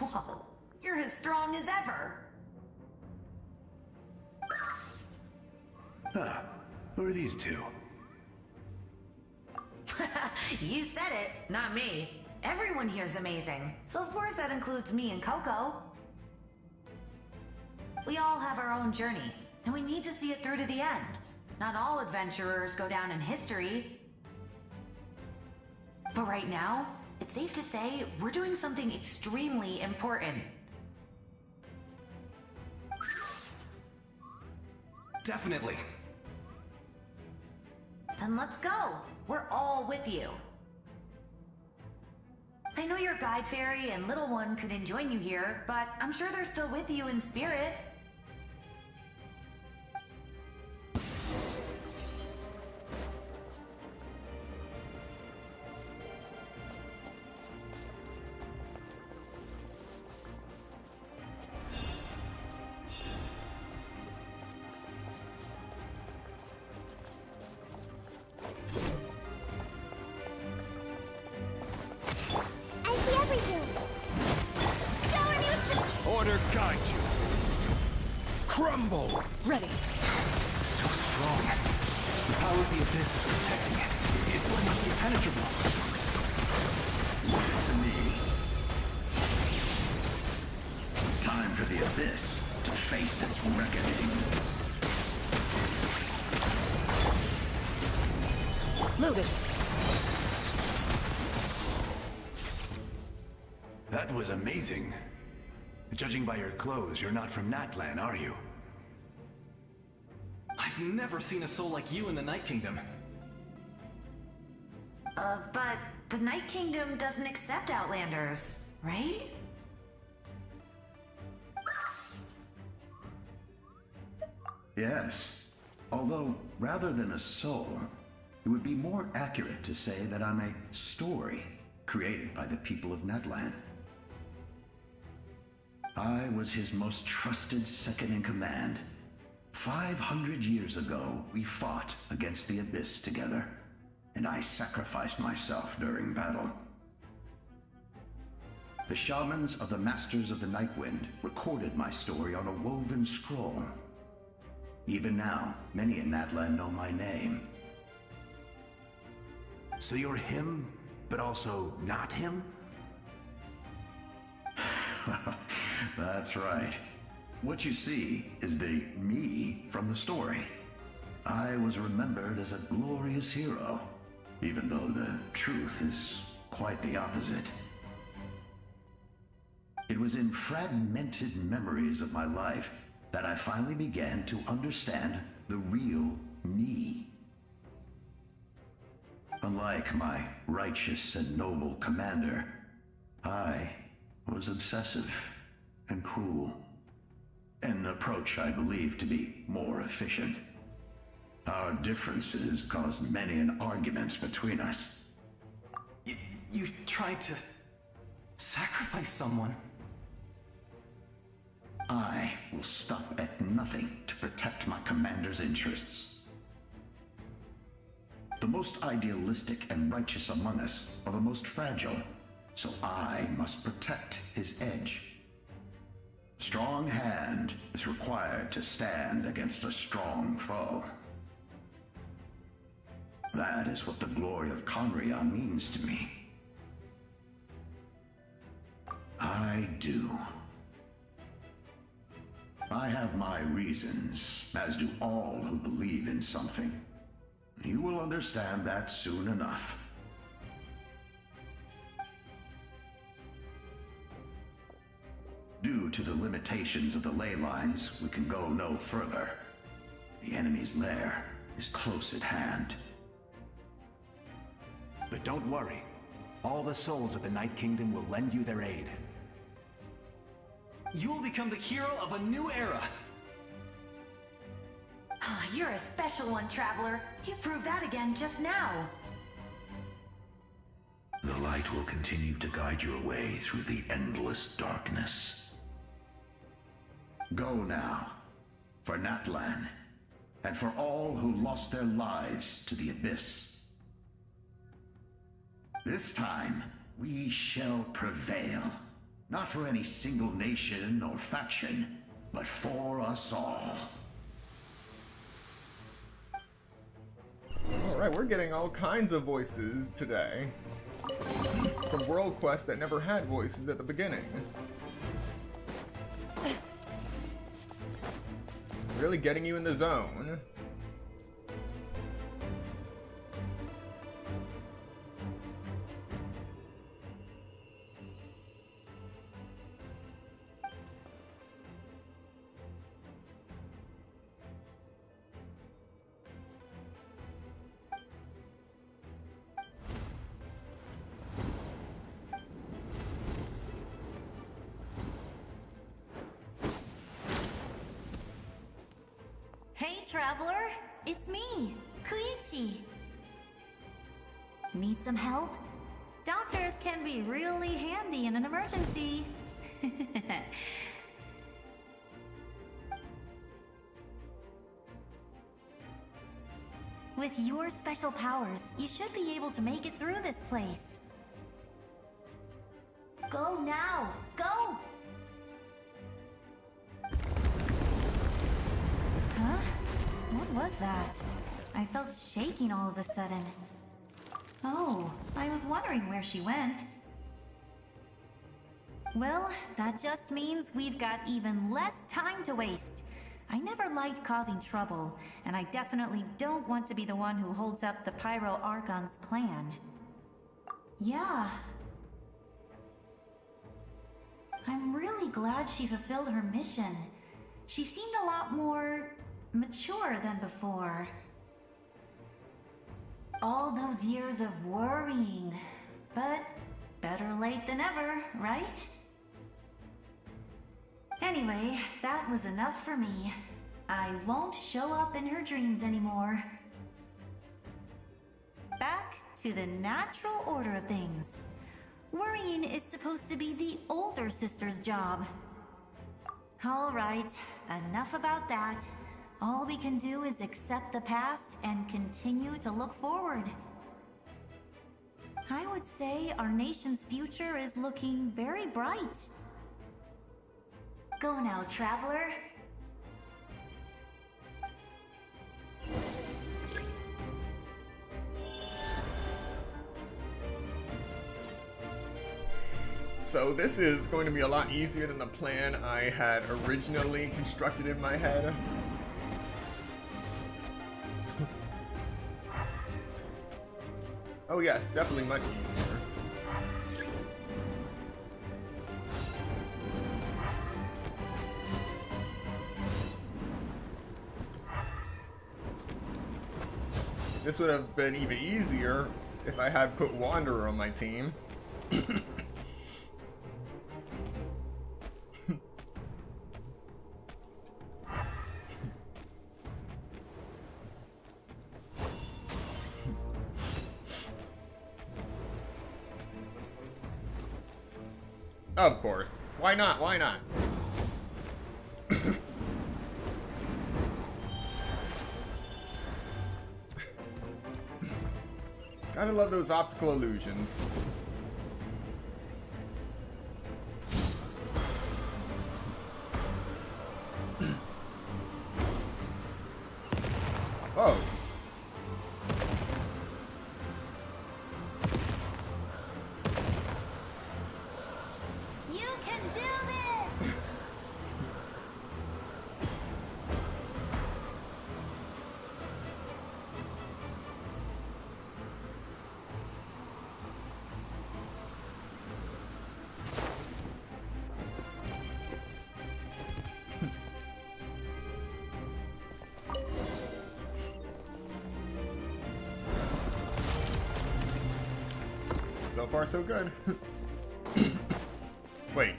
Whoa, you're as strong as ever! Huh. Who are these two? You said it, not me. Everyone here's amazing. So of course that includes me and Coco. We all have our own journey, and we need to see it through to the end. Not all adventurers go down in history. But right now, it's safe to say we're doing something extremely important. Definitely. Then let's go. We're all with you. I know your guide fairy and little one couldn't join you here, but I'm sure they're still with you in spirit. Order guide you. Crumble! Ready. So strong. The power of the Abyss is protecting it. It's almost impenetrable. Leave it to me. Time for the Abyss to face its reckoning. Loaded. That was amazing. Judging by your clothes, you're not from Natlan, are you? I've never seen a soul like you in the Night Kingdom. But the Night Kingdom doesn't accept Outlanders, right? Yes. Although, rather than a soul, it would be more accurate to say that I'm a story created by the people of Natlan. I was his most trusted second-in-command. 500 years ago, we fought against the Abyss together, and I sacrificed myself during battle. The shamans of the Masters of the Nightwind recorded my story on a woven scroll. Even now, many in Natlan know my name. So you're him, but also not him? That's right. What you see is the me from the story. I was remembered as a glorious hero, even though the truth is quite the opposite. It was in fragmented memories of my life that I finally began to understand the real me. Unlike my righteous and noble commander, I was obsessive and cruel. An approach I believe to be more efficient. Our differences caused many an arguments between us. You tried to sacrifice someone. I will stop at nothing to protect my commander's interests. The most idealistic and righteous among us are the most fragile, so I must protect his edge. Strong hand is required to stand against a strong foe. That is what the glory of Conria means to me. I do. I have my reasons, as do all who believe in something. You will understand that soon enough. Due to the limitations of the ley lines, we can go no further. The enemy's lair is close at hand. But don't worry. All the souls of the Night Kingdom will lend you their aid. You will become the hero of a new era. Oh, you're a special one, Traveler. You proved that again just now. The light will continue to guide your way through the endless darkness. Go now, for Natlan, and for all who lost their lives to the Abyss. This time, we shall prevail. Not for any single nation or faction, but for us all. Alright, we're getting all kinds of voices today. From World Quest that never had voices at the beginning. Really getting you in the zone. Hey, Traveler! It's me, Koichi! Need some help? Doctors can be really handy in an emergency. With your special powers, you should be able to make it through this place. Go now! Go! Huh? What was that? I felt shaking all of a sudden. Oh, I was wondering where she went. Well, that just means we've got even less time to waste. I never liked causing trouble, and I definitely don't want to be the one who holds up the Pyro Archon's plan. Yeah. I'm really glad she fulfilled her mission. She seemed a lot more mature than before. All those years of worrying, but better late than ever, right? Anyway, that was enough for me. I won't show up in her dreams anymore. Back to the natural order of things. Worrying is supposed to be the older sister's job. All right, enough about that. All we can do is accept the past and continue to look forward. I would say our nation's future is looking very bright. Go now, traveler. So this is going to be a lot easier than the plan I had originally constructed in my head. Oh yes, definitely much easier. This would have been even easier if I had put Wanderer on my team. Of course. Why not? Why not? Gotta love those optical illusions. Oh. You can do this! So far, so good. Wait.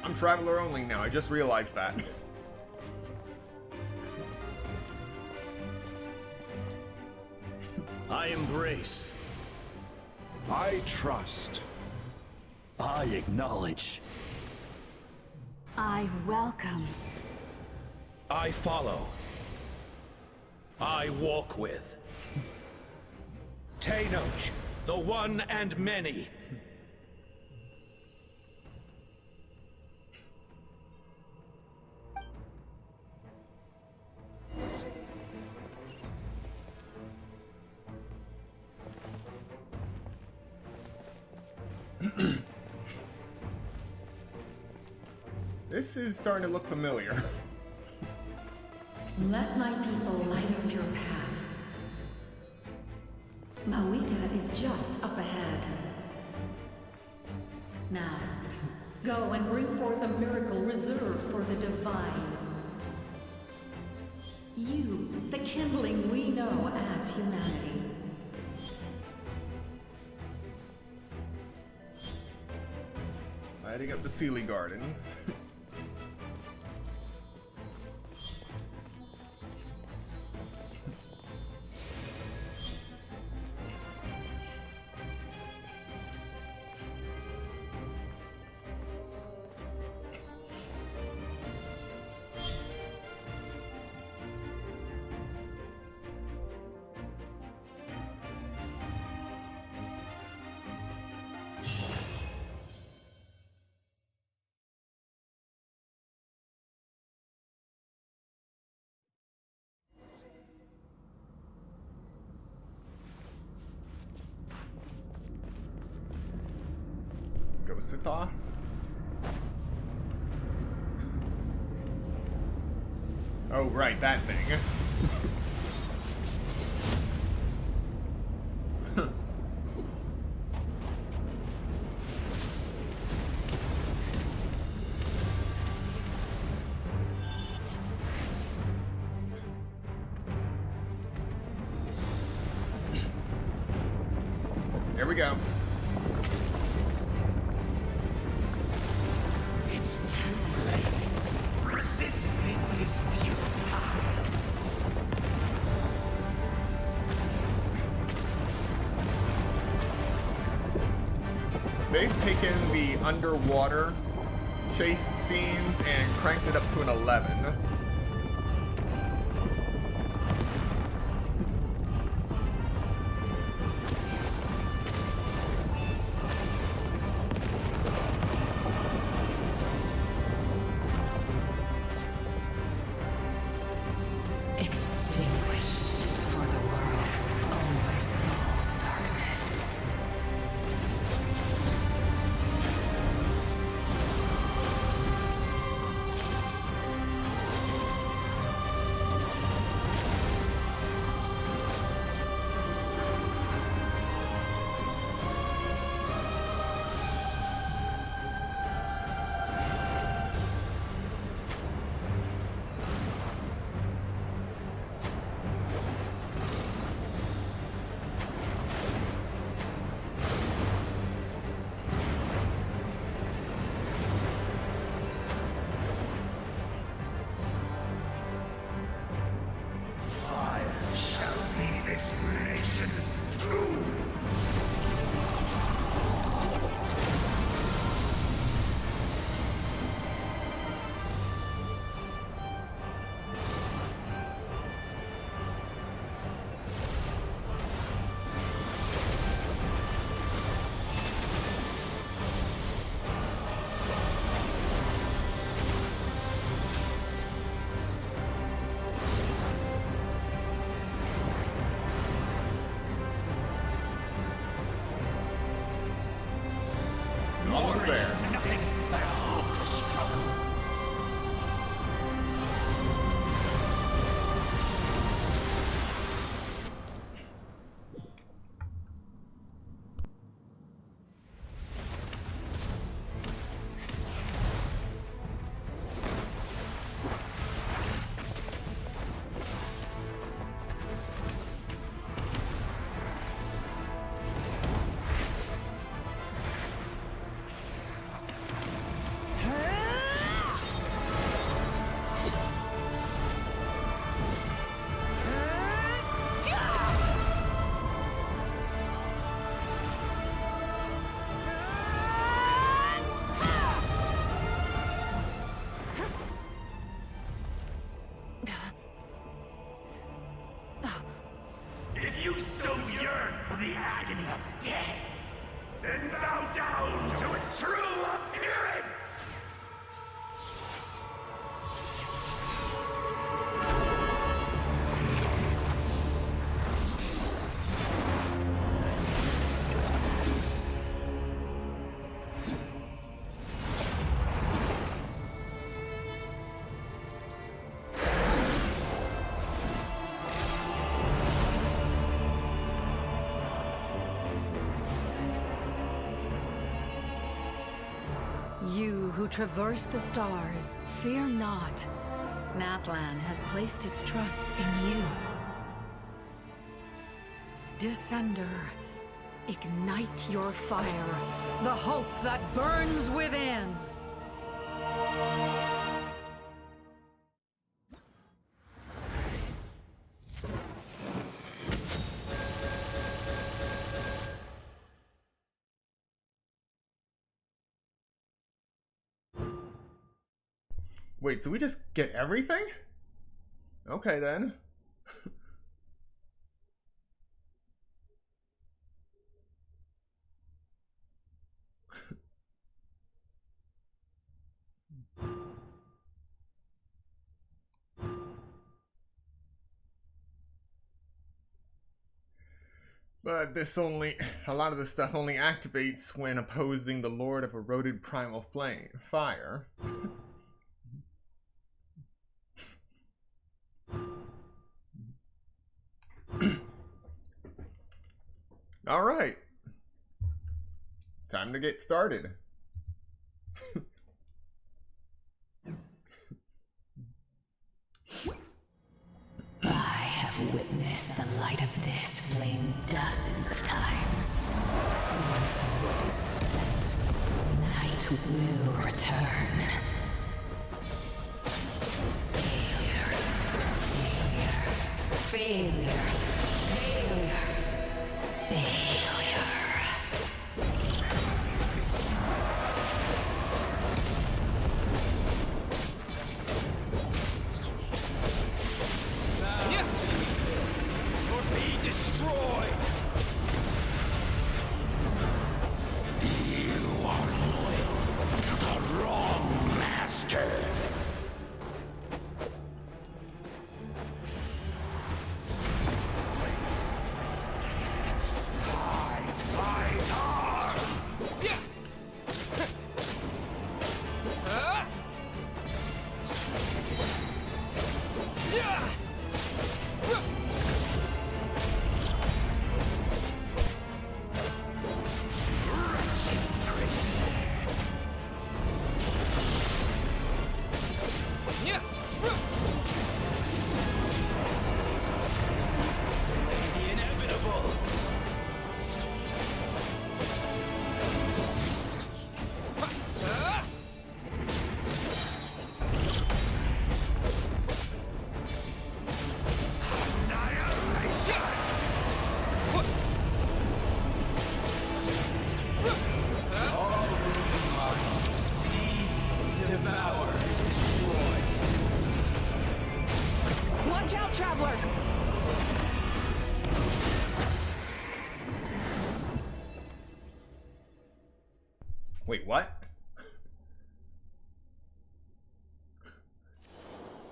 I'm Traveler only now, I just realized that. I embrace. I trust. I acknowledge. I welcome. I follow. I walk with. Tenoch, the one and many. This is starting to look familiar. Let my people light up your path. Mawika is just up ahead. Now, go and bring forth a miracle reserved for the divine. You, the kindling we know as humanity. Lighting up the Sealy Gardens. Sitha? Oh, right, that thing. Here we go. It's too late. Resistance is futile. They've taken the underwater chase scenes and cranked it up to an 11. Extinguish for the world, oh my small darkness. Fire shall be this nation's tomb. Almost there. Nothing but a hope struggle. If you so yearn for the agony of death, then bow down to its true appearance! You who traverse the stars, fear not. Natlan has placed its trust in you. Descender, ignite your fire, the hope that burns within. Wait, so we just get everything? Okay then. But a lot of this stuff only activates when opposing the Lord of Eroded Primal Fire. Alright. Time to get started. I have witnessed the light of this flame dozens of times. Once the wood is spent, night will return. Failure. Or be destroyed! You are loyal to the wrong master. Wait, what?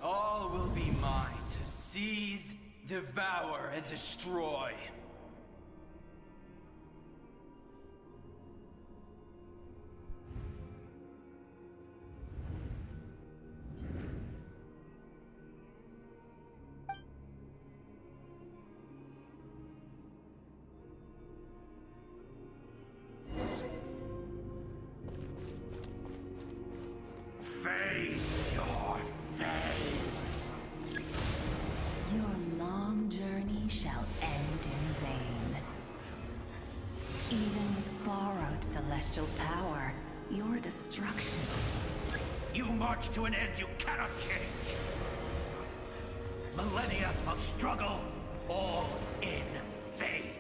All will be mine to seize, devour, and destroy. Face your fate. Your long journey shall end in vain. Even with borrowed celestial power, your destruction. You march to an end you cannot change. Millennia of struggle, all in vain.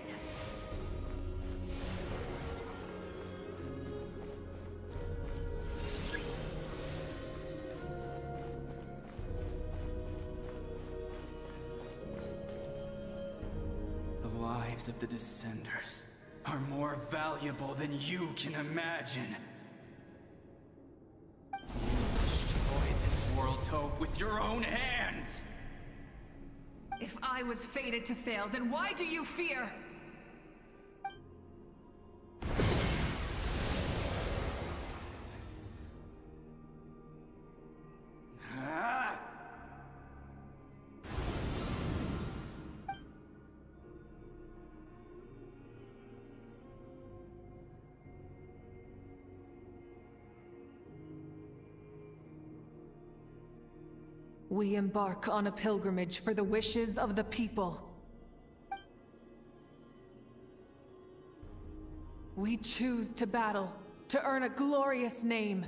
The lives of the Descenders are more valuable than you can imagine. You destroyed this world's hope with your own hands! If I was fated to fail, then why do you fear? We embark on a pilgrimage for the wishes of the people. We choose to battle, to earn a glorious name.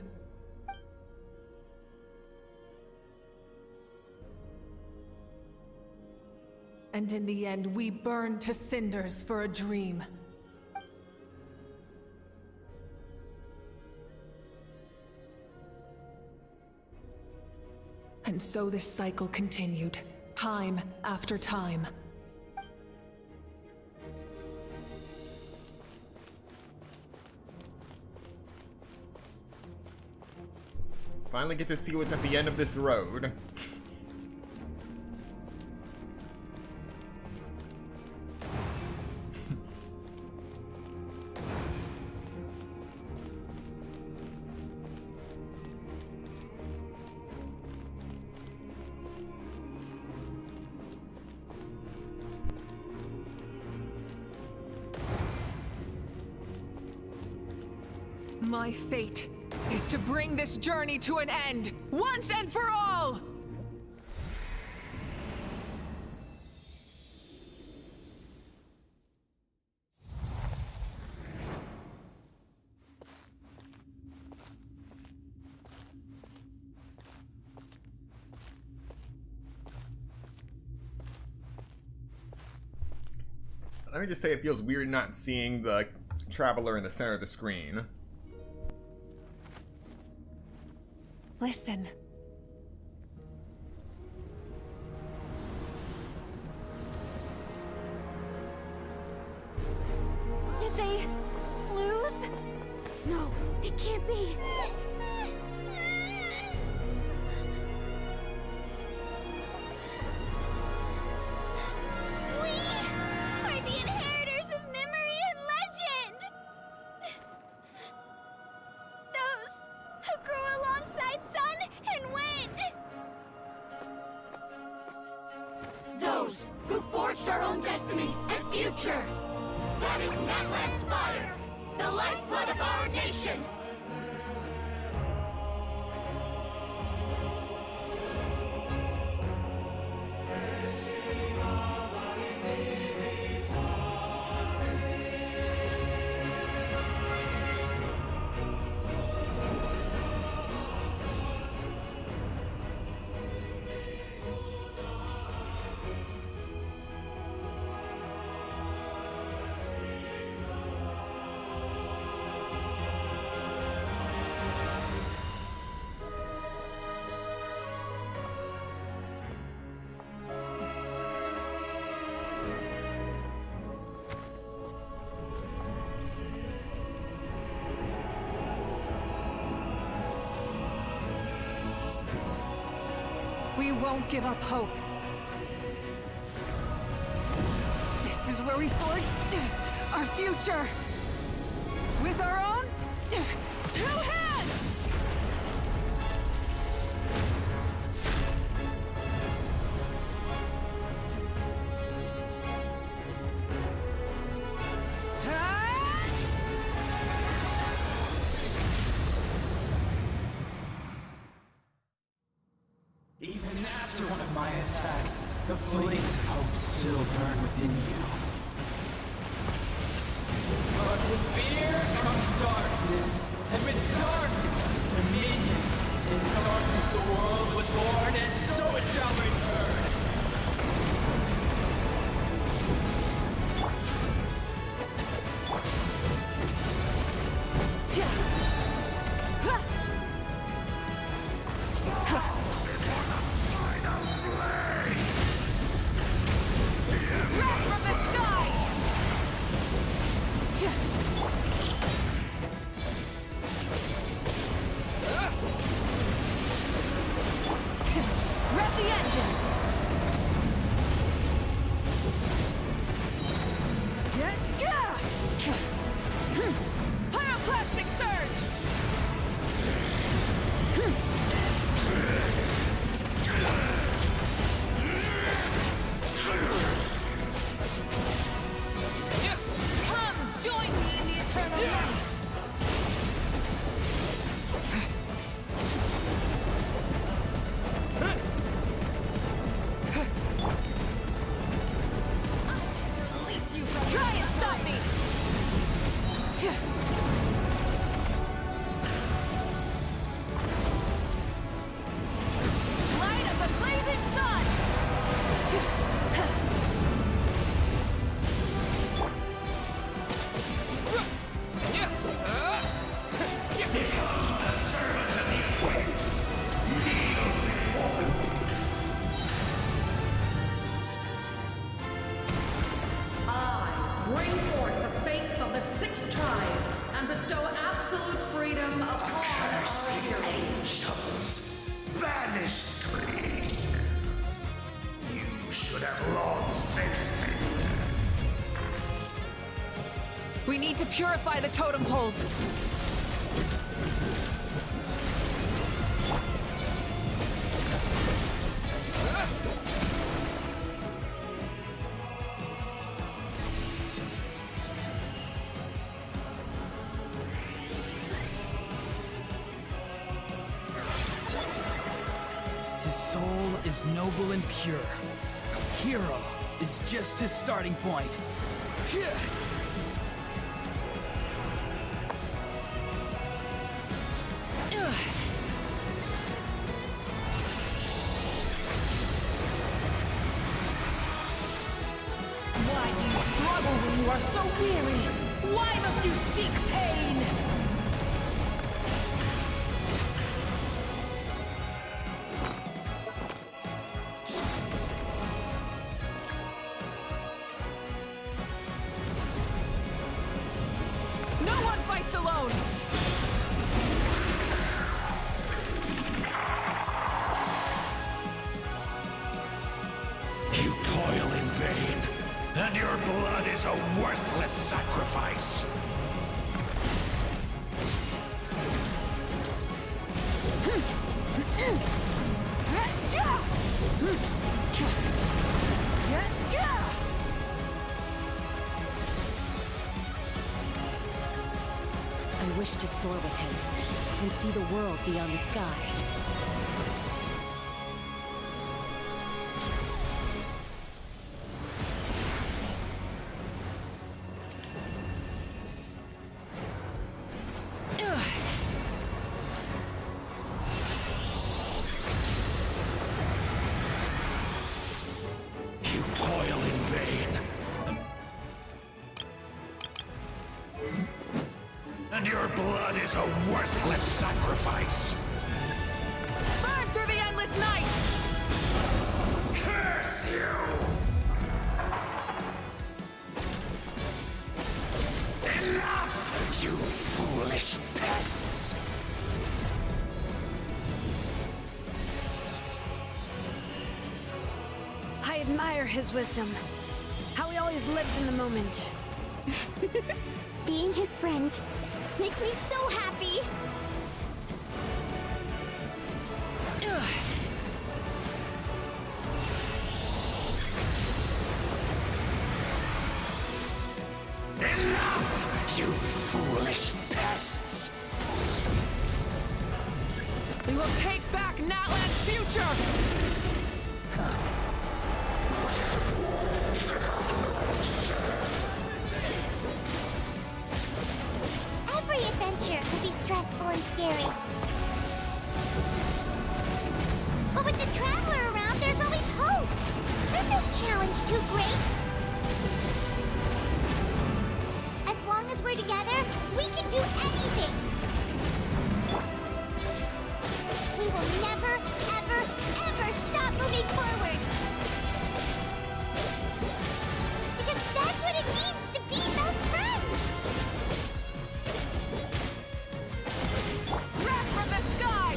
And in the end, we burn to cinders for a dream. And so this cycle continued, time after time. Finally get to see what's at the end of this road. My fate is to bring this journey to an end, once and for all! Let me just say, it feels weird not seeing the traveler in the center of the screen. Listen. Did they lose? No, it can't be. Are the inheritors of memory and legend! Those who grew alongside sun and wind! Those who forged our own destiny and future! That is Natlan's fire, the lifeblood of our nation! We won't give up hope. This is where we forge our future. With our own 2 hands! Even after one of my attacks, the flames of hope still burn within you. But with fear comes darkness, and with darkness comes dominion. In darkness the world was born, and so it shall return. We need to purify the totem poles. His soul is noble and pure. Hero is just his starting point. Why do you struggle when you are so weary? Why must you seek pain? No one fights alone! You toil in vain, and your blood is a worthless sacrifice. I wish to soar with him and see the world beyond the sky. You toil in vain. And your blood is a worthless sacrifice. Burn through the endless night! Curse you! Enough, you foolish pests! I admire his wisdom. How he always lives in the moment. Being his friend makes me so happy. Enough, you foolish pests! We will take back Natlan's future! Every adventure can be stressful and scary. But with the Traveler around, there's always hope. There's no challenge too great. As long as we're together, we can do anything. We will never, ever, ever stop moving forward. Because that's what it means to be best friends. Wrath from the sky!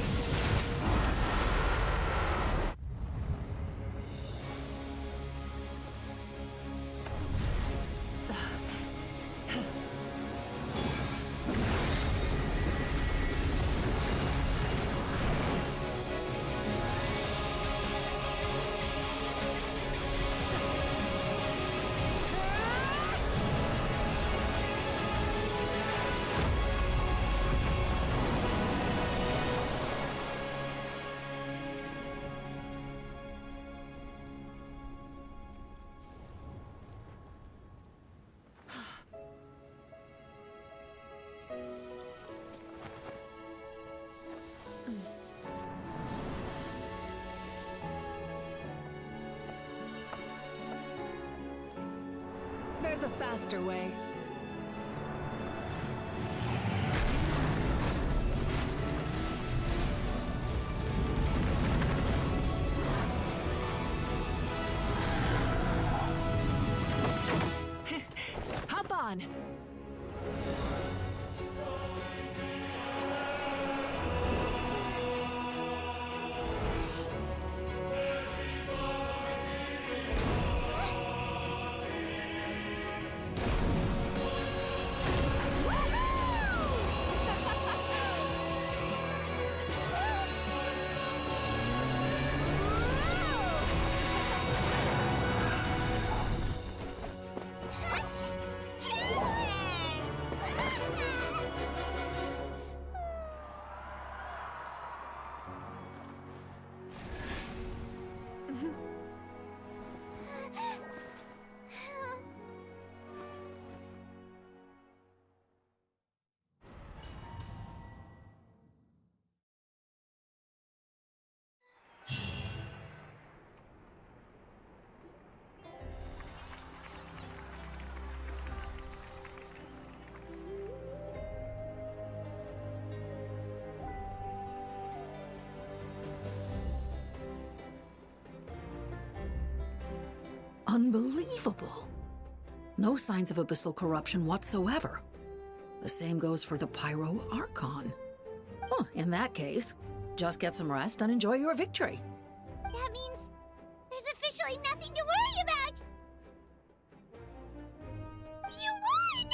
There's a faster way. Hop on! Unbelievable. No signs of abyssal corruption whatsoever. The same goes for the Pyro Archon. Well, in that case, just get some rest and enjoy your victory. That means there's officially nothing to worry about! You won!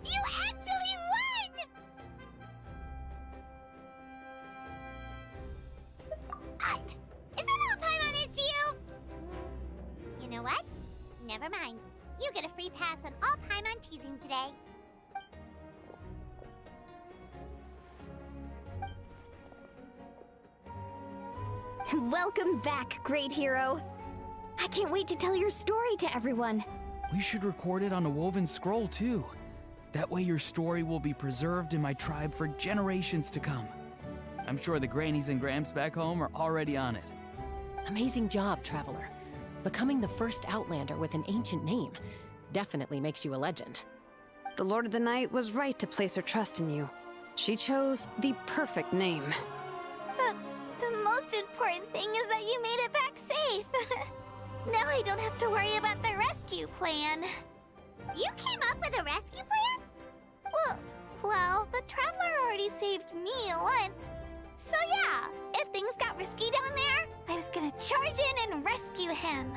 You actually won! Is that all Paimon is to you? You know what? Never mind. You get a free pass on all Paimon teasing today. Welcome back, great hero. I can't wait to tell your story to everyone. We should record it on a woven scroll, too. That way your story will be preserved in my tribe for generations to come. I'm sure the grannies and gramps back home are already on it. Amazing job, Traveler. Becoming the first Outlander with an ancient name definitely makes you a legend. The Lord of the Night was right to place her trust in you. She chose the perfect name. The most important thing is that you made it back safe. Now I don't have to worry about the rescue plan. You came up with a rescue plan? Well, the Traveler already saved me once. So yeah, if things got risky down there, I was gonna charge in and rescue him.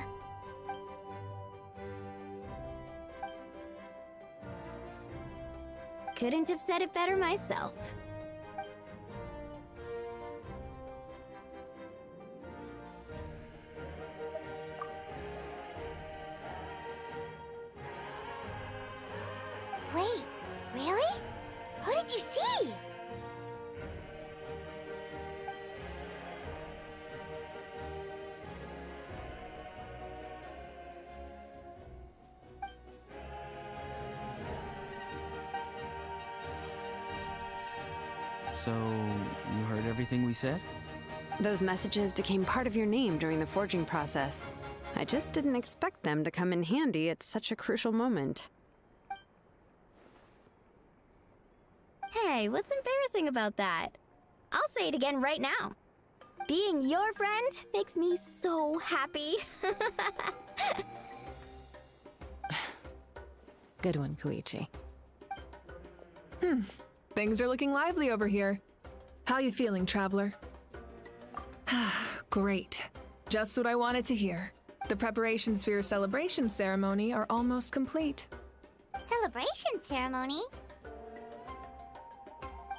Couldn't have said it better myself. Wait, really? Who did you see? So, you heard everything we said? Those messages became part of your name during the forging process. I just didn't expect them to come in handy at such a crucial moment. Hey, what's embarrassing about that? I'll say it again right now. Being your friend makes me so happy. Good one, Koichi. Things are looking lively over here. How you feeling, Traveler? Great. Just what I wanted to hear. The preparations for your celebration ceremony are almost complete. Celebration ceremony?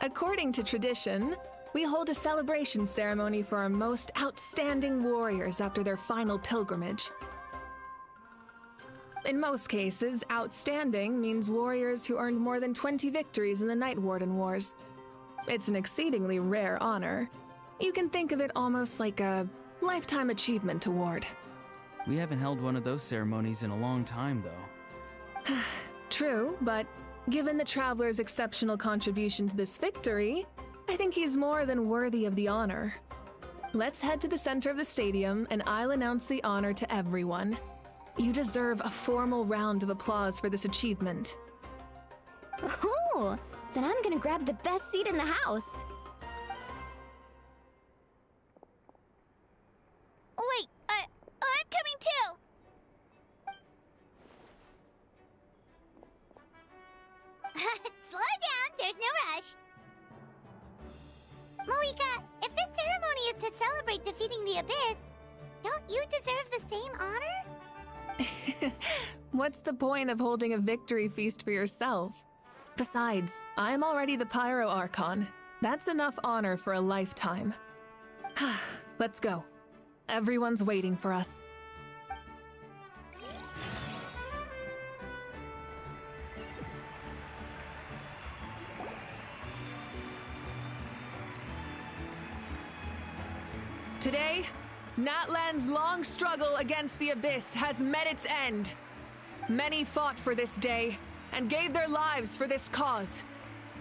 According to tradition, we hold a celebration ceremony for our most outstanding warriors after their final pilgrimage. In most cases, outstanding means warriors who earned more than 20 victories in the Night Warden Wars. It's an exceedingly rare honor. You can think of it almost like a lifetime achievement award. We haven't held one of those ceremonies in a long time, though. True, but given the Traveler's exceptional contribution to this victory, I think he's more than worthy of the honor. Let's head to the center of the stadium and I'll announce the honor to everyone. You deserve a formal round of applause for this achievement. Ooh, then I'm gonna grab the best seat in the house. Wait, I'm coming too! Slow down, there's no rush. Moika, if this ceremony is to celebrate defeating the Abyss, don't you deserve the same honor? What's the point of holding a victory feast for yourself? Besides, I'm already the Pyro Archon. That's enough honor for a lifetime. Let's go. Everyone's waiting for us. Today, Natlan's long struggle against the Abyss has met its end. Many fought for this day and gave their lives for this cause.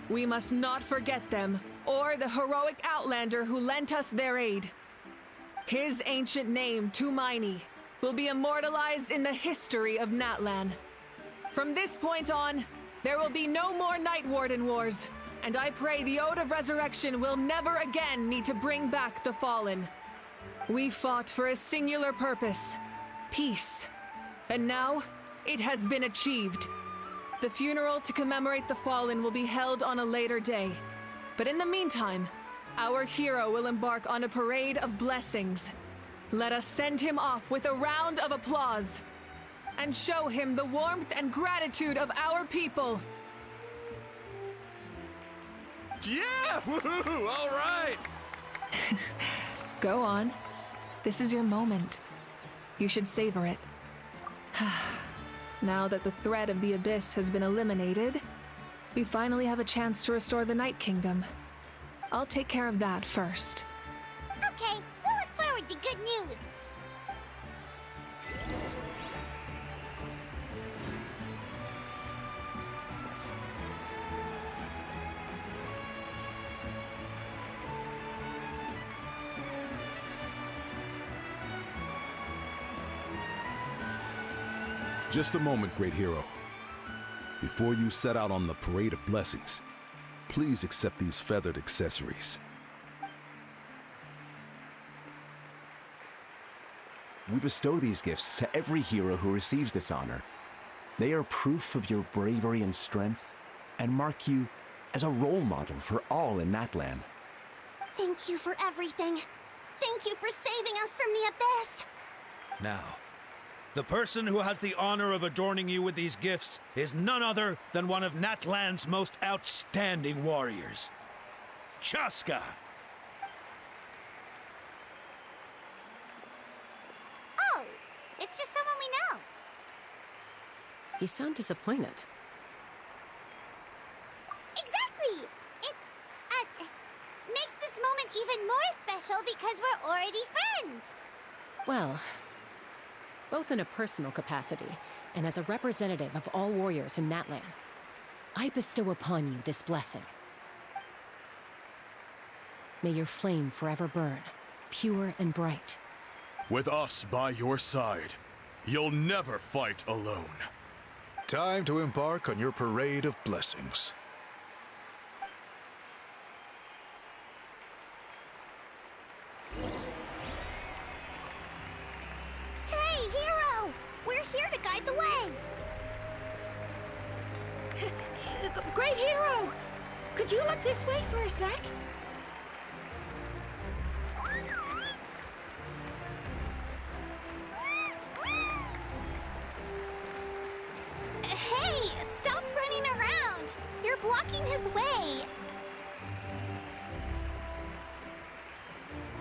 We must not forget them or the heroic Outlander who lent us their aid. His ancient name, Tumaini, will be immortalized in the history of Natlan. From this point on, there will be no more Night Warden Wars, and I pray the Ode of Resurrection will never again need to bring back the Fallen. We fought for a singular purpose: peace And now, it has been achieved. The funeral to commemorate the fallen will be held on a later day. But in the meantime, our hero will embark on a parade of blessings. Let us send him off with a round of applause and show him the warmth and gratitude of our people. Yeah! Woohoo! All right! Go on. This is your moment. You should savor it. Now that the threat of the Abyss has been eliminated, we finally have a chance to restore the Night Kingdom. I'll take care of that first. Okay, we'll look forward to good news. Just a moment, great hero. Before you set out on the Parade of Blessings, please accept these feathered accessories. We bestow these gifts to every hero who receives this honor. They are proof of your bravery and strength, and mark you as a role model for all in Natlan. Thank you for everything. Thank you for saving us from the Abyss. Now, the person who has the honor of adorning you with these gifts is none other than one of Natlan's most outstanding warriors, Chaska. Oh, it's just someone we know. You sound disappointed. Exactly! It, makes this moment even more special because we're already friends. Well, both in a personal capacity and as a representative of all warriors in Natlan, I bestow upon you this blessing. May your flame forever burn, pure and bright. With us by your side, you'll never fight alone. Time to embark on your Parade of Blessings. Hey, hero! We're here to guide the way. Great hero! Could you look this way for a sec? Hey, stop running around! You're blocking his way!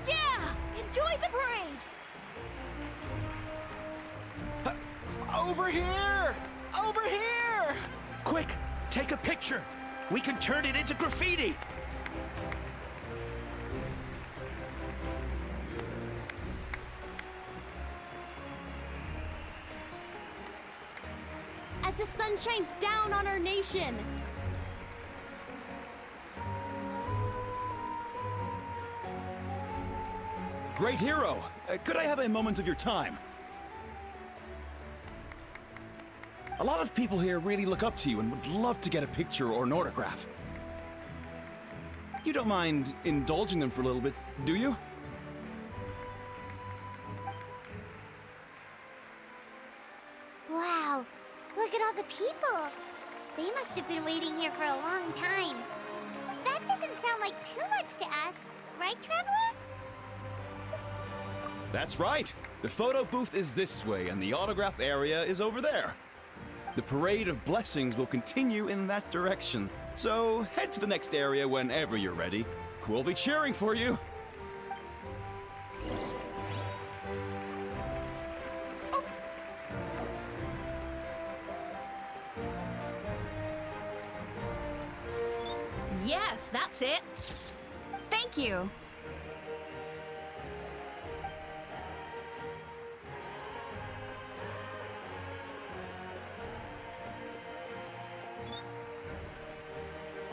Yeah! Enjoy the parade! Over here! Over here! Quick, take a picture. We can turn it into graffiti. As the sun shines down on our nation! Great hero! Could I have a moment of your time? A lot of people here really look up to you and would love to get a picture or an autograph. You don't mind indulging them for a little bit, do you? Wow, look at all the people. They must have been waiting here for a long time. That doesn't sound like too much to ask, right, Traveler? That's right. The photo booth is this way and the autograph area is over there. The Parade of Blessings will continue in that direction, so head to the next area whenever you're ready. We'll be cheering for you. Yes, that's it! Thank you!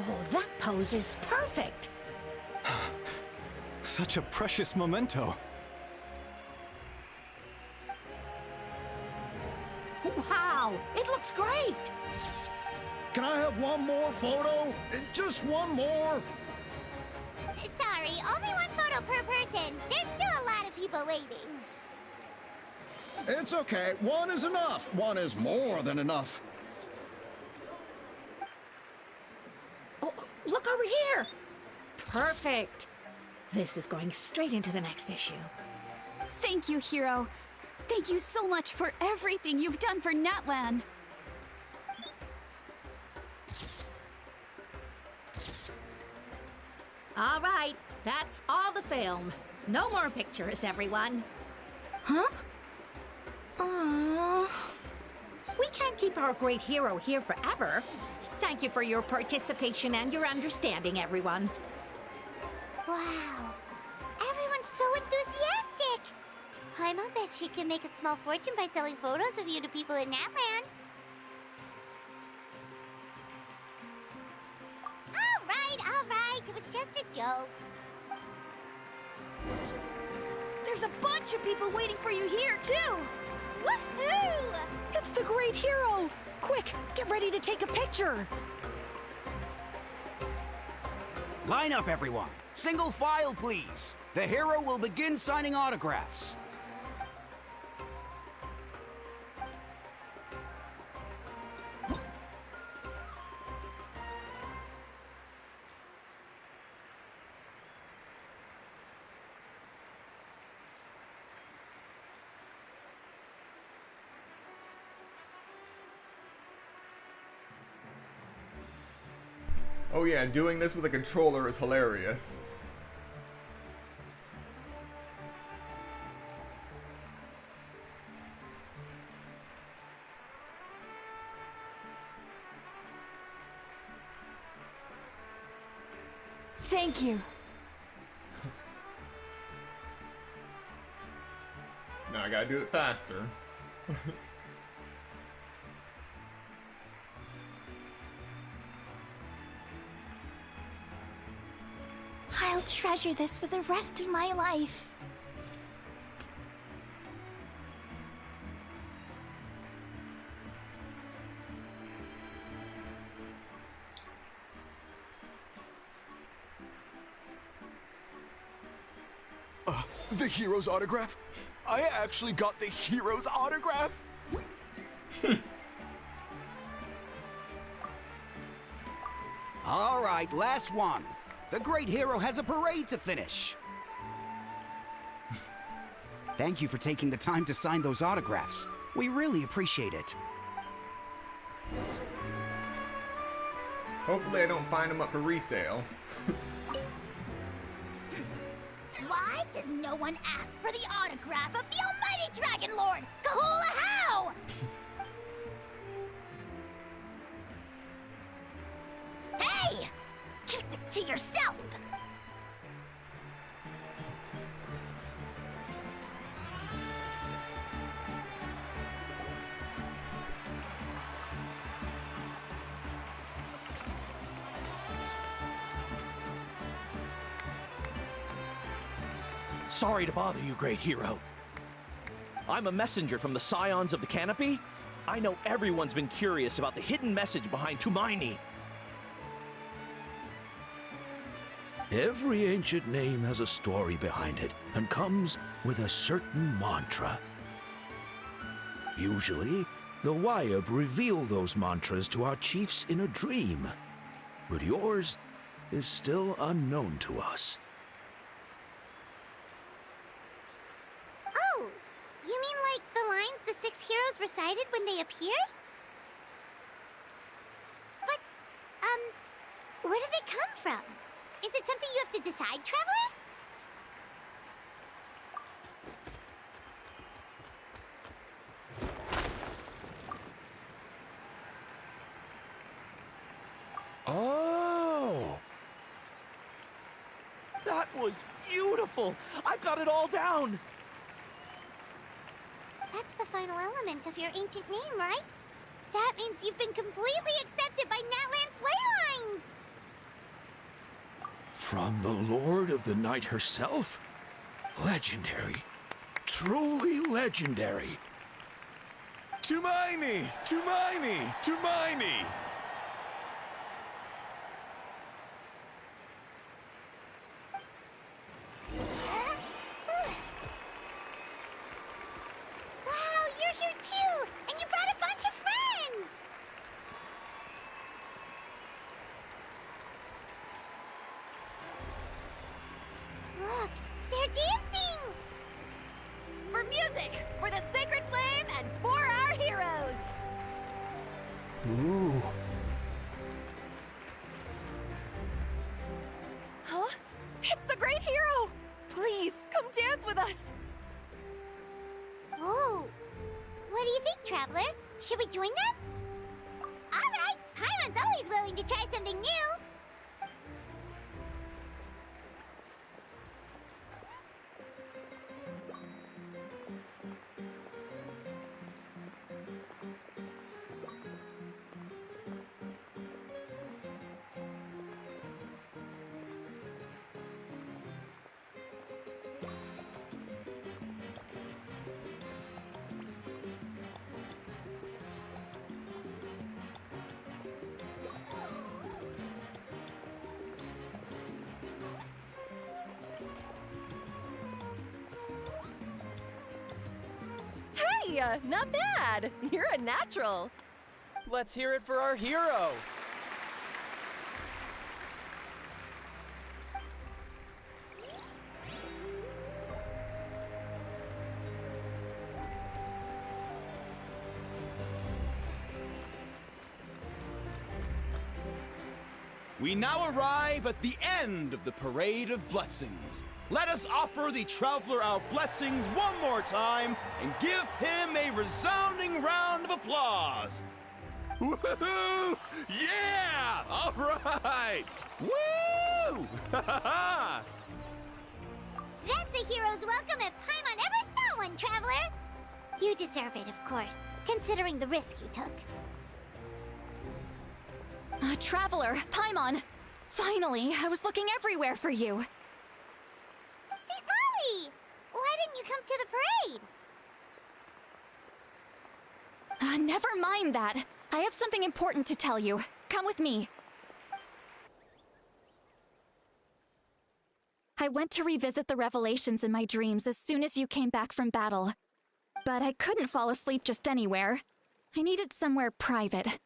Oh, that pose is perfect! Such a precious memento. Wow! It looks great! Can I have one more photo? Just one more. Sorry, only one photo per person. There's still a lot of people waiting. It's okay. One is enough. One is more than enough. Oh, look over here! Perfect. This is going straight into the next issue. Thank you, Hero. Thank you so much for everything you've done for Natlan. All right, that's all the film. No more pictures, everyone. Huh? Aww. We can't keep our great hero here forever. Thank you for your participation and your understanding, everyone. Wow. Everyone's so enthusiastic. I'll bet she can make a small fortune by selling photos of you to people in Natlan. All right. It was just a joke. There's a bunch of people waiting for you here, too! Woohoo! It's the great hero! Quick, get ready to take a picture! Line up, everyone. Single file, please. The hero will begin signing autographs. Oh yeah, doing this with a controller is hilarious. Thank you. Now I gotta do it faster. I'll treasure this for the rest of my life. The hero's autograph? I actually got the hero's autograph? All right, last one. The great hero has a parade to finish. Thank you for taking the time to sign those autographs. We really appreciate it. Hopefully I don't find them up for resale. Why does no one ask for the autograph of the almighty Dragon Lord, Kahula How? Hey! Keep it to yourself! Sorry to bother you, great hero. I'm a messenger from the Scions of the Canopy. I know everyone's been curious about the hidden message behind Tumaini. Every ancient name has a story behind it and comes with a certain mantra. Usually, the Wayab reveal those mantras to our chiefs in a dream, but yours is still unknown to us. Oh, you mean like the lines the 6 heroes recited when they appeared? But, where do they come from? Is it something you have to decide, Traveler? Oh! That was beautiful! I've got it all down! That's the final element of your ancient name, right? That means you've been completely accepted by Natlan's ley lines! From the Lord of the Night herself? Legendary. Truly legendary. Tumaini! Tumaini! Tumaini! Wow! Please, come dance with us! Oh, what do you think, Traveler? Should we join them? Alright, Paimon's always willing to try something new! Hey, not bad. You're a natural. Let's hear it for our hero. We now arrive at the end of the Parade of Blessings. Let us offer the Traveler our blessings one more time and give him a resounding round of applause. Woohoo! Yeah! All right! Woo! That's a hero's welcome if Paimon ever saw one, Traveler! You deserve it, of course, considering the risk you took. Traveler, Paimon! Finally, I was looking everywhere for you. St. Molly! Why didn't you come to the parade? Never mind that. I have something important to tell you. Come with me. I went to revisit the revelations in my dreams as soon as you came back from battle. But I couldn't fall asleep just anywhere. I needed somewhere private.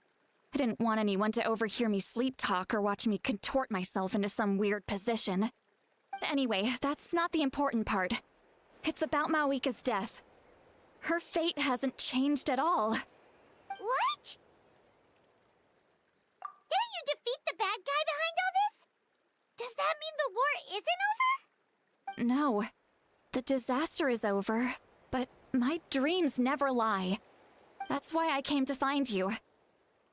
I didn't want anyone to overhear me sleep talk or watch me contort myself into some weird position. Anyway, that's not the important part. It's about Mawika's death. Her fate hasn't changed at all. What? Didn't you defeat the bad guy behind all this? Does that mean the war isn't over? No. The disaster is over, but my dreams never lie. That's why I came to find you.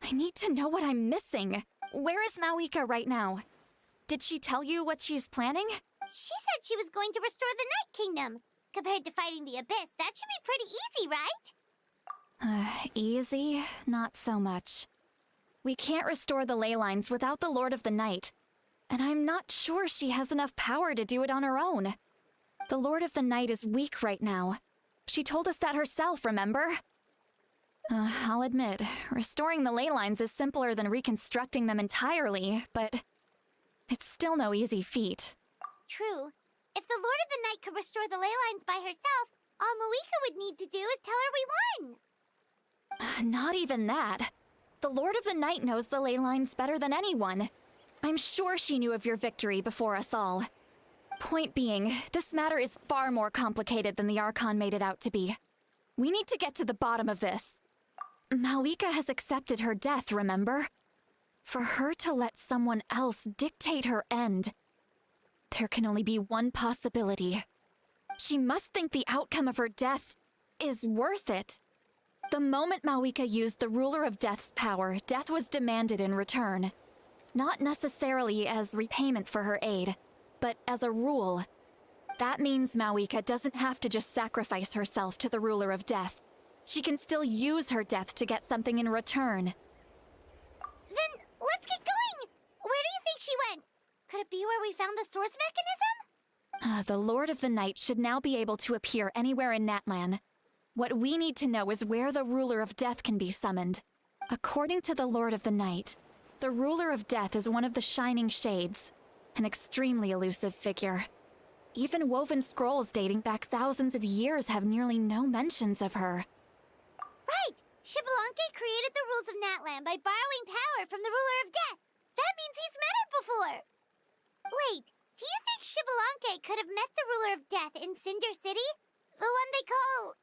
I need to know what I'm missing. Where is Mawika right now? Did she tell you what she's planning? She said she was going to restore the Night Kingdom. Compared to fighting the Abyss, that should be pretty easy, right? Easy? Not so much. We can't restore the ley lines without the Lord of the Night. And I'm not sure she has enough power to do it on her own. The Lord of the Night is weak right now. She told us that herself, remember? I'll admit, restoring the ley lines is simpler than reconstructing them entirely, but it's still no easy feat. True. If the Lord of the Night could restore the ley lines by herself, all Mawika would need to do is tell her we won. Not even that. The Lord of the Night knows the ley lines better than anyone. I'm sure she knew of your victory before us all. Point being, this matter is far more complicated than the Archon made it out to be. We need to get to the bottom of this. Mawika has accepted her death, remember? For her to let someone else dictate her end, there can only be one possibility. She must think the outcome of her death is worth it. The moment Mawika used the Ruler of Death's power, death was demanded in return. Not necessarily as repayment for her aid, but as a rule. That means Mawika doesn't have to just sacrifice herself to the Ruler of Death. She can still use her death to get something in return. Then, let's get going! Where do you think she went? Could it be where we found the source mechanism? The Lord of the Night should now be able to appear anywhere in Natlan. What we need to know is where the Ruler of Death can be summoned. According to the Lord of the Night, the Ruler of Death is one of the Shining Shades, an extremely elusive figure. Even woven scrolls dating back thousands of years have nearly no mentions of her. Right! Xbalanque created the rules of Natlan by borrowing power from the Ruler of Death. That means he's met her before! Wait, do you think Xbalanque could have met the Ruler of Death in Cinder City? The one they call...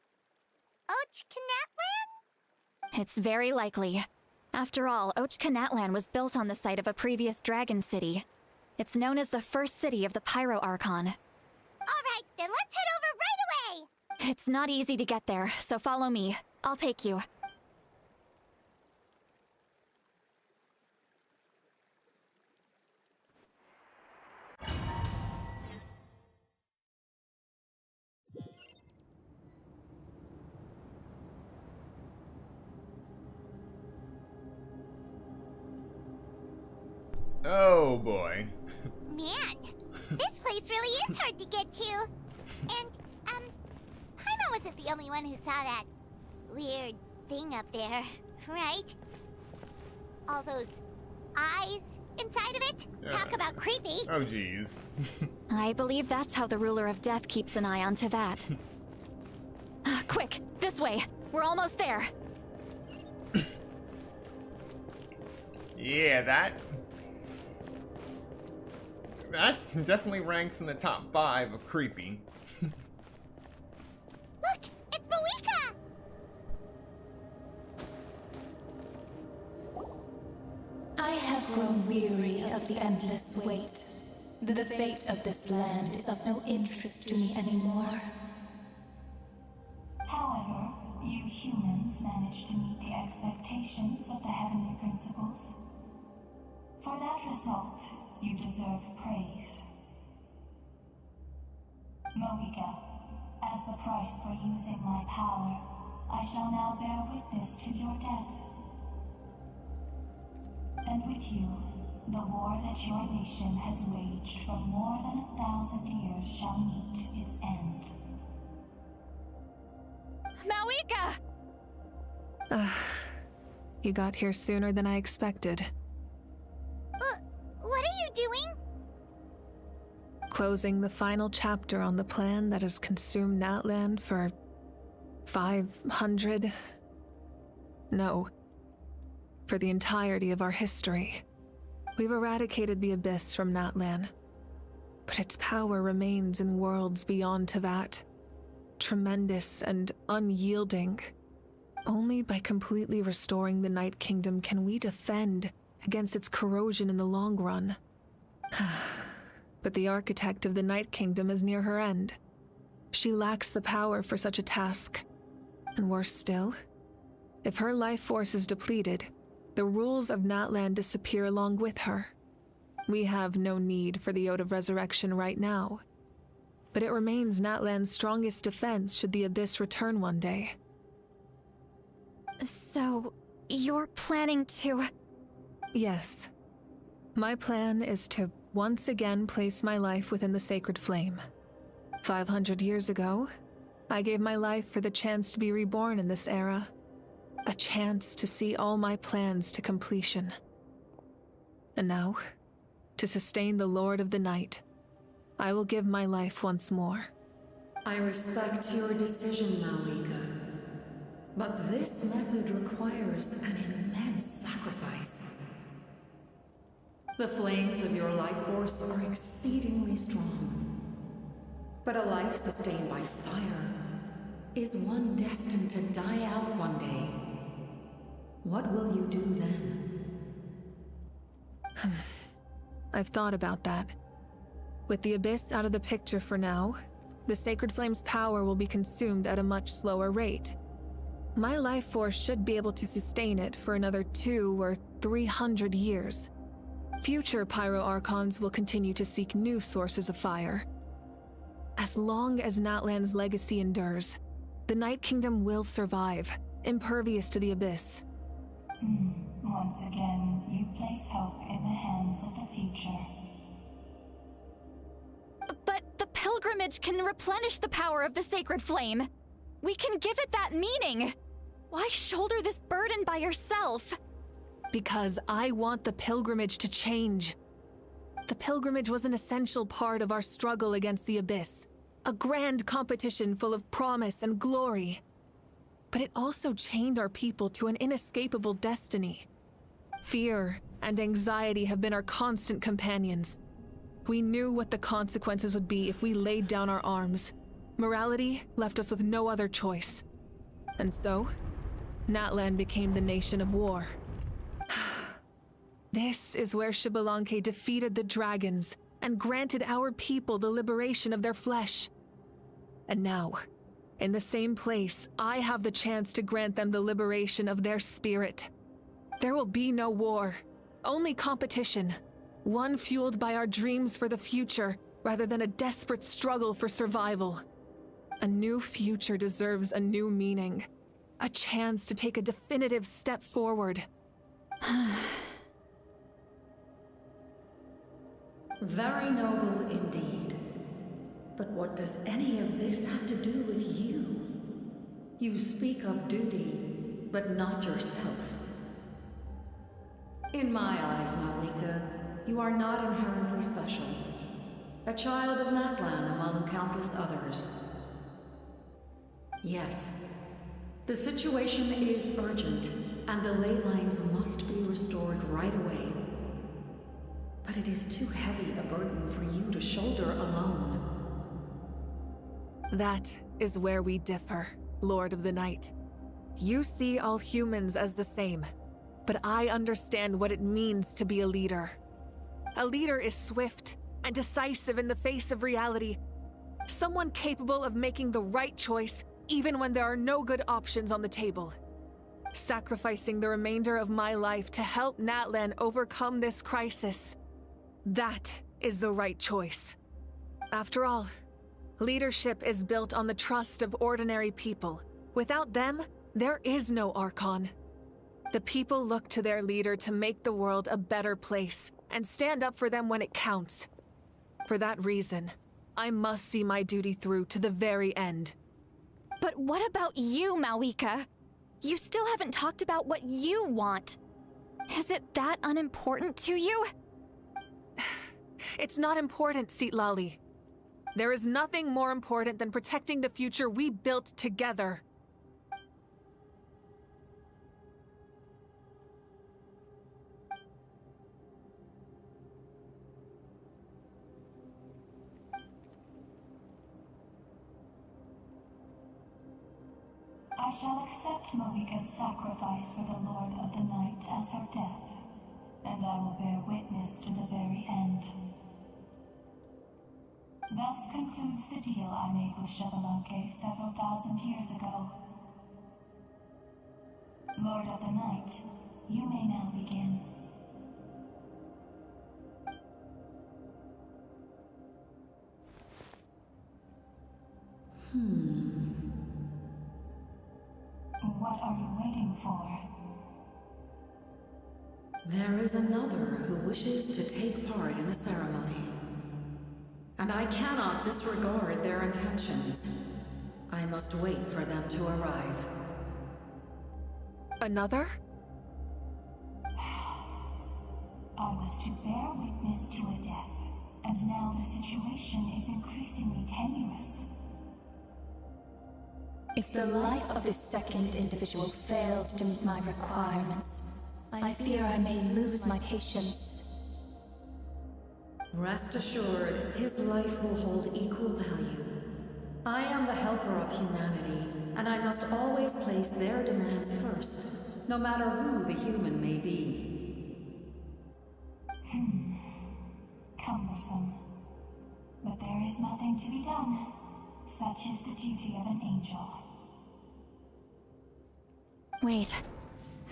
Natlan? It's very likely. After all, Natlan was built on the site of a previous dragon city. It's known as the first city of the Pyro Archon. Alright, then let's head over right away! It's not easy to get there, so follow me. I'll take you. Oh boy. Man, this place really is hard to get to. And, Paimon wasn't the only one who saw that weird thing up there, right? All those eyes inside of it? Talk about creepy. Oh geez. I believe that's how the ruler of death keeps an eye on Tevat. Quick, this way. We're almost there. Yeah, that definitely ranks in the top 5 of creepy. Look, it's Mawika! I have grown weary of the endless wait. The fate of this land is of no interest to me anymore. However, you humans managed to meet the expectations of the heavenly principles. For that result, you deserve praise. Mawika, as the price for using my power, I shall now bear witness to your death. And with you, the war that your nation has waged for more than 1,000 years shall meet its end. Mawika! You got here sooner than I expected. What are you doing? Closing the final chapter on the plan that has consumed Natlan for 500... No. For the entirety of our history. We've eradicated the Abyss from Natlan, but its power remains in worlds beyond Tevat. Tremendous and unyielding. Only by completely restoring the Night Kingdom can we defend against its corrosion in the long run. But the architect of the Night Kingdom is near her end. She lacks the power for such a task. And worse still, if her life force is depleted, the rules of Natlan disappear along with her. We have no need for the Ode of Resurrection right now, but it remains Natlan's strongest defense should the Abyss return one day. So, you're planning to... Yes. My plan is to once again place my life within the sacred flame. 500 years ago, I gave my life for the chance to be reborn in this era. A chance to see all my plans to completion. And now, to sustain the Lord of the Night, I will give my life once more. I respect your decision, Mawika. But this method requires an immense sacrifice. The flames of your life force are exceedingly strong. But a life sustained by fire is one destined to die out one day. What will you do then? I've thought about that. With the Abyss out of the picture for now, the Sacred Flame's power will be consumed at a much slower rate. My life force should be able to sustain it for another 200 or 300 years. Future Pyro Archons will continue to seek new sources of fire. As long as Natlan's legacy endures, the Night Kingdom will survive, impervious to the Abyss. Once again, you place hope in the hands of the future. But the pilgrimage can replenish the power of the sacred flame. We can give it that meaning. Why shoulder this burden by yourself? Because I want the pilgrimage to change. The pilgrimage was an essential part of our struggle against the Abyss. A grand competition full of promise and glory. But it also chained our people to an inescapable destiny. Fear and anxiety have been our constant companions. We knew what the consequences would be if we laid down our arms. Morality left us with no other choice. And so, Natlan became the nation of war. This is where Xbalanque defeated the dragons, and granted our people the liberation of their flesh. And now, in the same place, I have the chance to grant them the liberation of their spirit. There will be no war, only competition, one fueled by our dreams for the future rather than a desperate struggle for survival. A new future deserves a new meaning, a chance to take a definitive step forward. Very noble indeed. But what does any of this have to do with you? You speak of duty, but not yourself. In my eyes, Malika, you are not inherently special. A child of Natlan among countless others. Yes, the situation is urgent, and the ley lines must be restored right away. But it is too heavy a burden for you to shoulder alone. That is where we differ, Lord of the Night. You see all humans as the same, but I understand what it means to be a leader. A leader is swift and decisive in the face of reality. Someone capable of making the right choice even when there are no good options on the table. Sacrificing the remainder of my life to help Natlan overcome this crisis. That is the right choice. After all, leadership is built on the trust of ordinary people. Without them, there is no Archon. The people look to their leader to make the world a better place and stand up for them when it counts. For that reason, I must see my duty through to the very end. But what about you, Malika? You still haven't talked about what you want. Is it that unimportant to you? It's not important, Citlali. There is nothing more important than protecting the future we built together. I shall accept Malika's sacrifice for the Lord of the Night as her death, and I will bear witness to the very end. Thus concludes the deal I made with Xbalanque several thousand years ago. Lord of the Night, you may now begin. What are you waiting for? There is another who wishes to take part in the ceremony. And I cannot disregard their intentions. I must wait for them to arrive. Another? I was to bear witness to a death, and now the situation is increasingly tenuous. If the life of this second individual fails to meet my requirements, I fear I may lose my patience. Rest assured, his life will hold equal value. I am the helper of humanity, and I must always place their demands first, no matter who the human may be. Cumbersome. But there is nothing to be done. Such is the duty of an angel. Wait,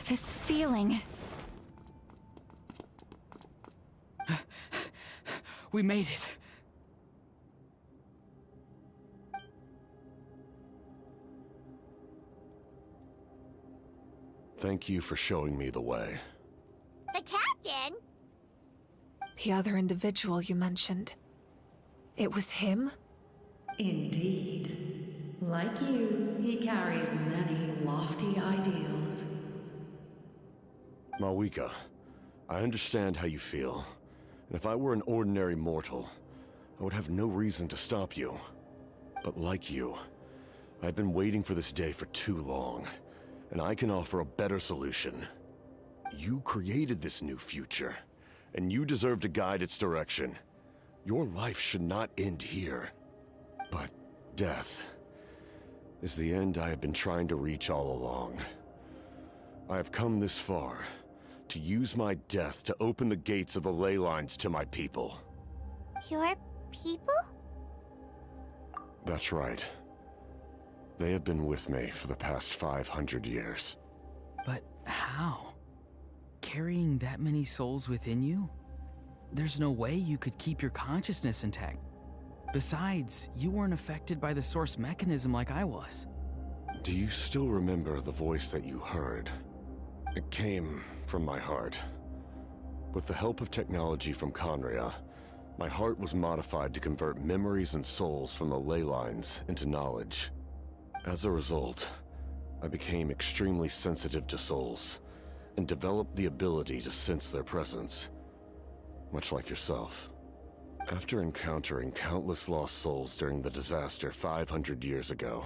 this feeling... We made it. Thank you for showing me the way. The captain? The other individual you mentioned. It was him? Indeed. Like you, he carries many lofty ideals. Malika, I understand how you feel. And if I were an ordinary mortal, I would have no reason to stop you. But like you, I've been waiting for this day for too long, and I can offer a better solution. You created this new future, and you deserve to guide its direction. Your life should not end here. But death is the end I have been trying to reach all along. I have come this far to use my death to open the gates of the ley lines to my people. Your people? That's right. They have been with me for the past 500 years. But how? Carrying that many souls within you? There's no way you could keep your consciousness intact. Besides, you weren't affected by the source mechanism like I was. Do you still remember the voice that you heard? It came from my heart. With the help of technology from Conria, my heart was modified to convert memories and souls from the ley lines into knowledge. As a result, I became extremely sensitive to souls, and developed the ability to sense their presence, much like yourself. After encountering countless lost souls during the disaster 500 years ago,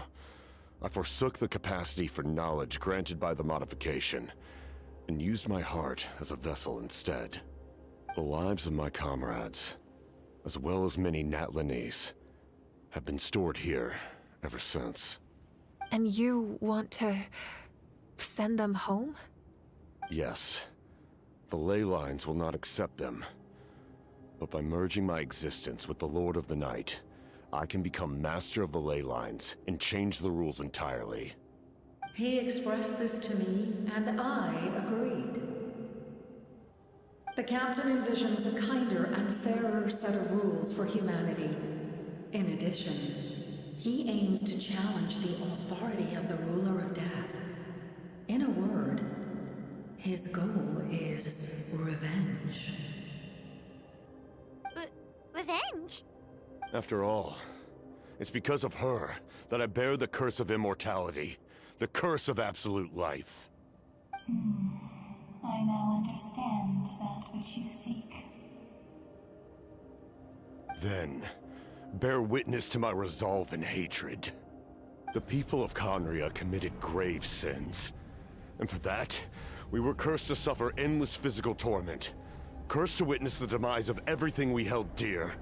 I forsook the capacity for knowledge granted by the modification, and used my heart as a vessel instead. The lives of my comrades, as well as many Natlanese, have been stored here ever since. And you want to send them home? Yes. The ley lines will not accept them. But by merging my existence with the Lord of the Night, I can become master of the ley lines and change the rules entirely. He expressed this to me, and I agreed. The captain envisions a kinder and fairer set of rules for humanity. In addition, he aims to challenge the authority of the ruler of death. In a word, his goal is revenge. Revenge? After all, it's because of her that I bear the curse of immortality, the curse of absolute life. I now understand that which you seek. Then, bear witness to my resolve and hatred. The people of Conria committed grave sins, and for that, we were cursed to suffer endless physical torment, cursed to witness the demise of everything we held dear.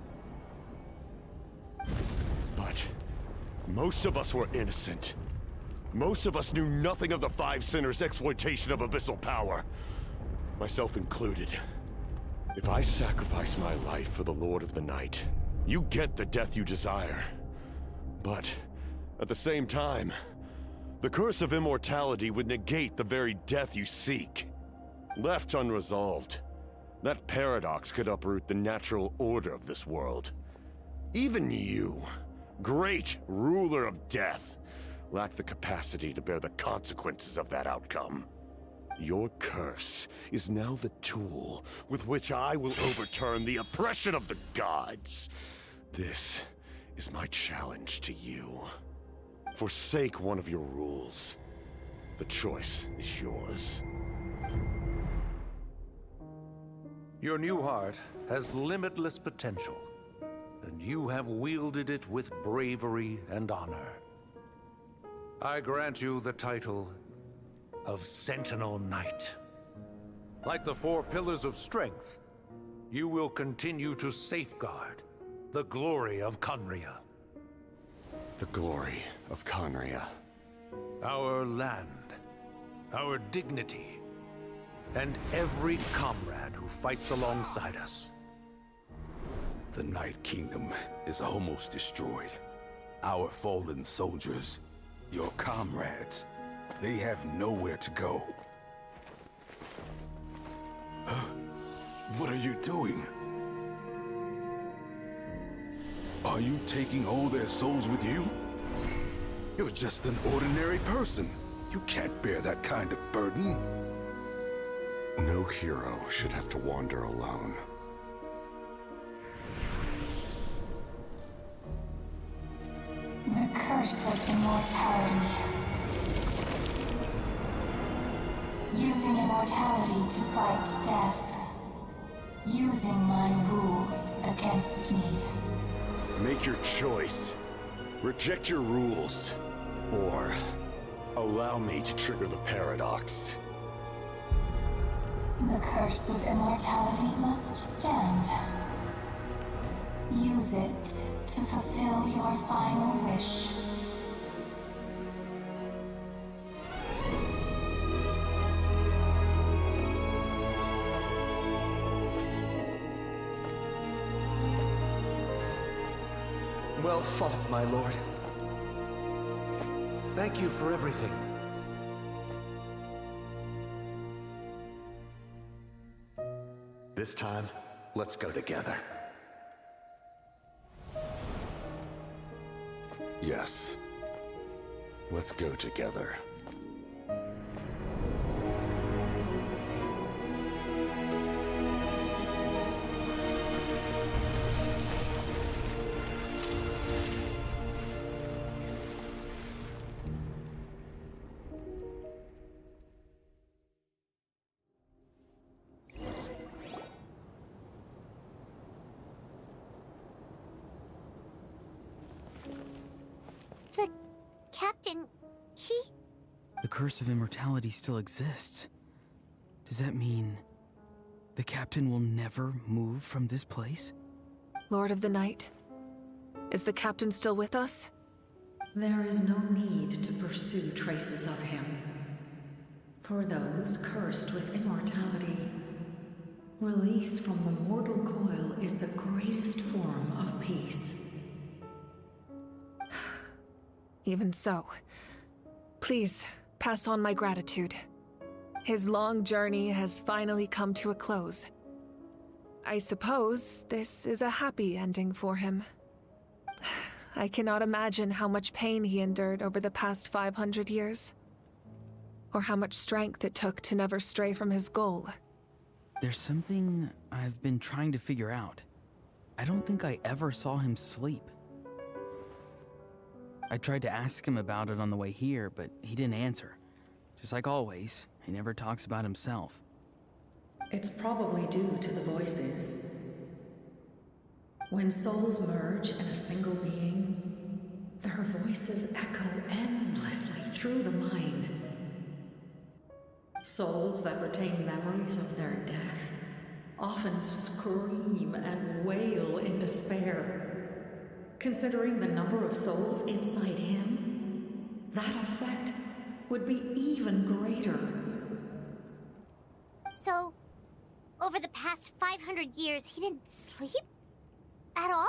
But most of us were innocent. Most of us knew nothing of the Five Sinners' exploitation of abyssal power, myself included. If I sacrifice my life for the Lord of the Night, you get the death you desire. But at the same time, the curse of immortality would negate the very death you seek. Left unresolved, that paradox could uproot the natural order of this world. Even you, great ruler of death, lack the capacity to bear the consequences of that outcome. Your curse is now the tool with which I will overturn the oppression of the gods. This is my challenge to you. Forsake one of your rules. The choice is yours. Your new heart has limitless potential, and you have wielded it with bravery and honor. I grant you the title of Sentinel Knight. Like the four pillars of strength, you will continue to safeguard the glory of Conria. The glory of Conria. Our land, our dignity, and every comrade who fights alongside us. The Night Kingdom is almost destroyed. Our fallen soldiers, your comrades, they have nowhere to go. Huh? What are you doing? Are you taking all their souls with you? You're just an ordinary person. You can't bear that kind of burden. No hero should have to wander alone. The curse of immortality. Using immortality to fight death. Using my rules against me. Make your choice. Reject your rules. Or allow me to trigger the paradox. The curse of immortality must stand. Use it to fulfill your final wish. Well fought, my lord. Thank you for everything. This time, let's go together. Yes. Let's go together. The captain, he... The curse of immortality still exists. Does that mean the captain will never move from this place? Lord of the Night, is the captain still with us? There is no need to pursue traces of him. For those cursed with immortality, release from the mortal coil is the greatest form of peace. Even so, please pass on my gratitude. His long journey has finally come to a close. I suppose this is a happy ending for him. I cannot imagine how much pain he endured over the past 500 years, or how much strength it took to never stray from his goal. There's something I've been trying to figure out. I don't think I ever saw him sleep. I tried to ask him about it on the way here, but he didn't answer. Just like always, he never talks about himself. It's probably due to the voices. When souls merge in a single being, their voices echo endlessly through the mind. Souls that retain memories of their death often scream and wail in despair. Considering the number of souls inside him, that effect would be even greater. So, over the past 500 years, he didn't sleep? At all?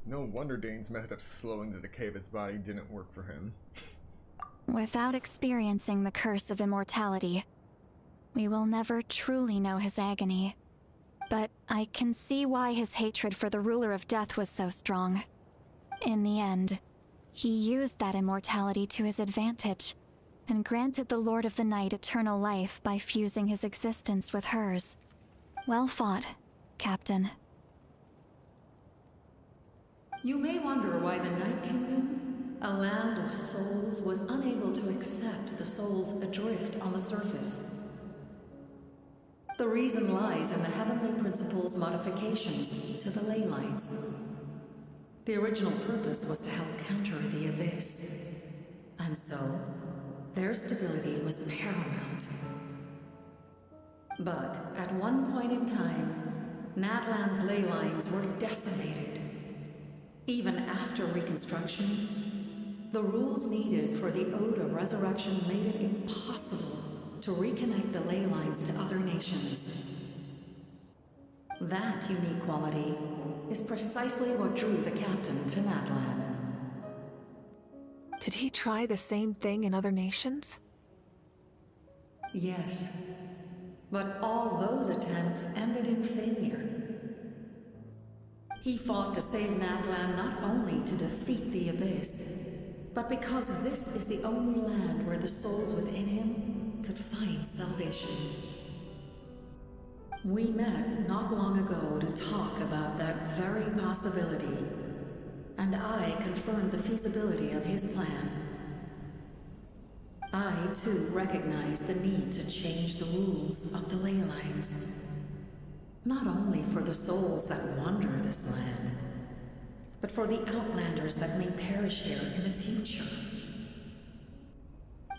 No wonder Dane's method of slowing the decay of his body didn't work for him. Without experiencing the curse of immortality, we will never truly know his agony. But I can see why his hatred for the ruler of death was so strong. In the end, he used that immortality to his advantage, and granted the Lord of the Night eternal life by fusing his existence with hers. Well fought, Captain. You may wonder why the Night Kingdom, a land of souls, was unable to accept the souls adrift on the surface. The reason lies in the Heavenly Principle's modifications to the ley lines. The original purpose was to help counter the Abyss, and so their stability was paramount. But at one point in time, Natlan's ley lines were decimated. Even after reconstruction, the rules needed for the Ode of Resurrection made it impossible to reconnect the ley lines to other nations. That unique quality is precisely what drew the captain to Natlan. Did he try the same thing in other nations? Yes, but all those attempts ended in failure. He fought to save Natlan not only to defeat the Abyss, but because this is the only land where the souls within him could find salvation. We met not long ago to talk about that very possibility, and I confirmed the feasibility of his plan. I, too, recognize the need to change the rules of the ley lines. Not only for the souls that wander this land, but for the outlanders that may perish here in the future.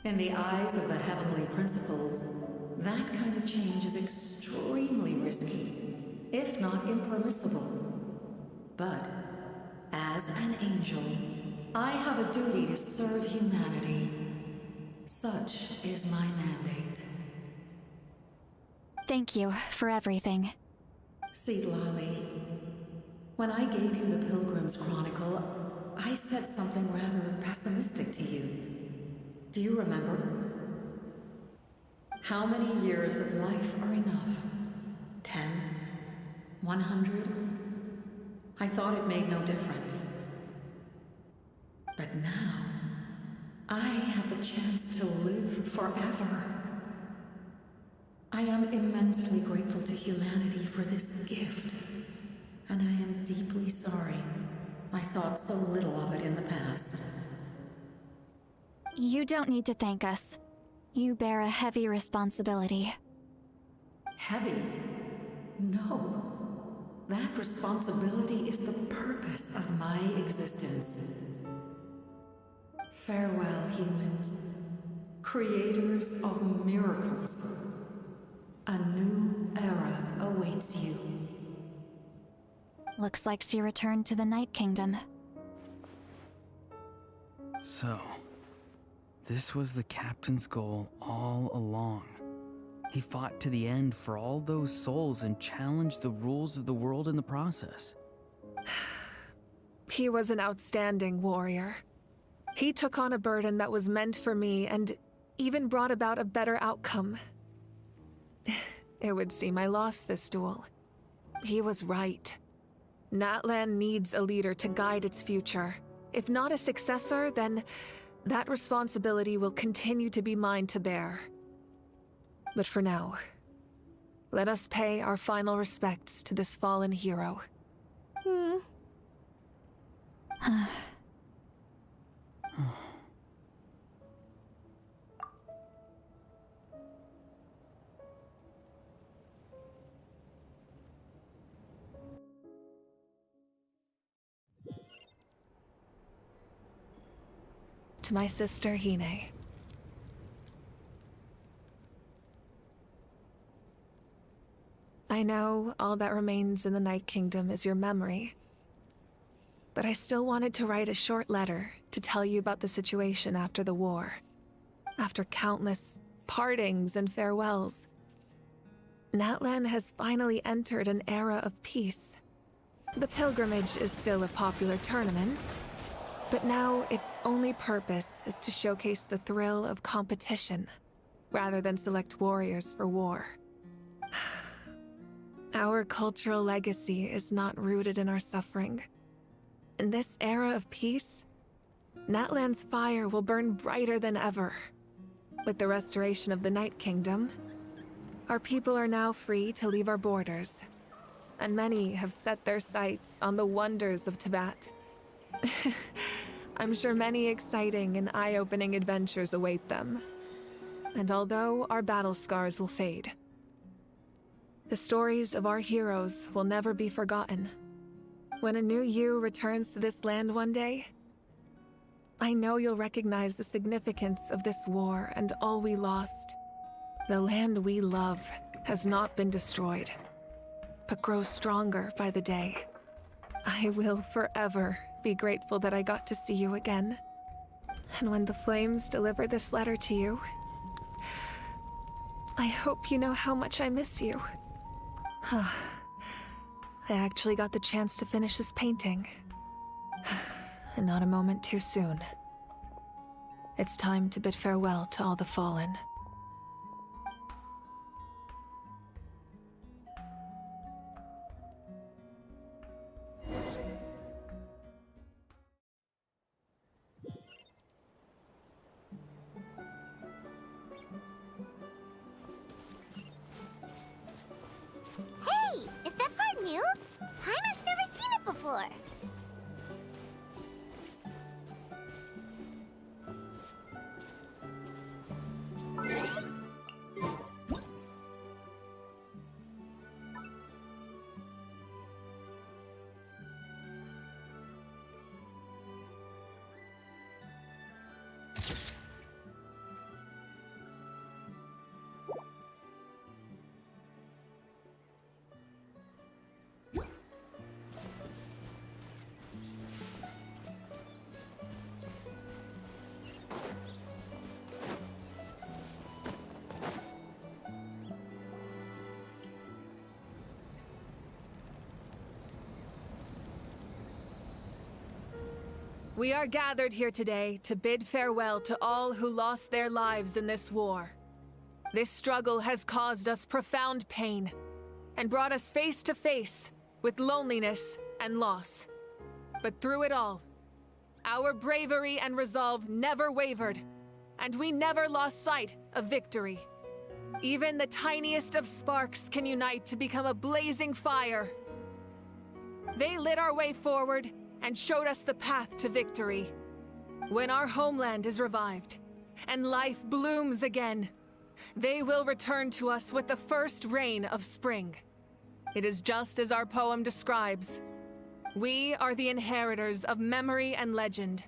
In the eyes of the Heavenly Principles, that kind of change is extremely risky, if not impermissible. But, as an angel, I have a duty to serve humanity. Such is my mandate. Thank you for everything. Seed Lolly, When I gave you the Pilgrim's Chronicle, I said something rather pessimistic to you. Do you remember? How many years of life are enough? 10? 100? I thought it made no difference. But now, I have the chance to live forever. I am immensely grateful to humanity for this gift. And I am deeply sorry I thought so little of it in the past. You don't need to thank us. You bear a heavy responsibility. Heavy? No. That responsibility is the purpose of my existence. Farewell, humans. Creators of miracles. A new era awaits you. Looks like she returned to the Night Kingdom. So, this was the captain's goal all along. He fought to the end for all those souls and challenged the rules of the world in the process. He was an outstanding warrior. He took on a burden that was meant for me and even brought about a better outcome. It would seem I lost this duel. He was right. Natlan needs a leader to guide its future. If not a successor, then that responsibility will continue to be mine to bear. But for now, let us pay our final respects to this fallen hero. To my sister, Hine. I know all that remains in the Night Kingdom is your memory, but I still wanted to write a short letter to tell you about the situation after the war. After countless partings and farewells, Natlan has finally entered an era of peace. The pilgrimage is still a popular tournament, but now its only purpose is to showcase the thrill of competition, rather than select warriors for war. Our cultural legacy is not rooted in our suffering. In this era of peace, Natlan's fire will burn brighter than ever. With the restoration of the Night Kingdom, our people are now free to leave our borders, and many have set their sights on the wonders of Tibet. I'm sure many exciting and eye-opening adventures await them. And although our battle scars will fade, the stories of our heroes will never be forgotten. When a new you returns to this land one day, I know you'll recognize the significance of this war and all we lost. The land we love has not been destroyed, but grows stronger by the day. I will forever be grateful that I got to see you again. And when the flames deliver this letter to you, I hope you know how much I miss you. I actually got the chance to finish this painting. And not a moment too soon. It's time to bid farewell to all the fallen. Hey! Is that part new? Paimon's never seen it before. We are gathered here today to bid farewell to all who lost their lives in this war. This struggle has caused us profound pain and brought us face to face with loneliness and loss. But through it all, our bravery and resolve never wavered, and we never lost sight of victory. Even the tiniest of sparks can unite to become a blazing fire. They lit our way forward and showed us the path to victory. When our homeland is revived and life blooms again, they will return to us with the first rain of spring. It is just as our poem describes. We are the inheritors of memory and legend.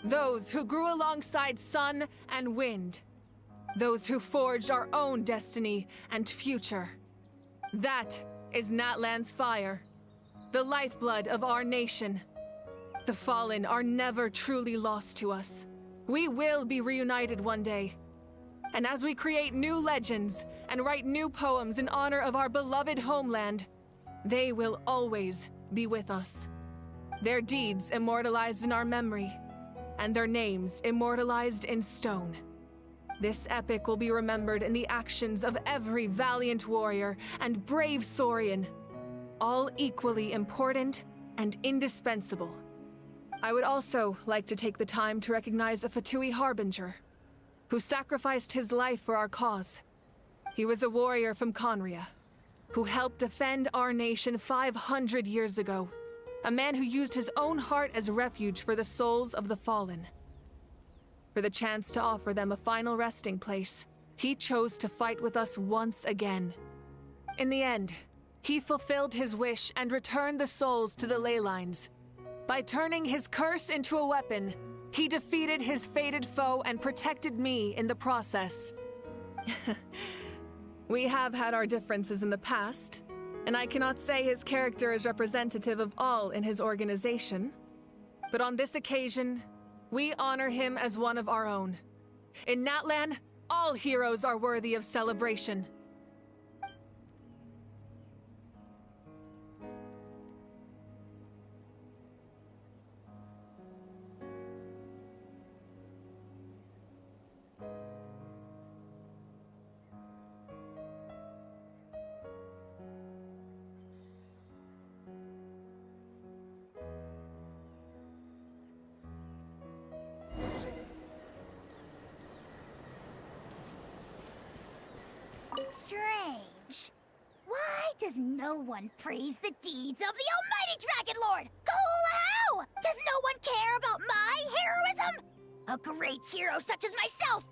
Those who grew alongside sun and wind. Those who forged our own destiny and future. That is Natlan's fire, the lifeblood of our nation. The fallen are never truly lost to us. We will be reunited one day. And as we create new legends and write new poems in honor of our beloved homeland, they will always be with us. Their deeds immortalized in our memory, and their names immortalized in stone. This epic will be remembered in the actions of every valiant warrior and brave Saurian, all equally important and indispensable. I would also like to take the time to recognize a Fatui Harbinger, who sacrificed his life for our cause. He was a warrior from Conria, who helped defend our nation 500 years ago. A man who used his own heart as refuge for the souls of the fallen. For the chance to offer them a final resting place, he chose to fight with us once again. In the end, he fulfilled his wish and returned the souls to the ley lines. By turning his curse into a weapon, he defeated his fated foe and protected me in the process. We have had our differences in the past, and I cannot say his character is representative of all in his organization. But on this occasion, we honor him as one of our own. In Natlan, all heroes are worthy of celebration. Strange. Why does no one praise the deeds of the almighty Dragon Lord? Kahula-how! Does no one care about my heroism? A great hero such as myself,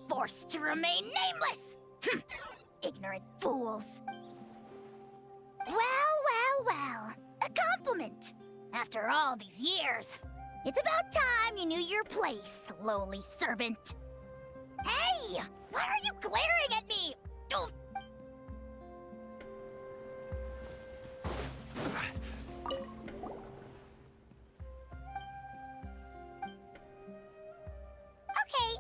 forced to remain nameless! Ignorant fools. Well. A compliment. After all these years. It's about time you knew your place, lowly servant. Hey! Why are you glaring at me? Oof. Okay,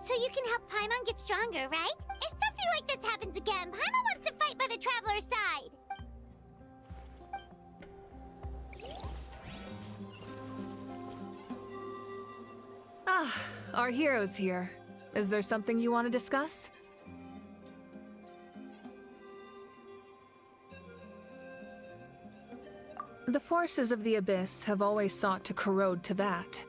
so you can help Paimon get stronger, right? If something like this happens again, Paimon wants to fight by the Traveler's side. Ah, our hero's here. Is there something you want to discuss? The forces of the Abyss have always sought to corrode Teyvat.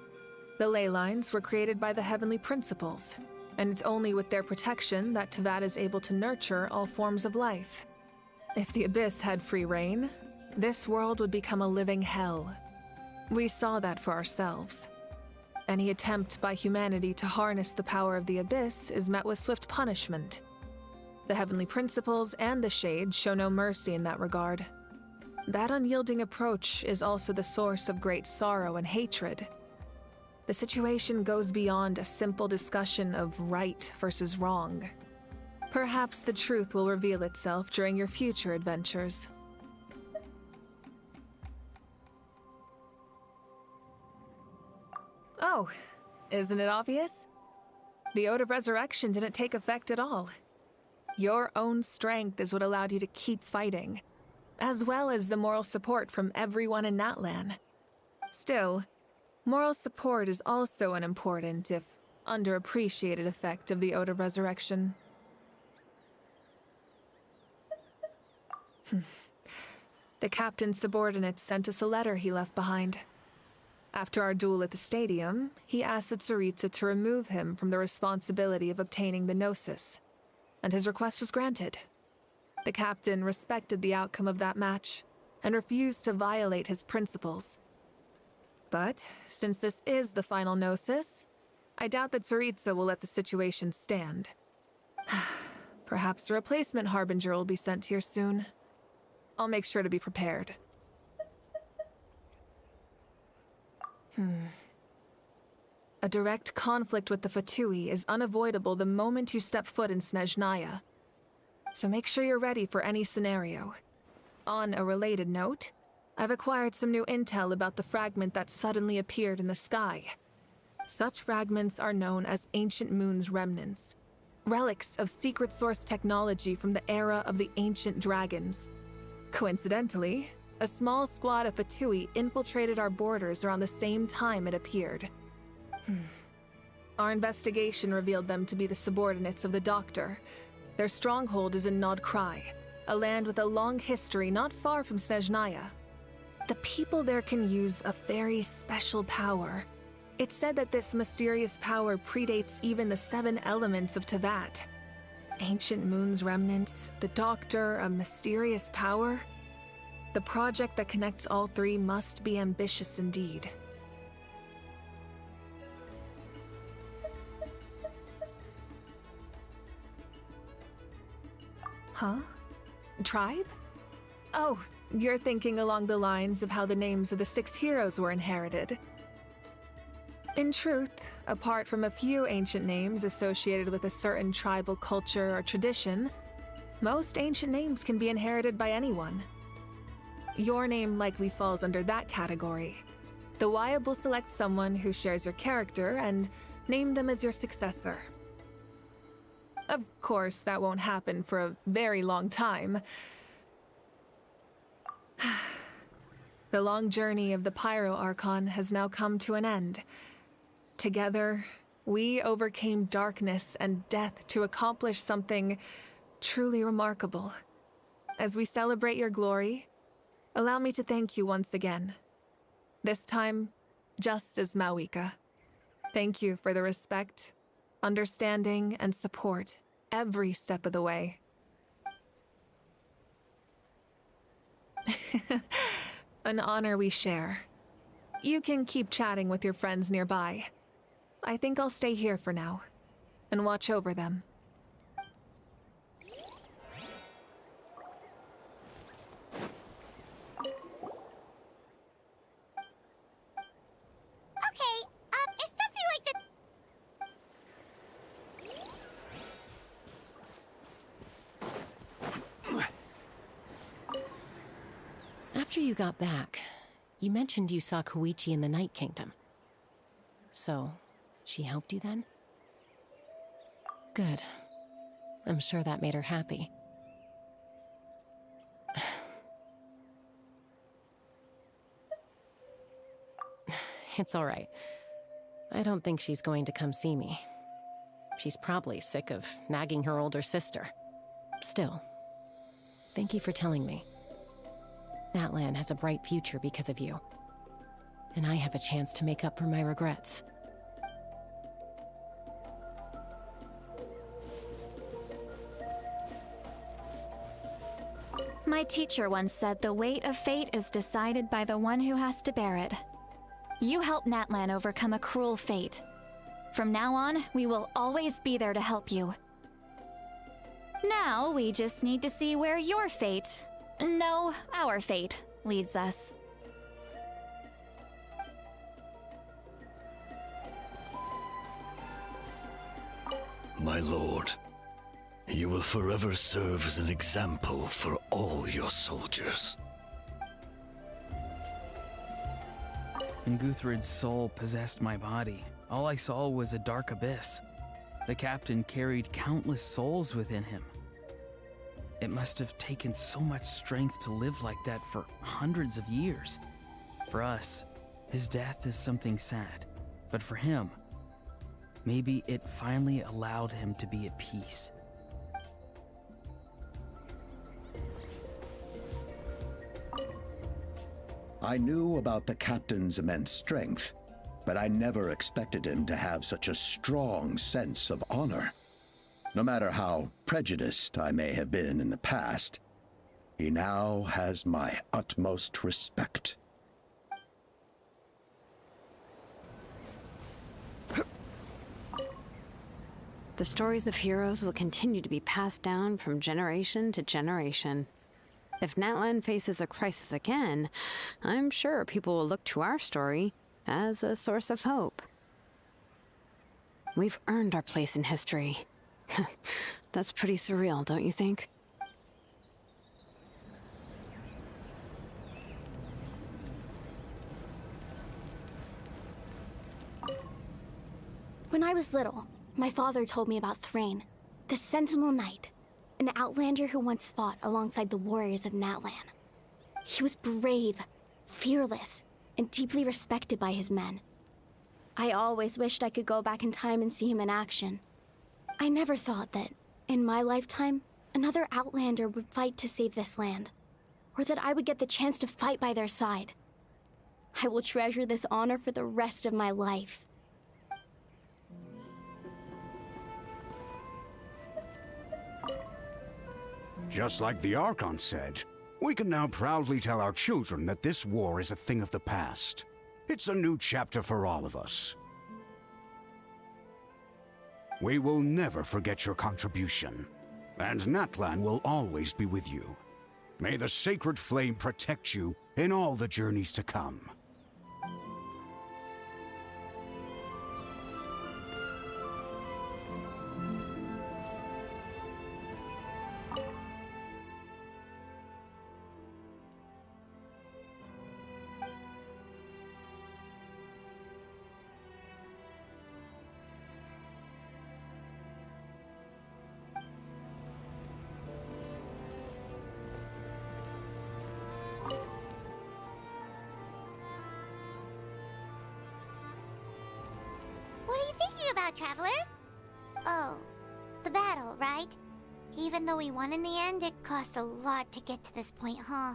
The ley lines were created by the Heavenly Principles, and it's only with their protection that Teyvat is able to nurture all forms of life. If the Abyss had free reign, this world would become a living hell. We saw that for ourselves. Any attempt by humanity to harness the power of the Abyss is met with swift punishment. The Heavenly Principles and the Shades show no mercy in that regard. That unyielding approach is also the source of great sorrow and hatred. The situation goes beyond a simple discussion of right versus wrong. Perhaps the truth will reveal itself during your future adventures. Oh, isn't it obvious? The Ode of Resurrection didn't take effect at all. Your own strength is what allowed you to keep fighting, as well as the moral support from everyone in Natlan. Still, Moral support is also an important, if underappreciated, effect of the Ode of Resurrection. The captain's subordinates sent us a letter he left behind. After our duel at the stadium, he asked Tsaritsa to remove him from the responsibility of obtaining the Gnosis, and his request was granted. The captain respected the outcome of that match and refused to violate his principles. But, since this is the final Gnosis, I doubt that Tsaritsa will let the situation stand. Perhaps a replacement Harbinger will be sent here soon. I'll make sure to be prepared. A direct conflict with the Fatui is unavoidable the moment you step foot in Snezhnaya. So make sure you're ready for any scenario. On a related note, I've acquired some new intel about the fragment that suddenly appeared in the sky. Such fragments are known as Ancient Moon's remnants, relics of secret source technology from the era of the ancient dragons. Coincidentally, a small squad of Fatui infiltrated our borders around the same time it appeared. Our investigation revealed them to be the subordinates of the Doctor. Their stronghold is in Nod Krai, a land with a long history not far from Snezhnaya. The people there can use a very special power. It's said that this mysterious power predates even the 7 elements of Tevat. Ancient Moon's remnants, the Doctor, a mysterious power. The project that connects all 3 must be ambitious indeed. Huh? Tribe? Oh, you're thinking along the lines of how the names of the 6 heroes were inherited. In truth, apart from a few ancient names associated with a certain tribal culture or tradition, most ancient names can be inherited by anyone. Your name likely falls under that category. The Wyab will select someone who shares your character and name them as your successor. Of course, that won't happen for a very long time. The long journey of the Pyro Archon has now come to an end. Together, we overcame darkness and death to accomplish something truly remarkable. As we celebrate your glory, allow me to thank you once again. This time, just as Mawika. Thank you for the respect, understanding, and support every step of the way. An honor we share. You can keep chatting with your friends nearby. I think I'll stay here for now and watch over them. Okay, is something like the... After you got back, you mentioned you saw Koichi in the Night Kingdom. So, she helped you then? Good. I'm sure that made her happy. It's all right. I don't think she's going to come see me. She's probably sick of nagging her older sister. Still, thank you for telling me. Natlan has a bright future because of you. And I have a chance to make up for my regrets. My teacher once said the weight of fate is decided by the one who has to bear it. You helped Natlan overcome a cruel fate. From now on, we will always be there to help you. Now, we just need to see where your fate, no, our fate, leads us. My lord, you will forever serve as an example for all your soldiers. When Guthred's soul possessed my body, all I saw was a dark abyss. The captain carried countless souls within him. It must have taken so much strength to live like that for hundreds of years. For us, His death is something sad, but for him, maybe it finally allowed him to be at peace. I knew about the captain's immense strength, but I never expected him to have such a strong sense of honor. No matter how prejudiced I may have been in the past, he now has my utmost respect. The stories of heroes will continue to be passed down from generation to generation. If Natlan faces a crisis again, I'm sure people will look to our story as a source of hope. We've earned our place in history. That's pretty surreal, don't you think? When I was little, my father told me about Thrain, the Sentinel Knight, an outlander who once fought alongside the warriors of Natlan. He was brave, fearless, and deeply respected by his men. I always wished I could go back in time and see him in action. I never thought that, in my lifetime, another outlander would fight to save this land, or that I would get the chance to fight by their side. I will treasure this honor for the rest of my life. Just like the Archon said, we can now proudly tell our children that this war is a thing of the past. It's a new chapter for all of us. We will never forget your contribution, and Natlan will always be with you. May the sacred flame protect you in all the journeys to come. What are you thinking about, Traveler? Oh, the battle, right? Even though we won in the end, it cost a lot to get to this point, huh?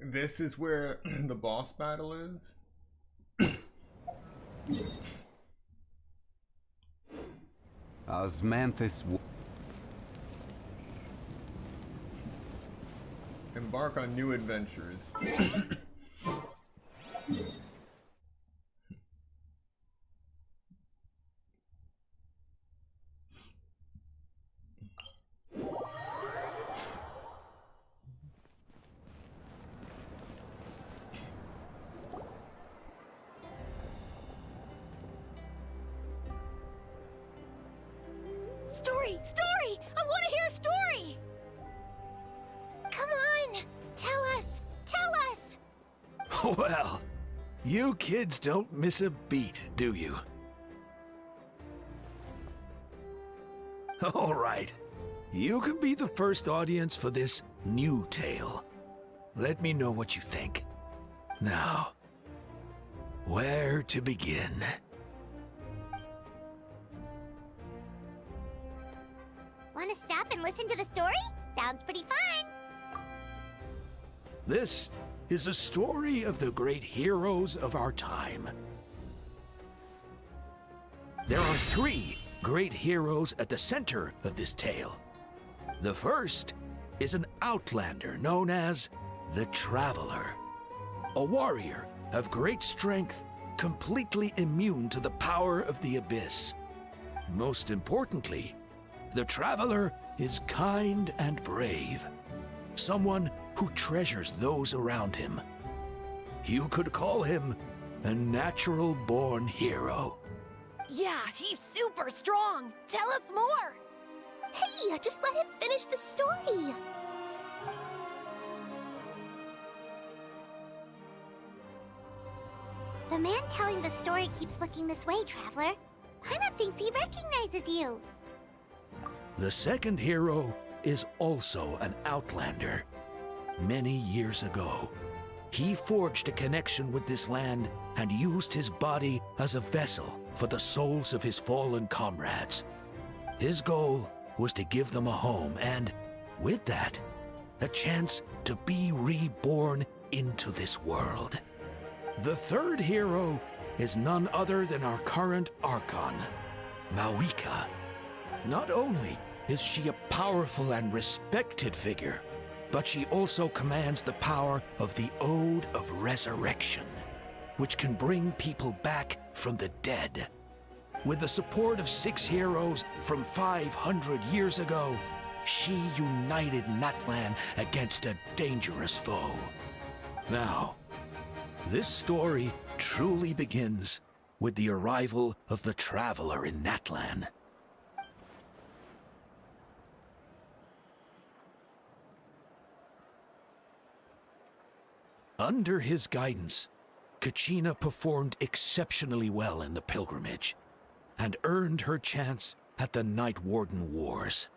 This is where the boss battle is. Osmanthus. Embark on new adventures. Story! Story! I want to hear a story! Come on! Tell us! Tell us! Well, you kids don't miss a beat, do you? All right. You can be the first audience for this new tale. Let me know what you think. Now, where to begin? Want to stop and listen to the story? Sounds pretty fun! This is a story of the great heroes of our time. There are 3 great heroes at the center of this tale. The first is an outlander known as the Traveler, a warrior of great strength, completely immune to the power of the Abyss. Most importantly, The Traveler is kind and brave. Someone who treasures those around him. You could call him a natural-born hero. Yeah, he's super strong. Tell us more. Hey, just let him finish the story. The man telling the story keeps looking this way, Traveler. Paimon thinks he recognizes you. The second hero is also an outlander. Many years ago, he forged a connection with this land and used his body as a vessel for the souls of his fallen comrades. His goal was to give them a home and, with that, a chance to be reborn into this world. The third hero is none other than our current Archon, Mawika. Not only is she a powerful and respected figure, but she also commands the power of the Ode of Resurrection, which can bring people back from the dead. With the support of 6 heroes from 500 years ago, she united Natlan against a dangerous foe. Now, this story truly begins with the arrival of the Traveler in Natlan. Under his guidance, Kachina performed exceptionally well in the pilgrimage and earned her chance at the Night Warden Wars.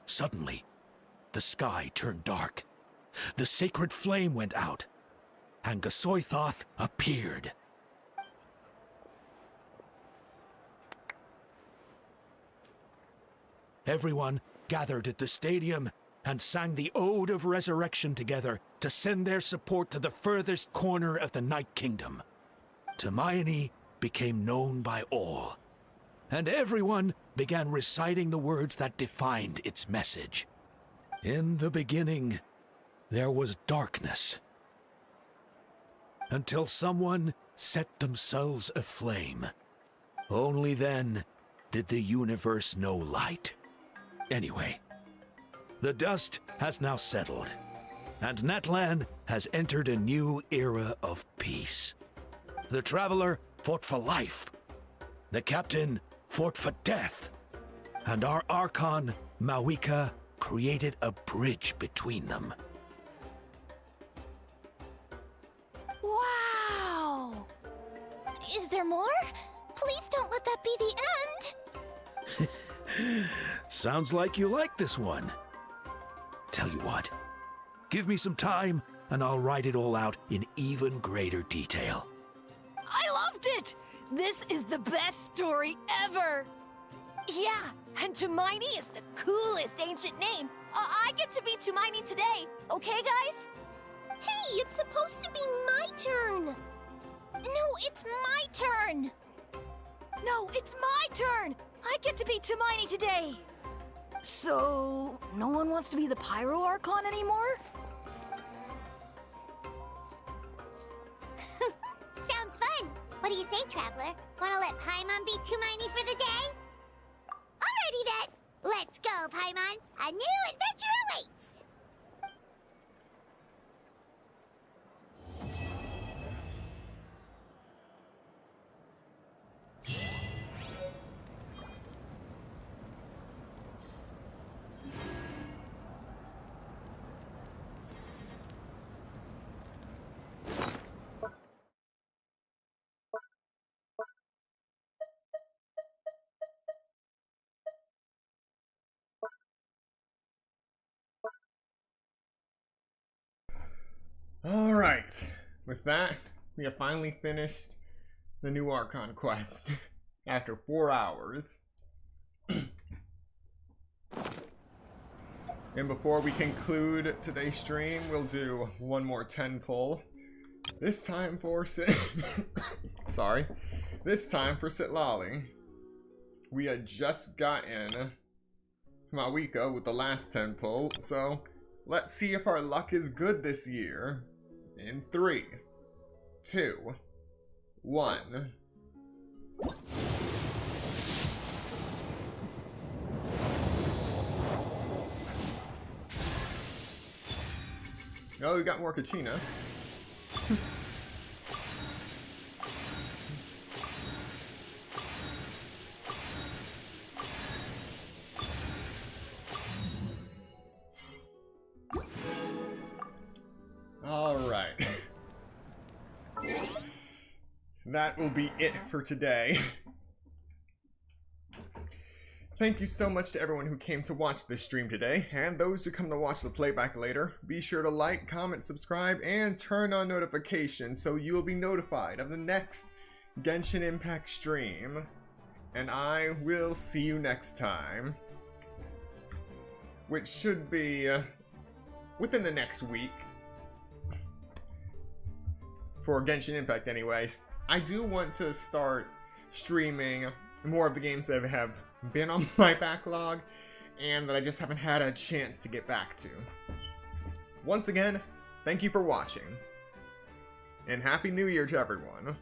Suddenly, the sky turned dark. The sacred flame went out, and Gasoithoth appeared. Everyone gathered at the stadium and sang the Ode of Resurrection together to send their support to the furthest corner of the Night Kingdom. Hermione became known by all, and everyone began reciting the words that defined its message. In the beginning, there was darkness, until someone set themselves aflame. Only then did the universe know light. Anyway, the dust has now settled, and Natlan has entered a new era of peace. The Traveler fought for life, the Captain fought for death, and our Archon, Mawika, created a bridge between them. Wow! Is there more? Please don't let that be the end! Sounds like you like this one. Tell you what, give me some time and I'll write it all out in even greater detail. I loved it! This is the best story ever! Yeah, and Tumaini is the coolest ancient name. I get to be Tumaini today, okay guys? Hey, it's supposed to be my turn! No, it's my turn! No, it's my turn! I get to be Tumaini today! So, no one wants to be the Pyro Archon anymore? Sounds fun! What do you say, Traveler? Wanna let Paimon be Tumaini for the day? Alrighty then! Let's go, Paimon! A new adventure awaits! Alright, with that, we have finally finished the new Archon quest after 4 hours. And before we conclude today's stream, we'll do one more 10 pull. This time for sorry. This time for Sitlali. We had just gotten Mawika with the last 10 pull, so Let's see if our luck is good this year. In 3, 2, 1. Oh, we got more Kachina. Alright. That will be it for today. Thank you so much to everyone who came to watch this stream today, and those who come to watch the playback later. Be sure to like, comment, subscribe, and turn on notifications so you will be notified of the next Genshin Impact stream. And I will see you next time. Which should be within the next week. For Genshin Impact anyways. I do want to start streaming more of the games that have been on my backlog and that I just haven't had a chance to get back to. Once again, thank you for watching. And Happy New Year to everyone.